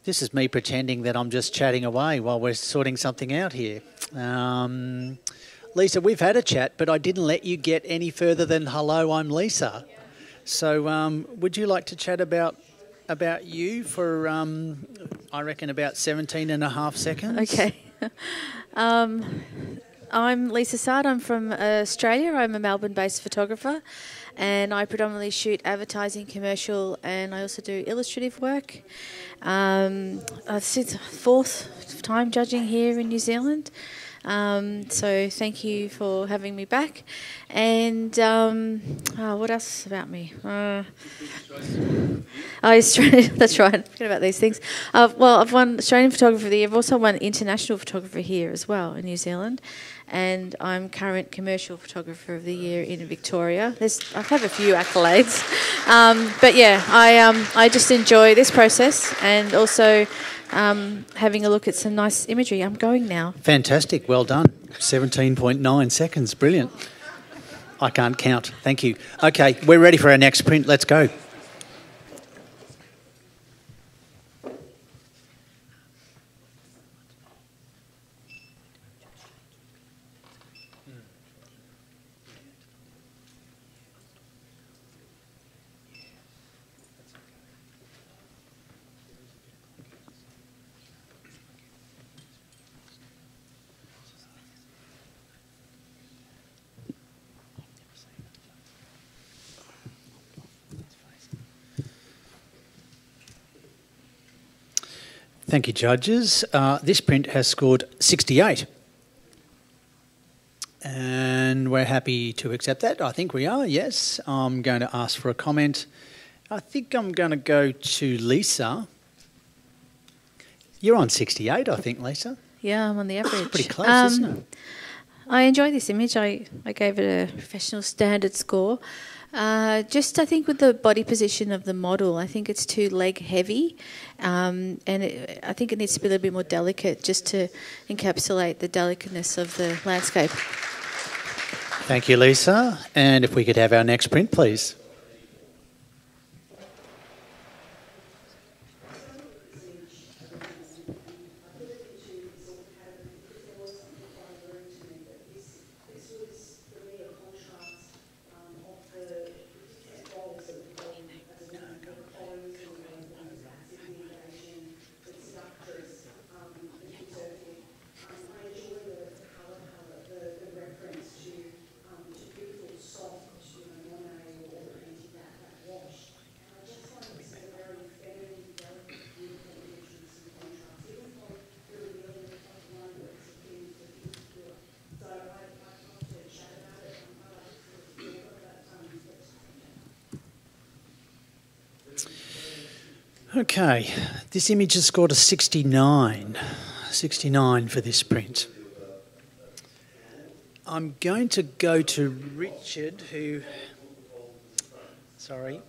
This is me pretending that I'm just chatting away while we're sorting something out here. Lisa, we've had a chat, but I didn't let you get any further than hello, I'm Lisa. So would you like to chat about you for, I reckon, about 17 and a half seconds? Okay. I'm Lisa Sard. I'm from Australia. I'm a Melbourne-based photographer, and I predominantly shoot advertising, commercial, and I also do illustrative work. Since fourth time judging here in New Zealand. So thank you for having me back. And what else about me? Australia, that's right. I forget about these things. Well, I've won Australian Photographer of the Year. I've also won International Photographer here as well in New Zealand. And I'm current Commercial Photographer of the Year in Victoria. I have a few accolades. But yeah, I just enjoy this process and also having a look at some nice imagery. I'm going now. Fantastic. Well done. 17.9 seconds. Brilliant. I can't count. Thank you. Okay, we're ready for our next print. Let's go. Thank you, judges. This print has scored 68. And we're happy to accept that. I think we are, yes. I'm going to ask for a comment. I think I'm going to go to Lisa. You're on 68, I think, Lisa. Yeah, I'm on the average. Pretty close, isn't it? I enjoy this image. I gave it a professional standard score. Just I think with the body position of the model, I think it's too leg heavy, and I think it needs to be a little bit more delicate just to encapsulate the delicateness of the landscape. Thank you, Lisa. And if we could have our next print, please. Okay, this image has scored a 69. 69 for this print. I'm going to go to Richard, who... I'm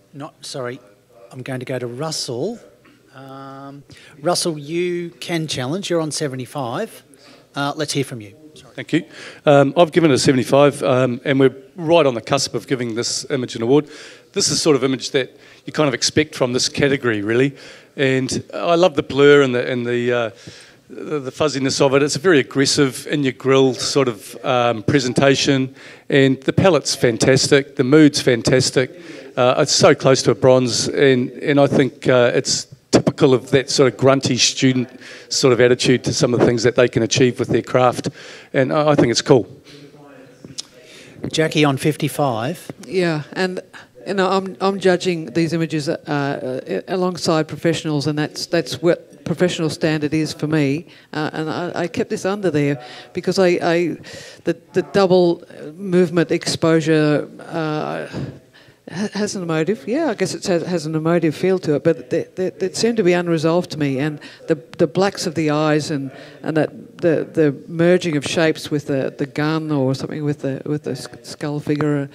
going to go to Russell. Russell, you can challenge. You're on 75. Let's hear from you. Sorry. Thank you. I've given it a 75, and we're right on the cusp of giving this image an award. This is the sort of image that you kind of expect from this category, really. And I love the blur and the fuzziness of it. It's a very aggressive, in-your-grill sort of presentation. And the palette's fantastic. The mood's fantastic. It's so close to a bronze. And I think it's typical of that sort of grunty student sort of attitude to some of the things that they can achieve with their craft. And I think it's cool. Jackie on 55. Yeah, and you know, I'm judging these images alongside professionals, and that's what professional standard is for me. And I kept this under there because the double movement exposure has an emotive. Yeah, I guess it has an emotive feel to it, but it seemed to be unresolved to me. And the blacks of the eyes and that the merging of shapes with the gun or something with the skull figure.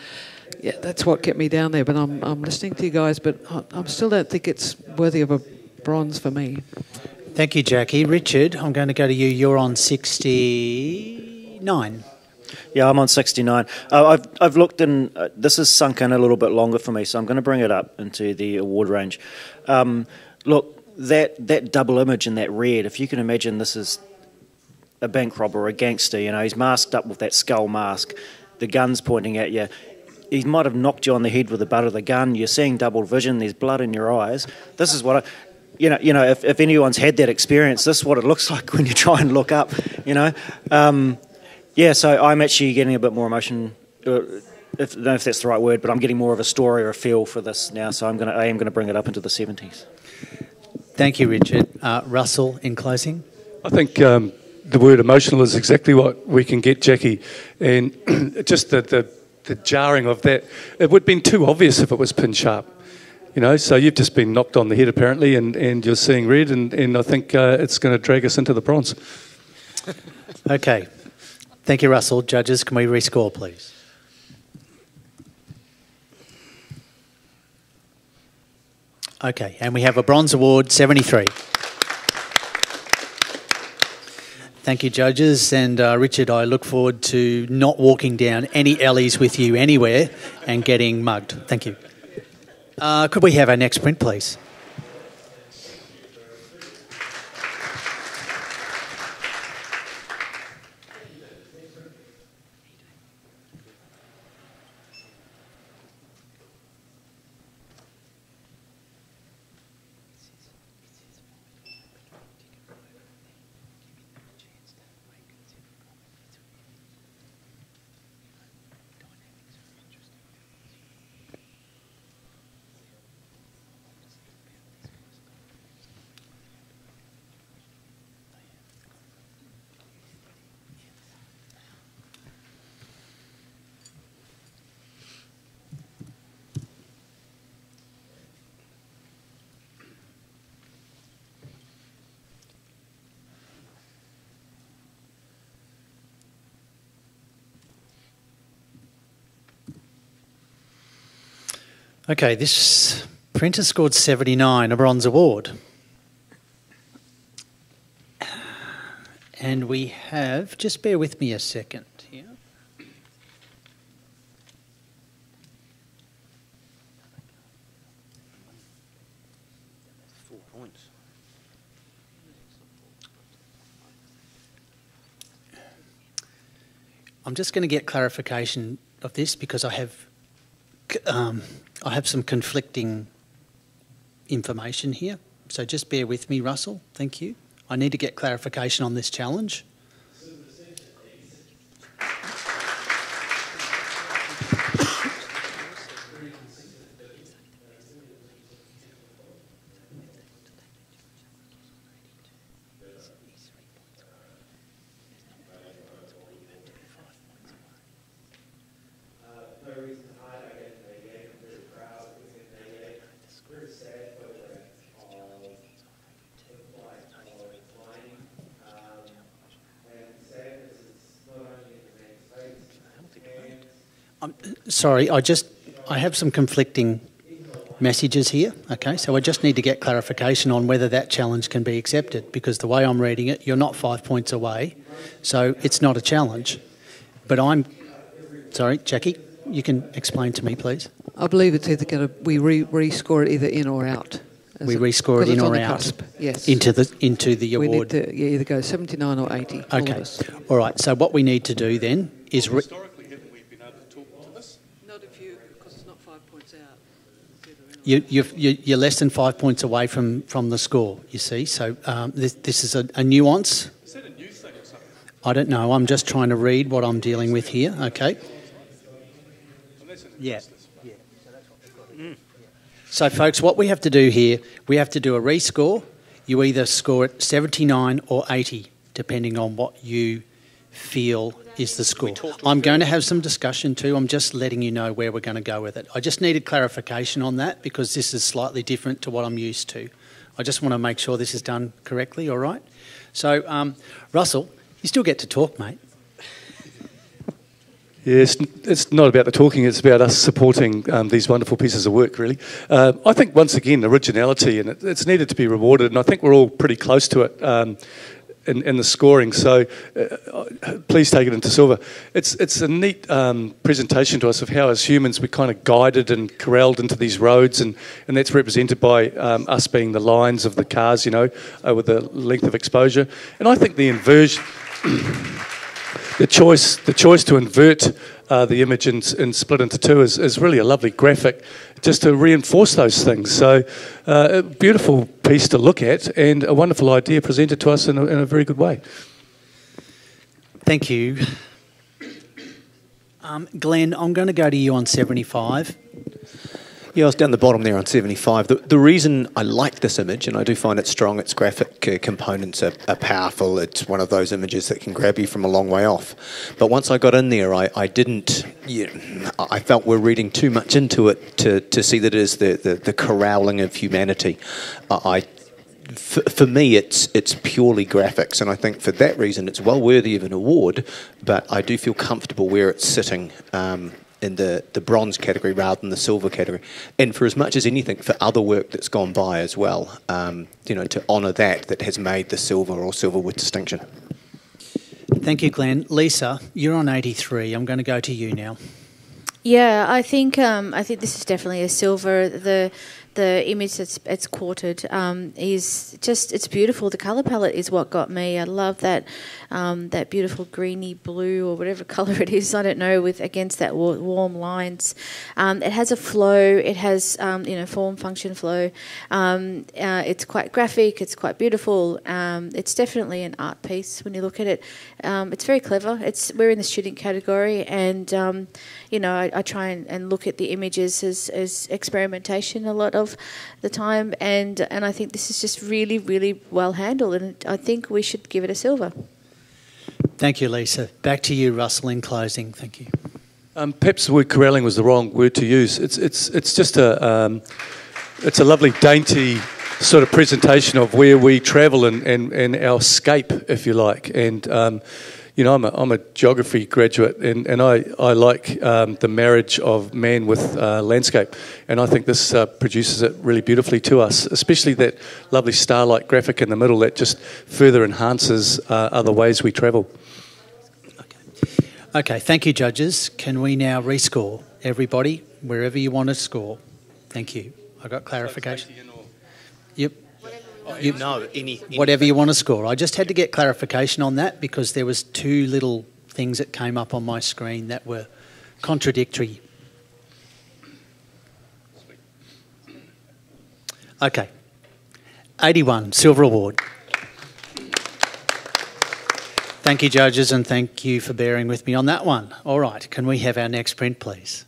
Yeah, that's what kept me down there. But I'm listening to you guys, but I still don't think it's worthy of a bronze for me. Thank you, Jackie. Richard, I'm going to go to you. You're on 69. Yeah, I'm on 69. I've looked in. This has sunk in a little bit longer for me, so I'm going to bring it up into the award range. Look, that double image in that red. If you can imagine, this is a bank robber or a gangster. You know, he's masked up with that skull mask. The gun's pointing at you. He might have knocked you on the head with the butt of the gun. You're seeing double vision. There's blood in your eyes. This is what if anyone's had that experience, this is what it looks like when you try and look up. You know, Yeah, so I'm actually getting a bit more emotion. I don't know if that's the right word, but I'm getting more of a story or a feel for this now. So I am going to bring it up into the 70s. Thank you, Richard. Russell, in closing. I think the word emotional is exactly what we can get, Jackie, and just the jarring of that. It would have been too obvious if it was pin sharp. You know, so you've just been knocked on the head apparently, and you're seeing red, and I think it's going to drag us into the bronze. Okay. Thank you, Russell. Judges, can we rescore, please? Okay, and we have a bronze award, 73. Thank you, judges. And Richard, I look forward to not walking down any alleys with you anywhere and getting mugged. Thank you. Could we have our next print, please? Okay, this printer scored 79, a bronze award. And we have, just bear with me a second here. I'm just going to get clarification of this because I have some conflicting information here. So just bear with me, Russell. Thank you. I need to get clarification on this challenge. Sorry, I have some conflicting messages here, okay? So I just need to get clarification on whether that challenge can be accepted because the way I'm reading it, you're not 5 points away, so it's not a challenge. But sorry, Jackie, you can explain to me, please. I believe it's either going to, we rescore it either in or out. We rescore it in or out? Cusp, yes. Into the award? We need to either go 79 or 80. Okay, all right, so what we need to do then is... You're less than 5 points away from the score, you see. So this is a nuance. Is that a new thing or something? I don't know. I'm just trying to read what I'm dealing with here, okay? Yeah. So, folks, what we have to do here, we have to do a rescore. You either score it 79 or 80, depending on what you feel is the score. I'm going to have some discussion too. I'm just letting you know where we're going to go with it. I just needed clarification on that because this is slightly different to what I'm used to. I just want to make sure this is done correctly, all right? So, Russell, you still get to talk, mate. Yeah, it's not about the talking, it's about us supporting these wonderful pieces of work, really. I think, once again, originality, and it's needed to be rewarded, and I think we're all pretty close to it in the scoring, so please take it into silver. It's a neat presentation to us of how, as humans, we kind of guided and corralled into these roads, and that's represented by us being the lines of the cars, you know, over the length of exposure. And I think the inversion... The choice to invert the image and split into two is really a lovely graphic just to reinforce those things. So a beautiful piece to look at and a wonderful idea presented to us in a very good way. Thank you. Glenn, I'm going to go to you on 75. Yeah, I was down the bottom there on 75. The reason I like this image, and I do find it strong, its graphic components are powerful. It's one of those images that can grab you from a long way off. But once I got in there, I didn't... I felt we're reading too much into it to see that it is the corralling of humanity. For me, it's purely graphics, and I think for that reason it's well worthy of an award, but I do feel comfortable where it's sitting in the bronze category rather than the silver category. And for as much as anything, for other work that's gone by as well, to honour that has made the silver or silver with distinction. Thank you, Glenn. Lisa, you're on 83. I'm going to go to you now. Yeah, I think this is definitely a silver. The image that's it's quartered is just, it's beautiful. The colour palette is what got me. I love that that beautiful greeny blue or whatever colour it is, I don't know, with against that warm lines. It has a flow. It has form, function, flow. It's quite graphic. It's quite beautiful. It's definitely an art piece when you look at it. It's very clever. We're in the student category, and I try and look at the images as experimentation a lot of the time, and I think this is just really, really well handled, and I think we should give it a silver. Thank you, Lisa. Back to you, Russell, in closing. Thank you. Perhaps the word corralling was the wrong word to use. It's just it's a lovely, dainty sort of presentation of where we travel and our scape, if you like. And I'm a geography graduate, and I like the marriage of man with landscape, and I think this produces it really beautifully to us, especially that lovely star-like graphic in the middle that just further enhances other ways we travel. Okay, thank you, judges. Can we now rescore? Everybody, wherever you want to score. Thank you. I got clarification. Yep. Whatever you want to score. I just had to get clarification on that because there was two little things that came up on my screen that were contradictory. Okay. 81, Silver Award. Thank you, judges, and thank you for bearing with me on that one. All right, can we have our next print, please?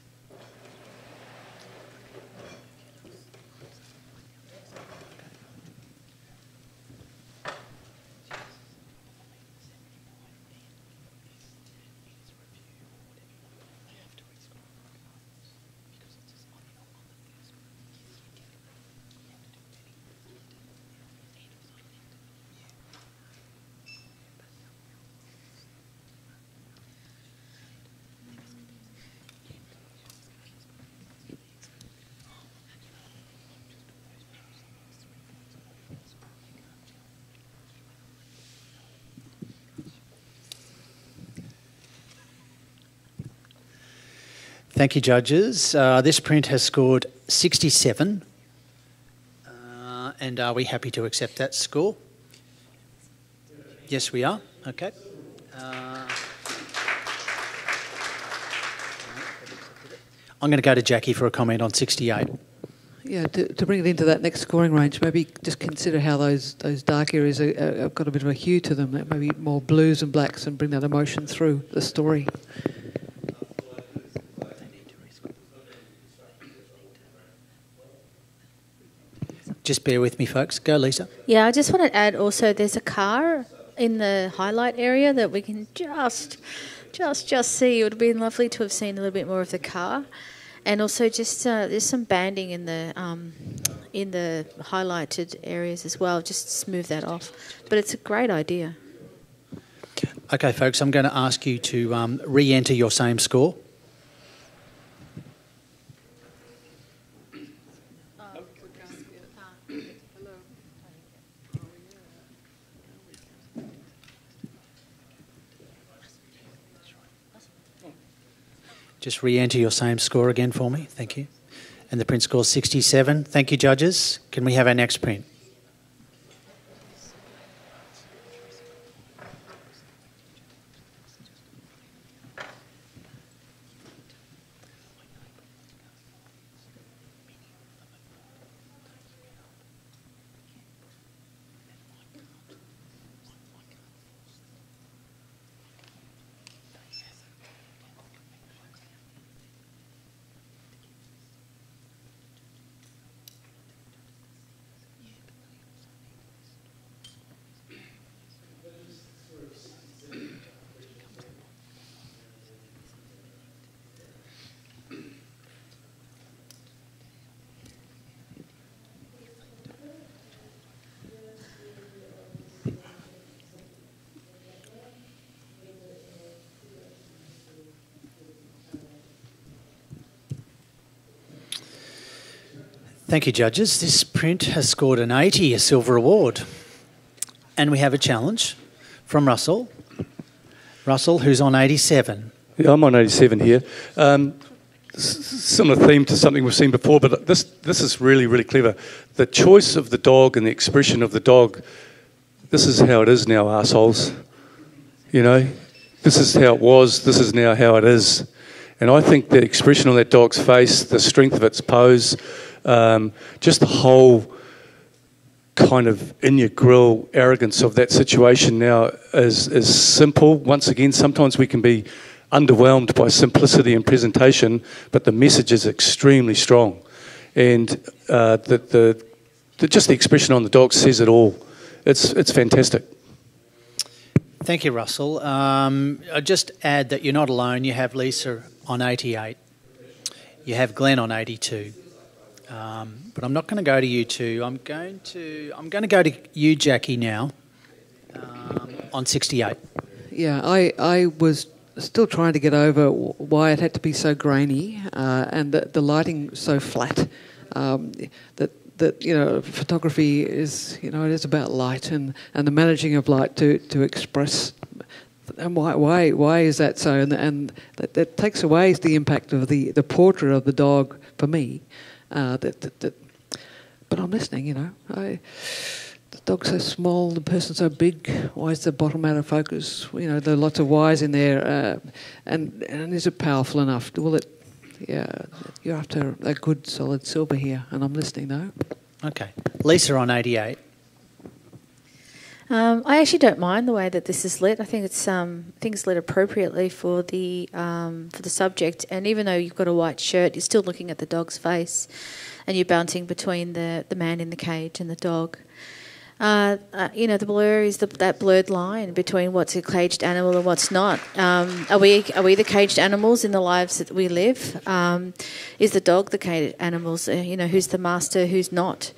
Thank you, judges. This print has scored 67. And are we happy to accept that score? Yes, we are. Okay. I'm going to go to Jackie for a comment on 68. Yeah, to bring it into that next scoring range, maybe just consider how those dark areas have got a bit of a hue to them. Maybe more blues and blacks, and bring that emotion through the story. Just bear with me, folks. Go, Lisa. Yeah, I just want to add also there's a car in the highlight area that we can just see. It would have been lovely to have seen a little bit more of the car. And also just there's some banding in the highlighted areas as well. Just smooth that off. But it's a great idea. Okay, folks, I'm going to ask you to re-enter your same score. Just re-enter your same score again for me. Thank you. And the print score is 67. Thank you, judges. Can we have our next print? Thank you, judges. This print has scored an 80, a silver award. And we have a challenge from Russell. Russell, who's on 87. Yeah, I'm on 87 here. Similar theme to something we've seen before, but this is really, really clever. The choice of the dog and the expression of the dog, this is how it is now, arseholes. You know, this is how it was, this is now how it is. And I think the expression on that dog's face, the strength of its pose, just the whole kind of in-your-grill arrogance of that situation now is simple. Once again, sometimes we can be underwhelmed by simplicity and presentation, but the message is extremely strong. And just the expression on the dog says it all. It's fantastic. Thank you, Russell. I'll just add that you're not alone. You have Lisa on 88. You have Glenn on 82. But I'm not going to go to you two. I'm going to go to you, Jackie, now on 68. Yeah, I was still trying to get over why it had to be so grainy and the lighting so flat. That photography is it is about light and the managing of light to express. And why is that so? And that takes away the impact of the portrait of the dog for me. But I'm listening. The dog's so small, the person's so big. Why is the bottom out of focus? There are lots of whys in there, and is it powerful enough? Will it? Yeah, you're after a good solid silver here, and I'm listening though. Okay, Lisa on 88. I actually don't mind the way that this is lit. I think it's lit appropriately for the subject. And even though you've got a white shirt, you're still looking at the dog's face, and you're bouncing between the man in the cage and the dog. The blur is that blurred line between what's a caged animal and what's not. Are we the caged animals in the lives that we live? Is the dog the caged animals? Who's the master, who's not?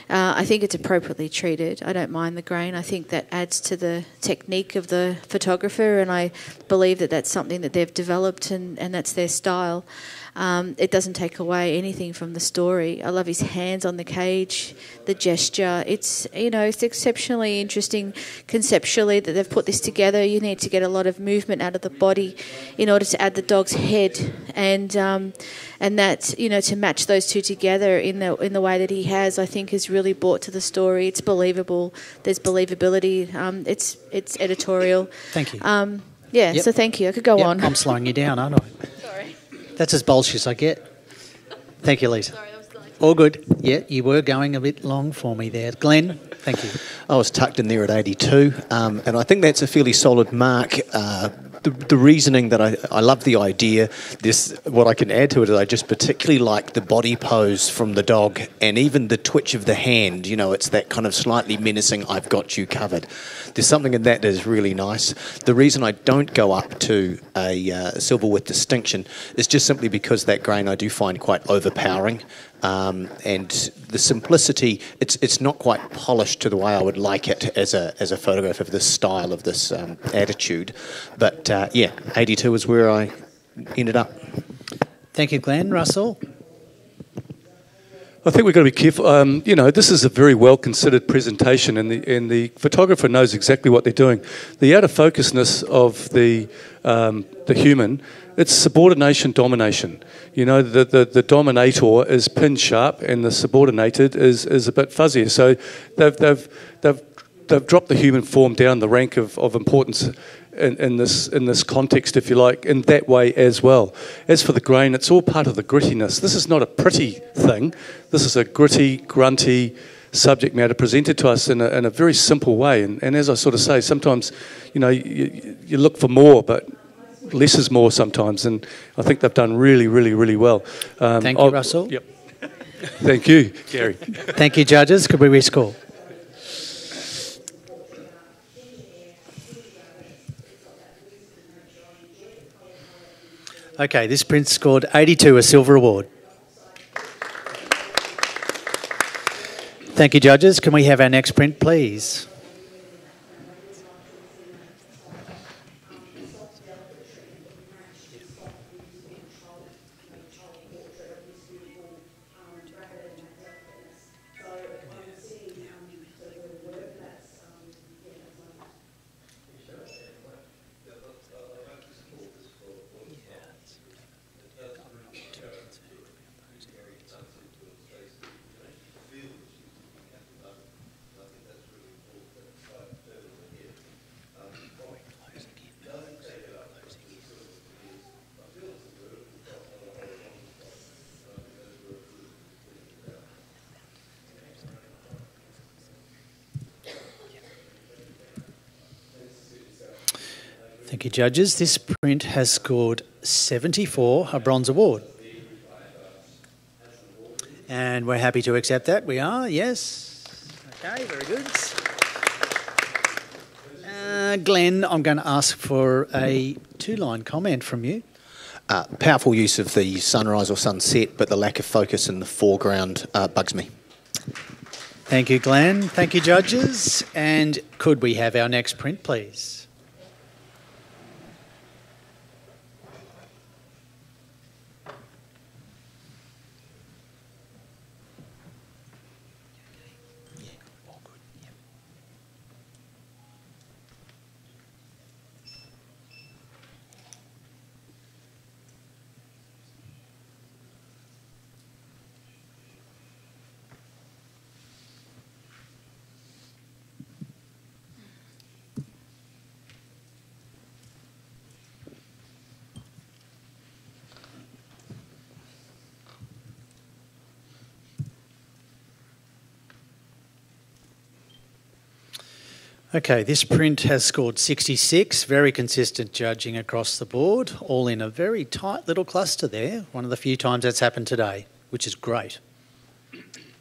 I think it's appropriately treated. I don't mind the grain. I think that adds to the technique of the photographer, and I believe that that's something that they've developed and that's their style. It doesn't take away anything from the story. I love his hands on the cage, the gesture. It's exceptionally interesting conceptually that they've put this together. You need to get a lot of movement out of the body in order to add the dog's head, and that to match those two together in the way that he has, I think is really brought to the story. It's believable. There's believability. It's editorial. Thank you. Yep. So thank you. I could go on. I'm slowing you down, aren't I? Sorry. That's as bullish as I get. Thank you, Lisa. Sorry, that was like... All good. Yeah, you were going a bit long for me there. Glenn, thank you. I was tucked in there at 82, and I think that's a fairly solid mark. The reasoning that I love the idea. What I can add to it is I just particularly like the body pose from the dog, and even the twitch of the hand. It's that kind of slightly menacing, I've got you covered. There's something in that is really nice. The reason I don't go up to a silver with distinction is just simply because that grain I do find quite overpowering. And the simplicity, it's not quite polished to the way I would like it as a photograph of this style, of this attitude. But 82 is where I ended up. Thank you, Glenn. Russell? I think we've got to be careful. This is a very well-considered presentation, and the photographer knows exactly what they're doing. The out-of-focusness of the human, it's subordination, domination. The dominator is pin sharp, and the subordinated is a bit fuzzier. So they've dropped the human form down the rank of importance in this context, if you like, in that way as well. As for the grain, it's all part of the grittiness. This is not a pretty thing. This is a gritty, grunty subject matter presented to us in a very simple way. And as I sort of say, sometimes, you look for more, but less is more sometimes. And I think they've done really, really, really well. Thank you, Russell. Yep. Thank you, Gary. Thank you, judges. Could we rescore? Okay, this print scored 82, a silver award. Thank you, judges. Can we have our next print, please? Thank you, judges. This print has scored 74, a bronze award. And we're happy to accept that. We are, yes. Okay, very good. Glenn, I'm going to ask for a two-line comment from you. Powerful use of the sunrise or sunset, but the lack of focus in the foreground bugs me. Thank you, Glenn. Thank you, judges. And could we have our next print, please? Okay, this print has scored 66, very consistent judging across the board, all in a very tight little cluster there, one of the few times that's happened today, which is great.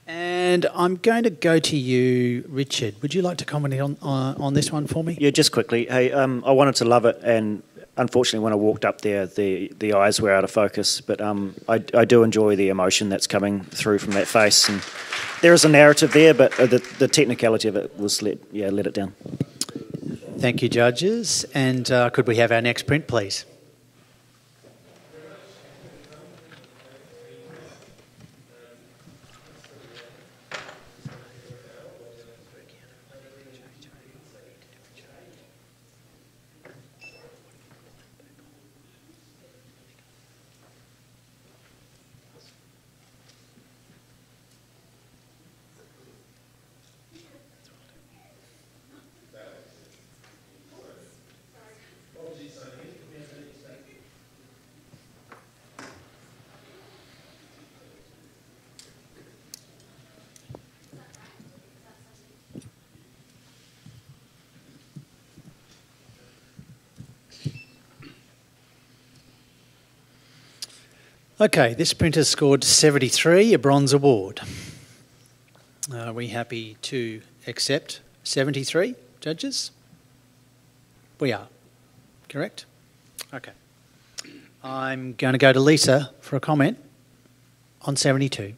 And I'm going to go to you, Richard. Would you like to comment on this one for me? Yeah, just quickly. Hey, I wanted to love it, and unfortunately when I walked up there, the eyes were out of focus, but I do enjoy the emotion that's coming through from that face. And there is a narrative there, but the technicality of it was let it down. Thank you, judges. And could we have our next print, please? Okay, this print has scored 73, a bronze award. Are we happy to accept 73, judges? We are, correct? Okay. I'm going to go to Lisa for a comment on 72.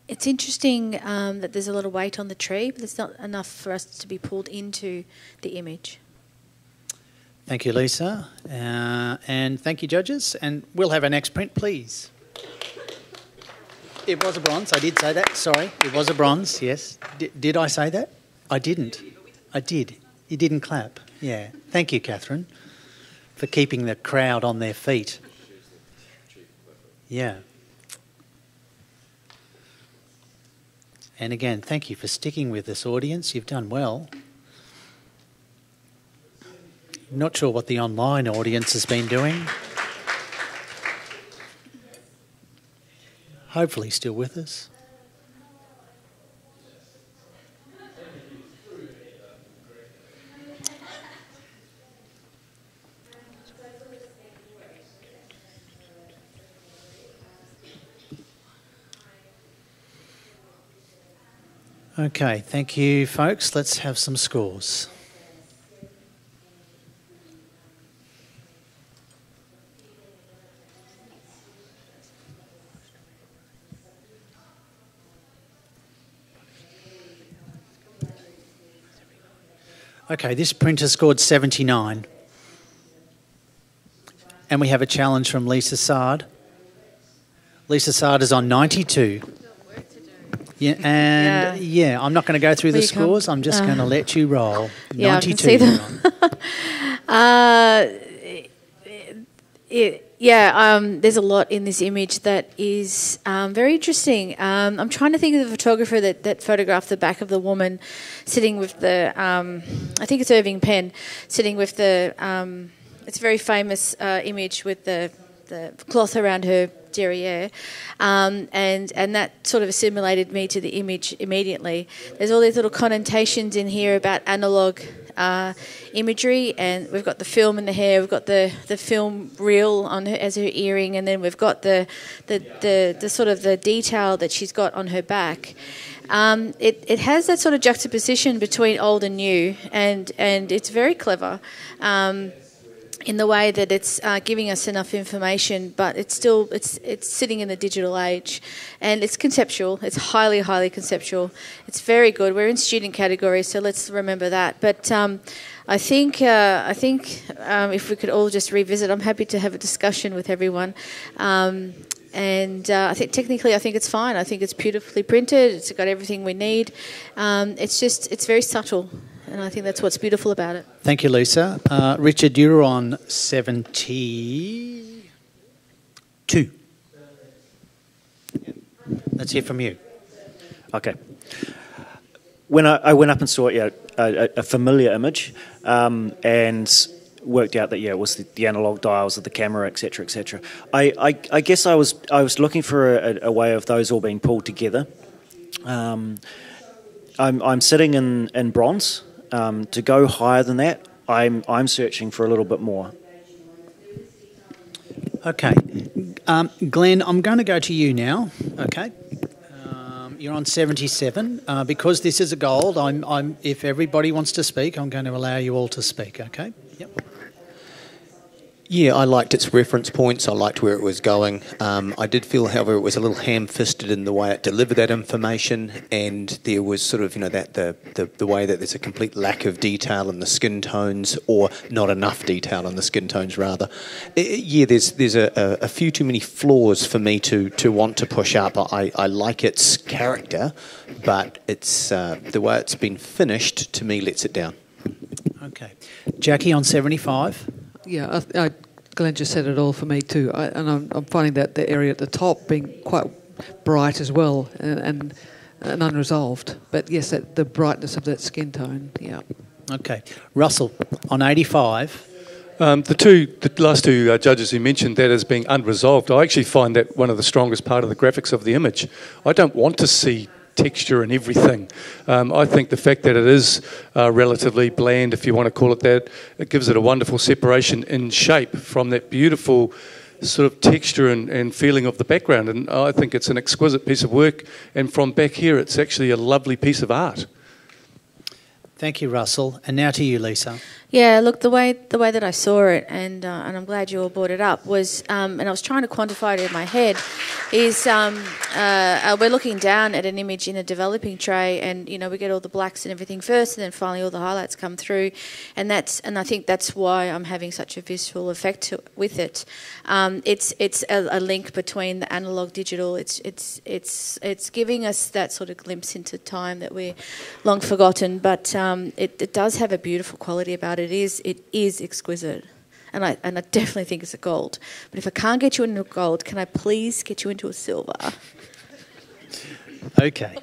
It's interesting that there's a lot of weight on the tree, but there's not enough for us to be pulled into the image. Thank you, Lisa. And thank you, judges. And we'll have our next print, please. It was a bronze. I did say that. Sorry. It was a bronze, yes. Did I say that? I didn't. I did. You didn't clap. Yeah. Thank you, Catherine, for keeping the crowd on their feet. Yeah. And again, thank you for sticking with this, audience. You've done well. Not sure what the online audience has been doing. Hopefully still with us. Okay, thank you, folks. Let's have some scores. Okay, this print has scored 79. And we have a challenge from Lisa Sard. Lisa Sard is on 92. Yeah, and yeah, I'm not going to go through the scores. I'm just going to let you roll. Yeah, 92. I can see them. There's a lot in this image that is very interesting. I'm trying to think of the photographer that photographed the back of the woman sitting with the, I think it's Irving Penn, sitting with the, it's a very famous image with the cloth around her derriere, and that sort of assimilated me to the image immediately. There's all these little connotations in here about analogue imagery, and we've got the film in the hair, we've got the film reel on her as her earring, and then we've got the sort of the detail that she's got on her back. It has that sort of juxtaposition between old and new, and it's very clever in the way that it's giving us enough information, but it's still it's sitting in the digital age, and it's conceptual. It's highly conceptual. It's very good. We're in student category, so let's remember that. But I think if we could all just revisit, I'm happy to have a discussion with everyone. And I think technically, I think it's fine. I think it's beautifully printed. It's got everything we need. It's very subtle, and I think that's what's beautiful about it. Thank you, Lisa. Richard, you're on 72. Let's hear from you. Okay. When I went up and saw a familiar image, and worked out that it was the analog dials of the camera, etc., etc. I guess I was looking for a way of those all being pulled together. I'm sitting in bronze. To go higher than that, I'm searching for a little bit more. Okay, Glenn, I'm going to go to you now. Okay, you're on 77. Because this is a gold, if everybody wants to speak, I'm going to allow you all to speak. Okay. Yep. Yeah, I liked its reference points. I liked where it was going. I did feel, however, it was a little ham-fisted in the way it delivered that information, and there was sort of, that the way that there's a complete lack of detail in the skin tones, or not enough detail in the skin tones, rather. There's a few too many flaws for me to want to push up. I like its character, but it's the way it's been finished, to me, lets it down. Okay. Jackie on 75. Yeah, Glenn just said it all for me too, and I'm finding that the area at the top being quite bright as well, and unresolved. But yes, the brightness of that skin tone. Yeah. Okay, Russell on 85. The last two judges who mentioned that as being unresolved, I actually find that one of the strongest part of the graphics of the image. I don't want to see texture and everything. I think the fact that it is relatively bland, if you want to call it that, it gives it a wonderful separation in shape from that beautiful sort of texture and feeling of the background. And I think it's an exquisite piece of work. And from back here, it's actually a lovely piece of art. Thank you, Russell. And now to you, Lisa. Yeah, look, the way that I saw it, and I'm glad you all brought it up, was, and I was trying to quantify it in my head, is we're looking down at an image in a developing tray, and we get all the blacks and everything first, and then finally all the highlights come through, and I think that's why I'm having such a visual effect with it. It's a link between the analog digital. It's giving us that sort of glimpse into time that we're long forgotten, but it does have a beautiful quality about it. It is exquisite, and I definitely think it's a gold. But if I can't get you into a gold, can I please get you into a silver? Okay,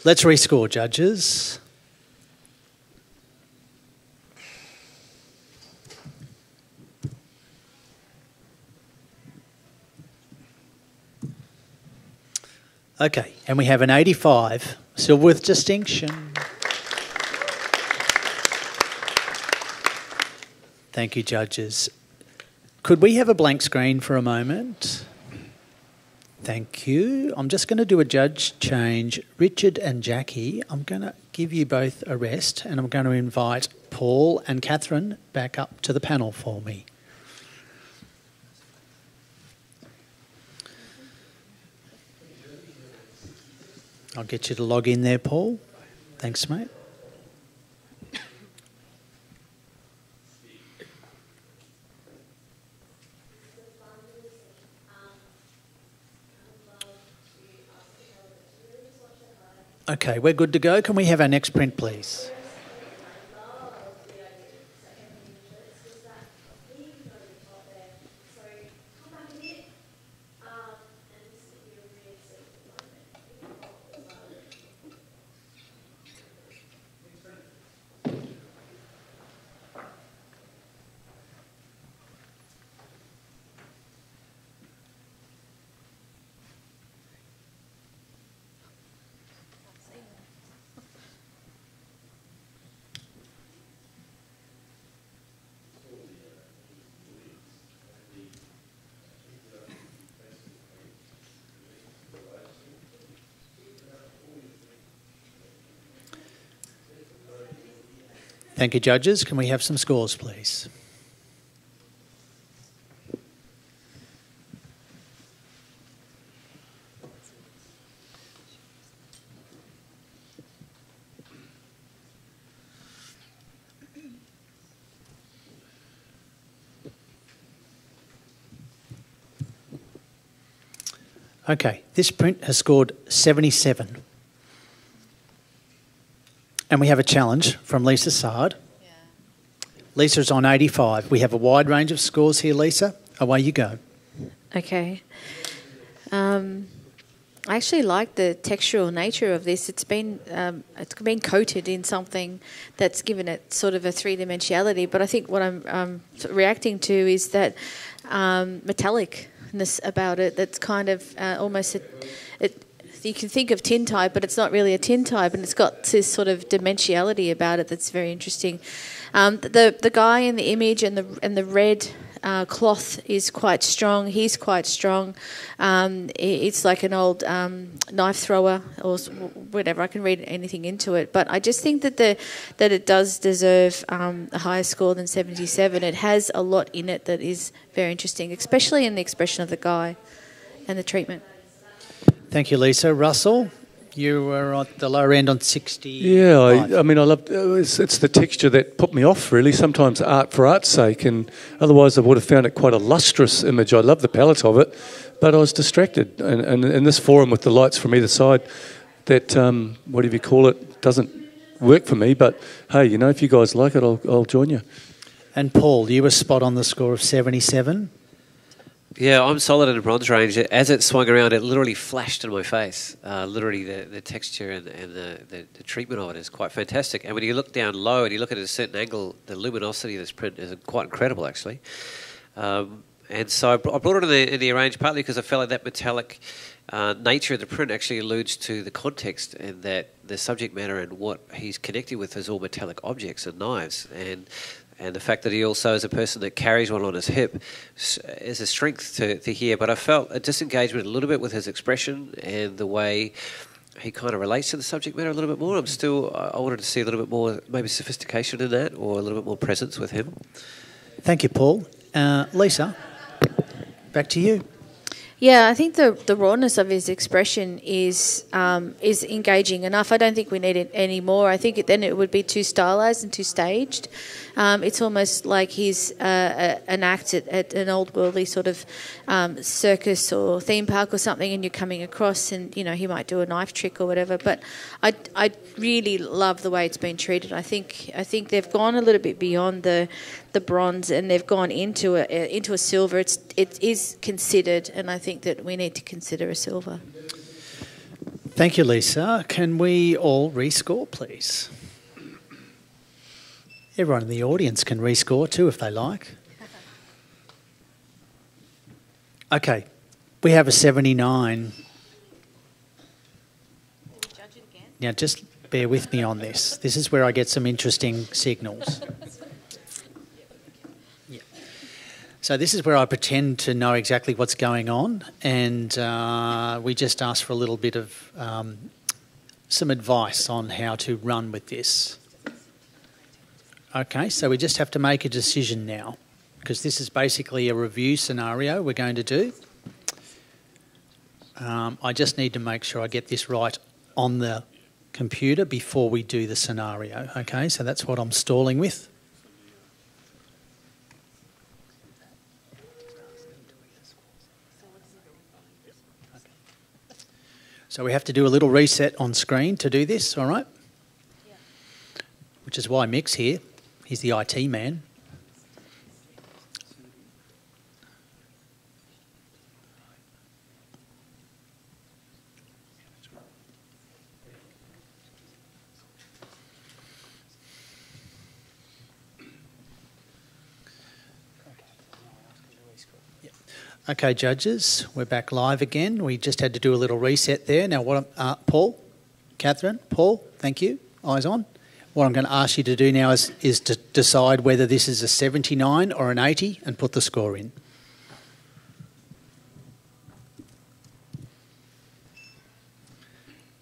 let's rescore, judges. Okay, and we have an 85, silver with distinction. Thank you, judges. Could we have a blank screen for a moment? Thank you. I'm just going to do a judge change. Richard and Jackie, I'm going to give you both a rest, and I'm going to invite Paul and Catherine back up to the panel for me. I'll get you to log in there, Paul. Thanks, mate. Okay, we're good to go. Can we have our next print, please? Thank you, judges. Can we have some scores, please? Okay, this print has scored 77. And we have a challenge from Lisa Sard. Yeah. Lisa's on 85. We have a wide range of scores here, Lisa. Away you go. Okay. I actually like the textural nature of this. It's been coated in something that's given it sort of a three-dimensionality, but I think what I'm reacting to is that metallicness about it that's kind of almost you can think of tintype, but it's not really a tintype, and it's got this sort of dimensionality about it that's very interesting. The guy in the image and the red cloth is quite strong. He's quite strong. It's like an old knife thrower or whatever. I can read anything into it, but I just think that it does deserve a higher score than 77. It has a lot in it that is very interesting, especially in the expression of the guy and the treatment. Thank you, Lisa. Russell, you were at the lower end on 60. Yeah, I mean, I loved it's the texture that put me off, really. Sometimes art for art's sake, and otherwise I would have found it quite a lustrous image. I love the palette of it, but I was distracted. And in this forum with the lights from either side, that, whatever you call it, doesn't work for me. But, hey, you know, if you guys like it, I'll join you. And Paul, you were spot on the score of 77. Yeah, I'm solid in the bronze range. As it swung around, it literally flashed in my face. Literally, the texture and the treatment of it is quite fantastic. And when you look down low and you look at it at a certain angle, the luminosity of this print is quite incredible, actually. And so I brought it in the range partly because I felt like that metallic nature of the print actually alludes to the context and that the subject matter and what he's connected with is all metallic objects and knives. And the fact that he also is a person that carries one on his hip is a strength to hear. But I felt a disengagement a little bit with his expression and the way he kind of relates to the subject matter a little bit more. I wanted to see a little bit more maybe sophistication in that or a little bit more presence with him. Thank you, Paul. Lisa, back to you. Yeah, I think the rawness of his expression is engaging enough. I don't think we need it any more. I think then it would be too stylized and too staged. It's almost like he's an act at an old worldly sort of circus or theme park or something, and you're coming across, and you know he might do a knife trick or whatever. But I really love the way it's been treated. I think they've gone a little bit beyond the bronze and they've gone into a silver. It is considered, and I think that we need to consider a silver. Thank you, Lisa. Can we all rescore, please? Everyone in the audience can rescore too if they like. Okay, we have a 79. Now just bear with me on this. This is where I get some interesting signals. Yeah. So this is where I pretend to know exactly what's going on, and we just ask for a little bit of some advice on how to run with this. Okay, so we just have to make a decision now, because this is basically a review scenario we're going to do. I just need to make sure I get this right on the computer before we do the scenario. Okay, so that's what I'm stalling with. So we have to do a little reset on screen to do this, all right? Yeah. Which is why Mick's here. He's the IT man. Okay, judges, we're back live again. We just had to do a little reset there. Now, Paul, Catherine, Paul, thank you. Eyes on. What I'm going to ask you to do now is to decide whether this is a 79 or an 80 and put the score in.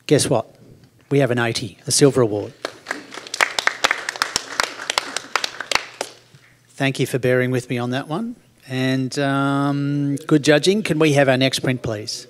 Guess what? We have an 80, a silver award. Thank you for bearing with me on that one. And good judging. Can we have our next print, please?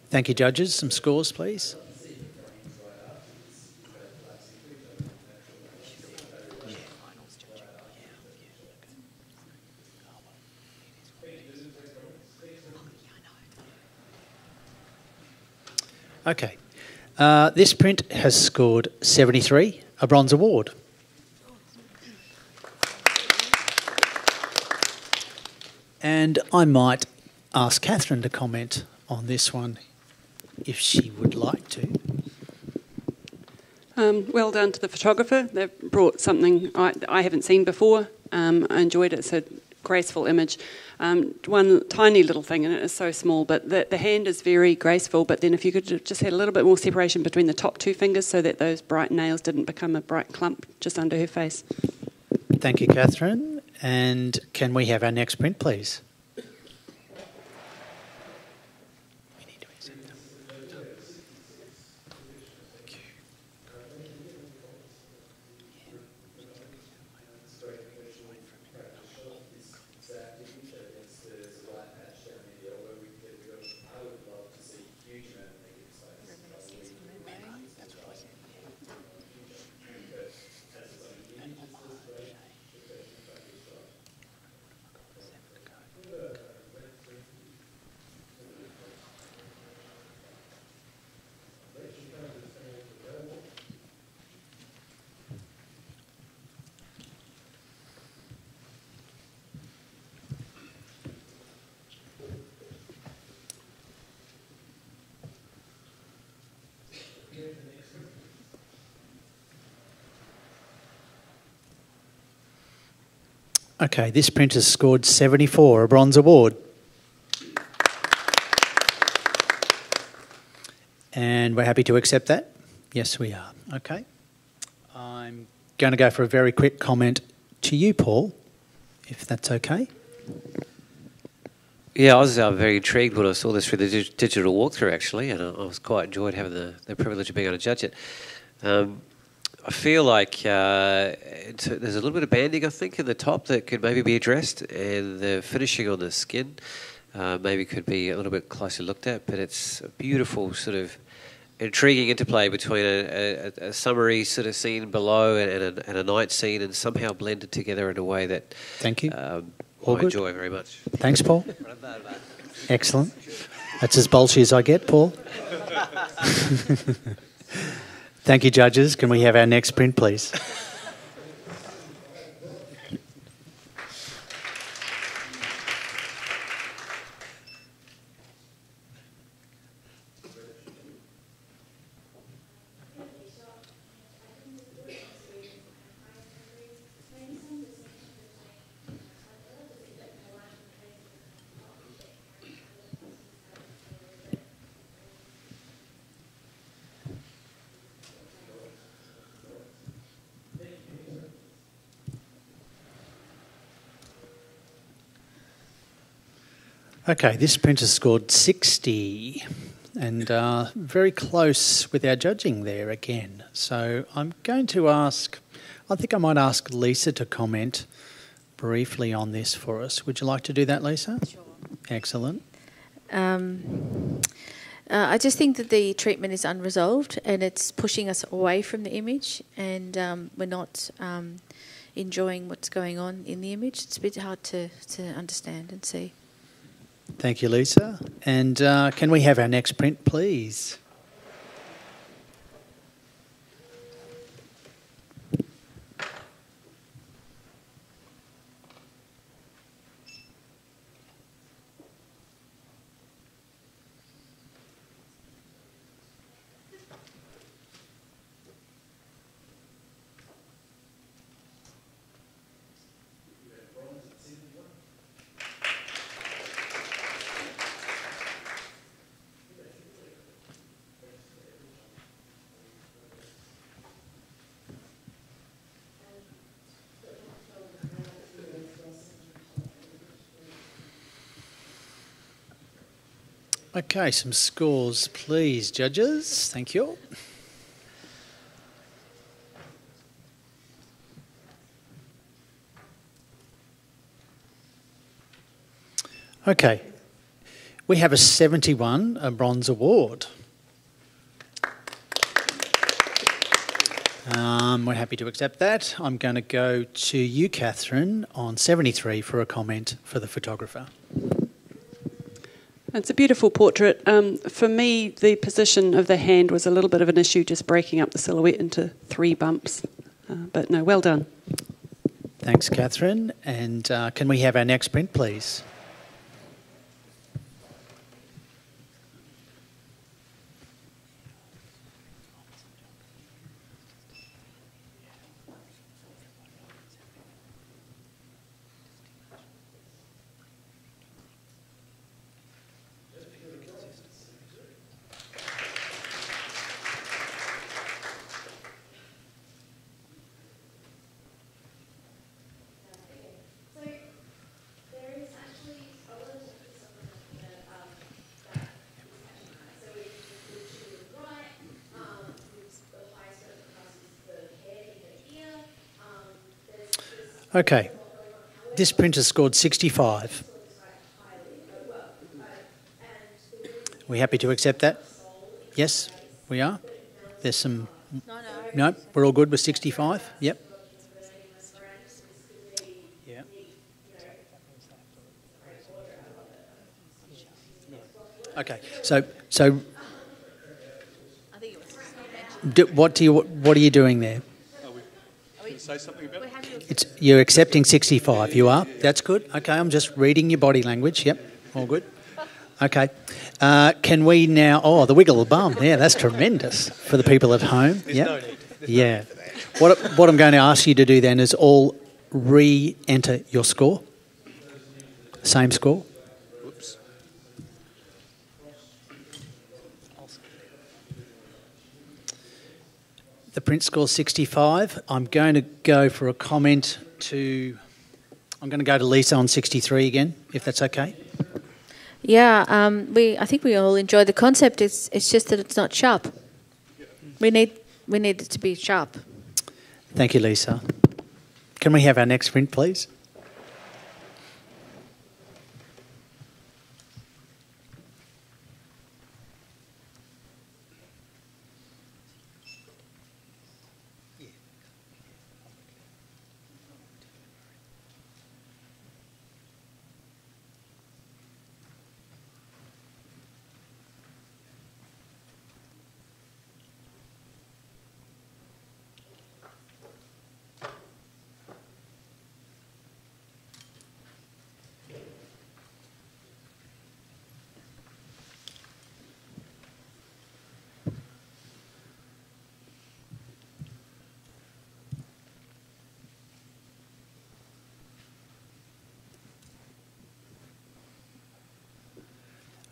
Thank you, judges. Some scores, please. Okay. This print has scored 73, a bronze award. And I might ask Catherine to comment on this one if she would like to. Well done to the photographer. They've brought something I haven't seen before. I enjoyed it. It's a graceful image. One tiny little thing, and it is so small, but the hand is very graceful, but then if you could just had a little bit more separation between the top two fingers so that those bright nails didn't become a bright clump just under her face. Thank you, Catherine. And can we have our next print, please? Okay, this print has scored 74, a bronze award. And we're happy to accept that? Yes, we are. Okay. I'm going to go for a very quick comment to you, Paul, if that's okay. Yeah, I was very intrigued when I saw this through the digital walkthrough, actually, and I was quite enjoyed having the privilege of being able to judge it. I feel like there's a little bit of banding, I think, in the top that could maybe be addressed, and the finishing on the skin maybe could be a little bit closely looked at, but it's a beautiful sort of intriguing interplay between a summary sort of scene below and a night scene, and somehow blended together in a way that Thank you. I good. enjoy very much. Thanks, Paul. Excellent. That's as bolshy as I get, Paul. Thank you, judges. Can we have our next print, please? Okay, this print has scored 60 and very close with our judging there again. So I'm going to ask, I think I might ask Lisa to comment briefly on this for us. Would you like to do that, Lisa? Sure. Excellent. I just think that the treatment is unresolved and it's pushing us away from the image, and we're not enjoying what's going on in the image. It's a bit hard to understand and see. Thank you, Lisa. And can we have our next print, please? Okay, some scores, please, judges. Thank you. Okay, we have a 71, a bronze award. We're happy to accept that. I'm going to go to you, Catherine, on 73 for a comment for the photographer. It's a beautiful portrait. For me, the position of the hand was a little bit of an issue, just breaking up the silhouette into 3 bumps. But no, well done. Thanks, Catherine. And can we have our next print, please? Okay, this printer scored 65. We happy to accept that? Yes, we are. There's some... No, we're all good with 65? Yep. Yeah. Okay, so what are you doing there? Say something about it? You're accepting 65, you are? That's good. Okay, I'm just reading your body language. Yep, all good. Okay. Can we now... Oh, the wiggle of the bum. Yeah, that's tremendous for the people at home. Yeah. Yeah. What I'm going to ask you to do then is all re-enter your score. Same score. Whoops. The print score 65. I'm going to go for a comment to... I'm going to go to Lisa on 63 again, if that's okay. Yeah, I think we all enjoy the concept. It's just that it's not sharp. We need it to be sharp. Thank you, Lisa. Can we have our next print, please?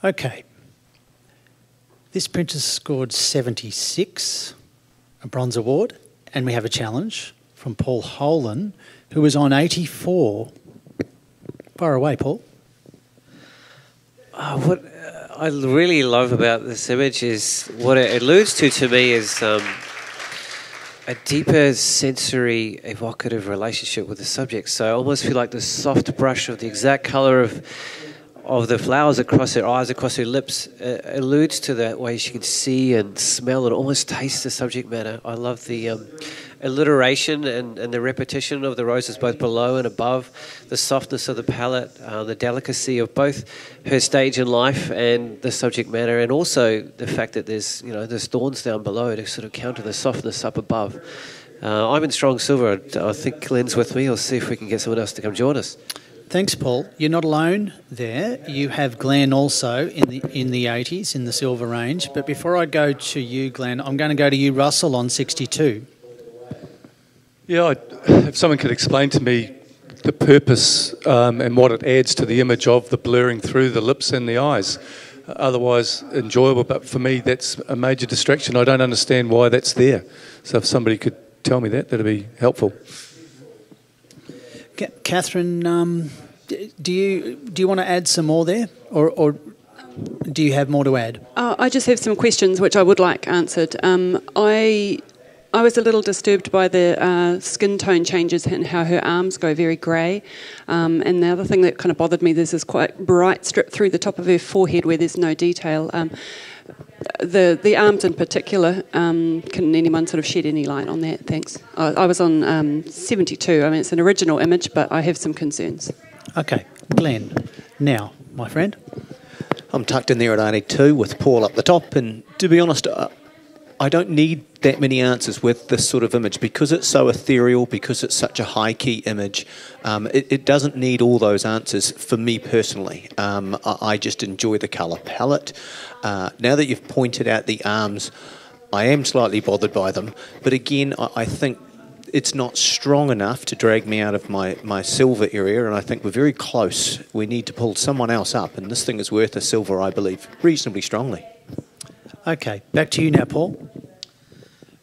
Okay. This printer scored 76, a bronze award, and we have a challenge from Paul Holan, who was on 84. Far away, Paul. What I really love about this image is what it alludes to me is a deeper sensory evocative relationship with the subject. So I almost feel like the soft brush of the exact colour of the flowers across her eyes, across her lips, alludes to that way she can see and smell and almost taste the subject matter. I love the alliteration and the repetition of the roses both below and above, the softness of the palette, the delicacy of both her stage in life and the subject matter, and also the fact that there's thorns down below to sort of counter the softness up above. I'm in strong silver. I think Glenn's with me. I'll see if we can get someone else to come join us. Thanks, Paul. You're not alone there. You have Glenn also in the 80s, in the silver range. But before I go to you, Glenn, I'm going to go to you, Russell, on 62. Yeah, if someone could explain to me the purpose and what it adds to the image of the blurring through the lips and the eyes. Otherwise enjoyable, but for me that's a major distraction. I don't understand why that's there. So if somebody could tell me that, that'd be helpful. Catherine, do you want to add some more there, or do you have more to add? I just have some questions which I would like answered. I was a little disturbed by the skin tone changes and how her arms go very grey. And the other thing that kind of bothered me, there's this quite bright strip through the top of her forehead where there's no detail. The arms in particular, can anyone sort of shed any light on that? Thanks. I was on 72. I mean, it's an original image, but I have some concerns. Okay, Glenn. Now, my friend. I'm tucked in there at 82 with Paul up the top, and to be honest, I don't need that many answers with this sort of image because it's so ethereal, because it's such a high-key image. It doesn't need all those answers for me personally. I just enjoy the colour palette. Now that you've pointed out the arms, I am slightly bothered by them. But again, I think it's not strong enough to drag me out of my silver area, and I think we're very close. We need to pull someone else up, and this thing is worth a silver, I believe, reasonably strongly. Okay, back to you now, Paul.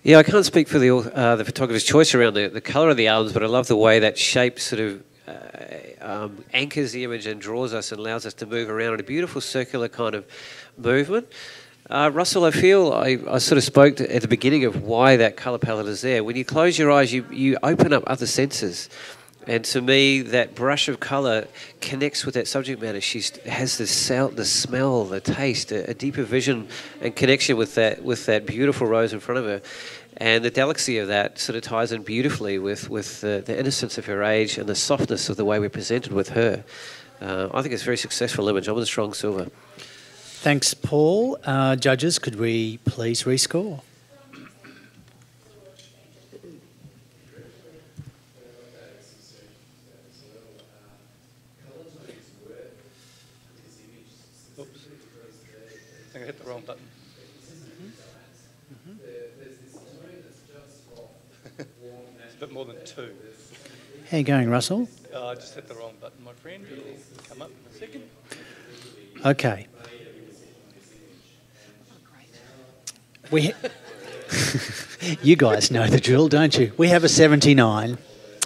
Yeah, I can't speak for the photographer's choice around the colour of the arms, but I love the way that shape sort of anchors the image and draws us and allows us to move around in a beautiful circular kind of movement. Russell, I feel I sort of spoke at the beginning of why that colour palette is there. When you close your eyes, you open up other senses. And to me, that brush of colour connects with that subject matter. She has the sound, the smell, the taste, a deeper vision and connection with that beautiful rose in front of her. And the delicacy of that sort of ties in beautifully with the innocence of her age and the softness of the way we're presented with her. I think it's a very successful image. I'm with a strong silver. Thanks, Paul. Judges, could we please rescore? I think I hit the wrong button. It's a bit more than 2. How you going, Russell? I just hit the wrong button, my friend. It'll come up in a second. Okay. You guys know the drill, don't you? We have a 79.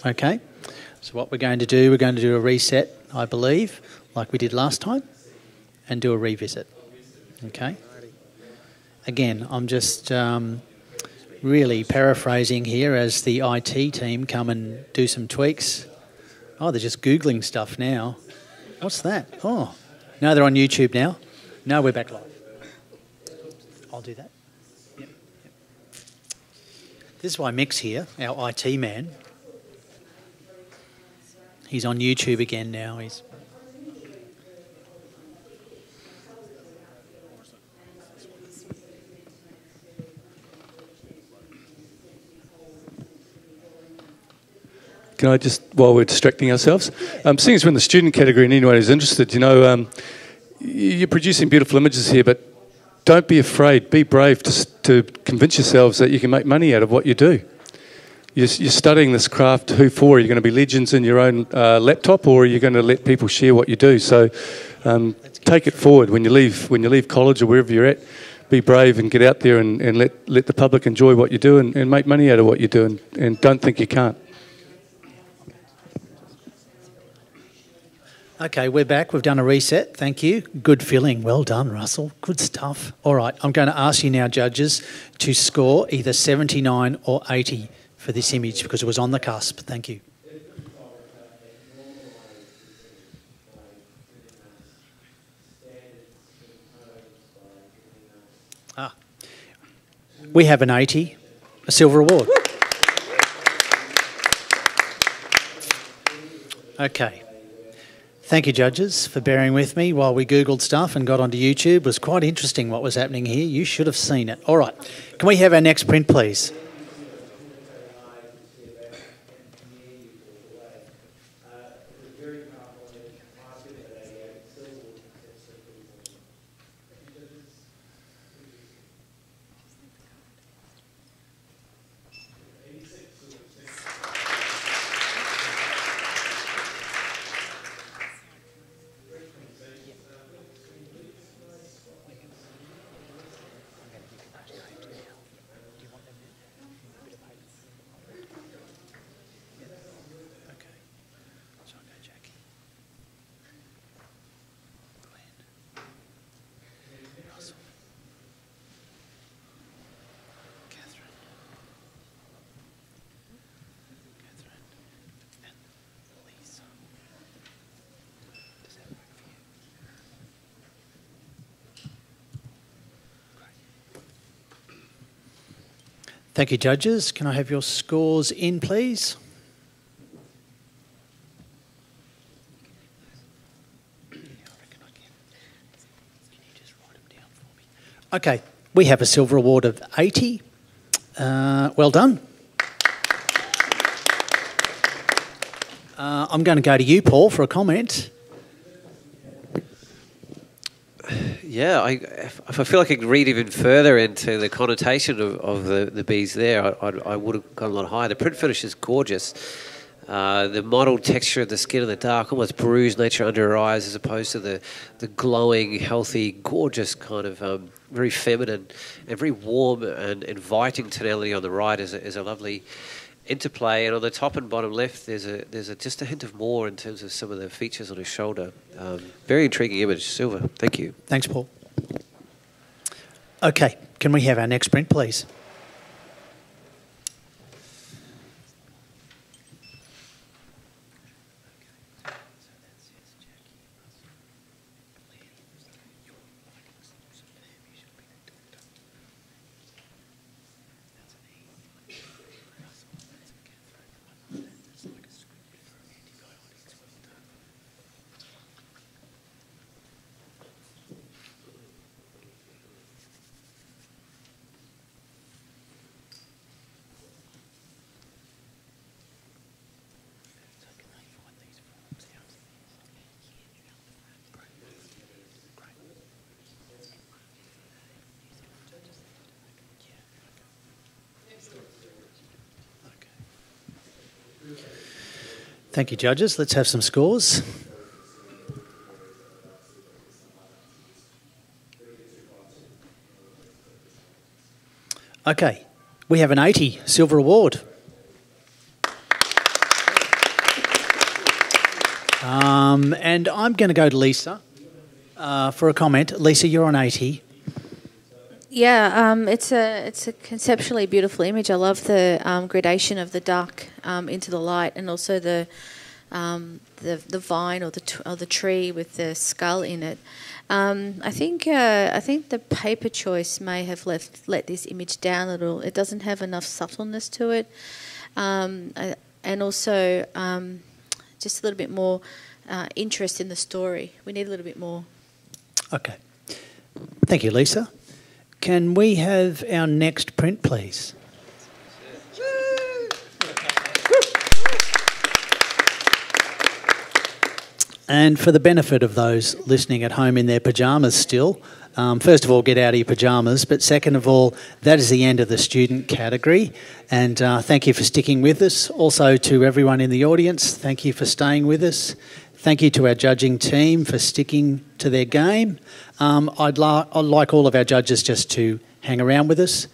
Okay. So what we're going to do a reset, I believe, like we did last time, and do a revisit. Okay. Again, I'm just really paraphrasing here as the IT team come and do some tweaks. Oh, they're just Googling stuff now. What's that? Oh, no, they're on YouTube now. No, we're back live. I'll do that. Yep. This is why Mick's here, our IT man. He's on YouTube again now. Can I just, while we're distracting ourselves, seeing as we're in the student category and anyone who's interested, you're producing beautiful images here, but don't be afraid, be brave to convince yourselves that you can make money out of what you do. You're studying this craft, who for? Are you going to be legends in your own laptop, or are you going to let people share what you do? So take it forward when you leave college or wherever you're at. Be brave and get out there and let the public enjoy what you do and make money out of what you do, and don't think you can't. Okay, we're back. We've done a reset. Thank you. Good feeling. Well done, Russell. Good stuff. All right, I'm going to ask you now, judges, to score either 79 or 80 for this image because it was on the cusp. Thank you. We have an 80, a silver award. Okay. Thank you, judges, for bearing with me while we Googled stuff and got onto YouTube. It was quite interesting what was happening here. You should have seen it. All right. Can we have our next print, please? Thank you, judges. Can I have your scores in, please? Okay, we have a silver award of 80. Well done. I'm going to go to you, Paul, for a comment. Yeah, if I feel like I could read even further into the connotation of the bees there, I would have gone a lot higher. The print finish is gorgeous. The mottled texture of the skin in the dark, almost bruised nature under her eyes, as opposed to the glowing, healthy, gorgeous kind of very feminine and very warm and inviting tonality on the right is a lovely interplay. And on the top and bottom left, there's just a hint of more in terms of some of the features on his shoulder. Very intriguing image, silver. Thank you. Thanks, Paul. Okay, can we have our next print, please? Thank you, judges. Let's have some scores. Okay, we have an 80 silver award. And I'm going to go to Lisa for a comment. Lisa, you're on 80. Yeah, it's a conceptually beautiful image. I love the gradation of the dark into the light, and also the vine or the tree with the skull in it. I think the paper choice may have let this image down a little. It doesn't have enough subtleness to it, and also just a little bit more interest in the story. We need a little bit more. Okay, thank you, Lisa. Can we have our next print, please? And for the benefit of those listening at home in their pyjamas still, first of all, get out of your pyjamas, but second of all, that is the end of the student category. And thank you for sticking with us. Also to everyone in the audience, thank you for staying with us. Thank you to our judging team for sticking to their game. I'd like all of our judges just to hang around with us.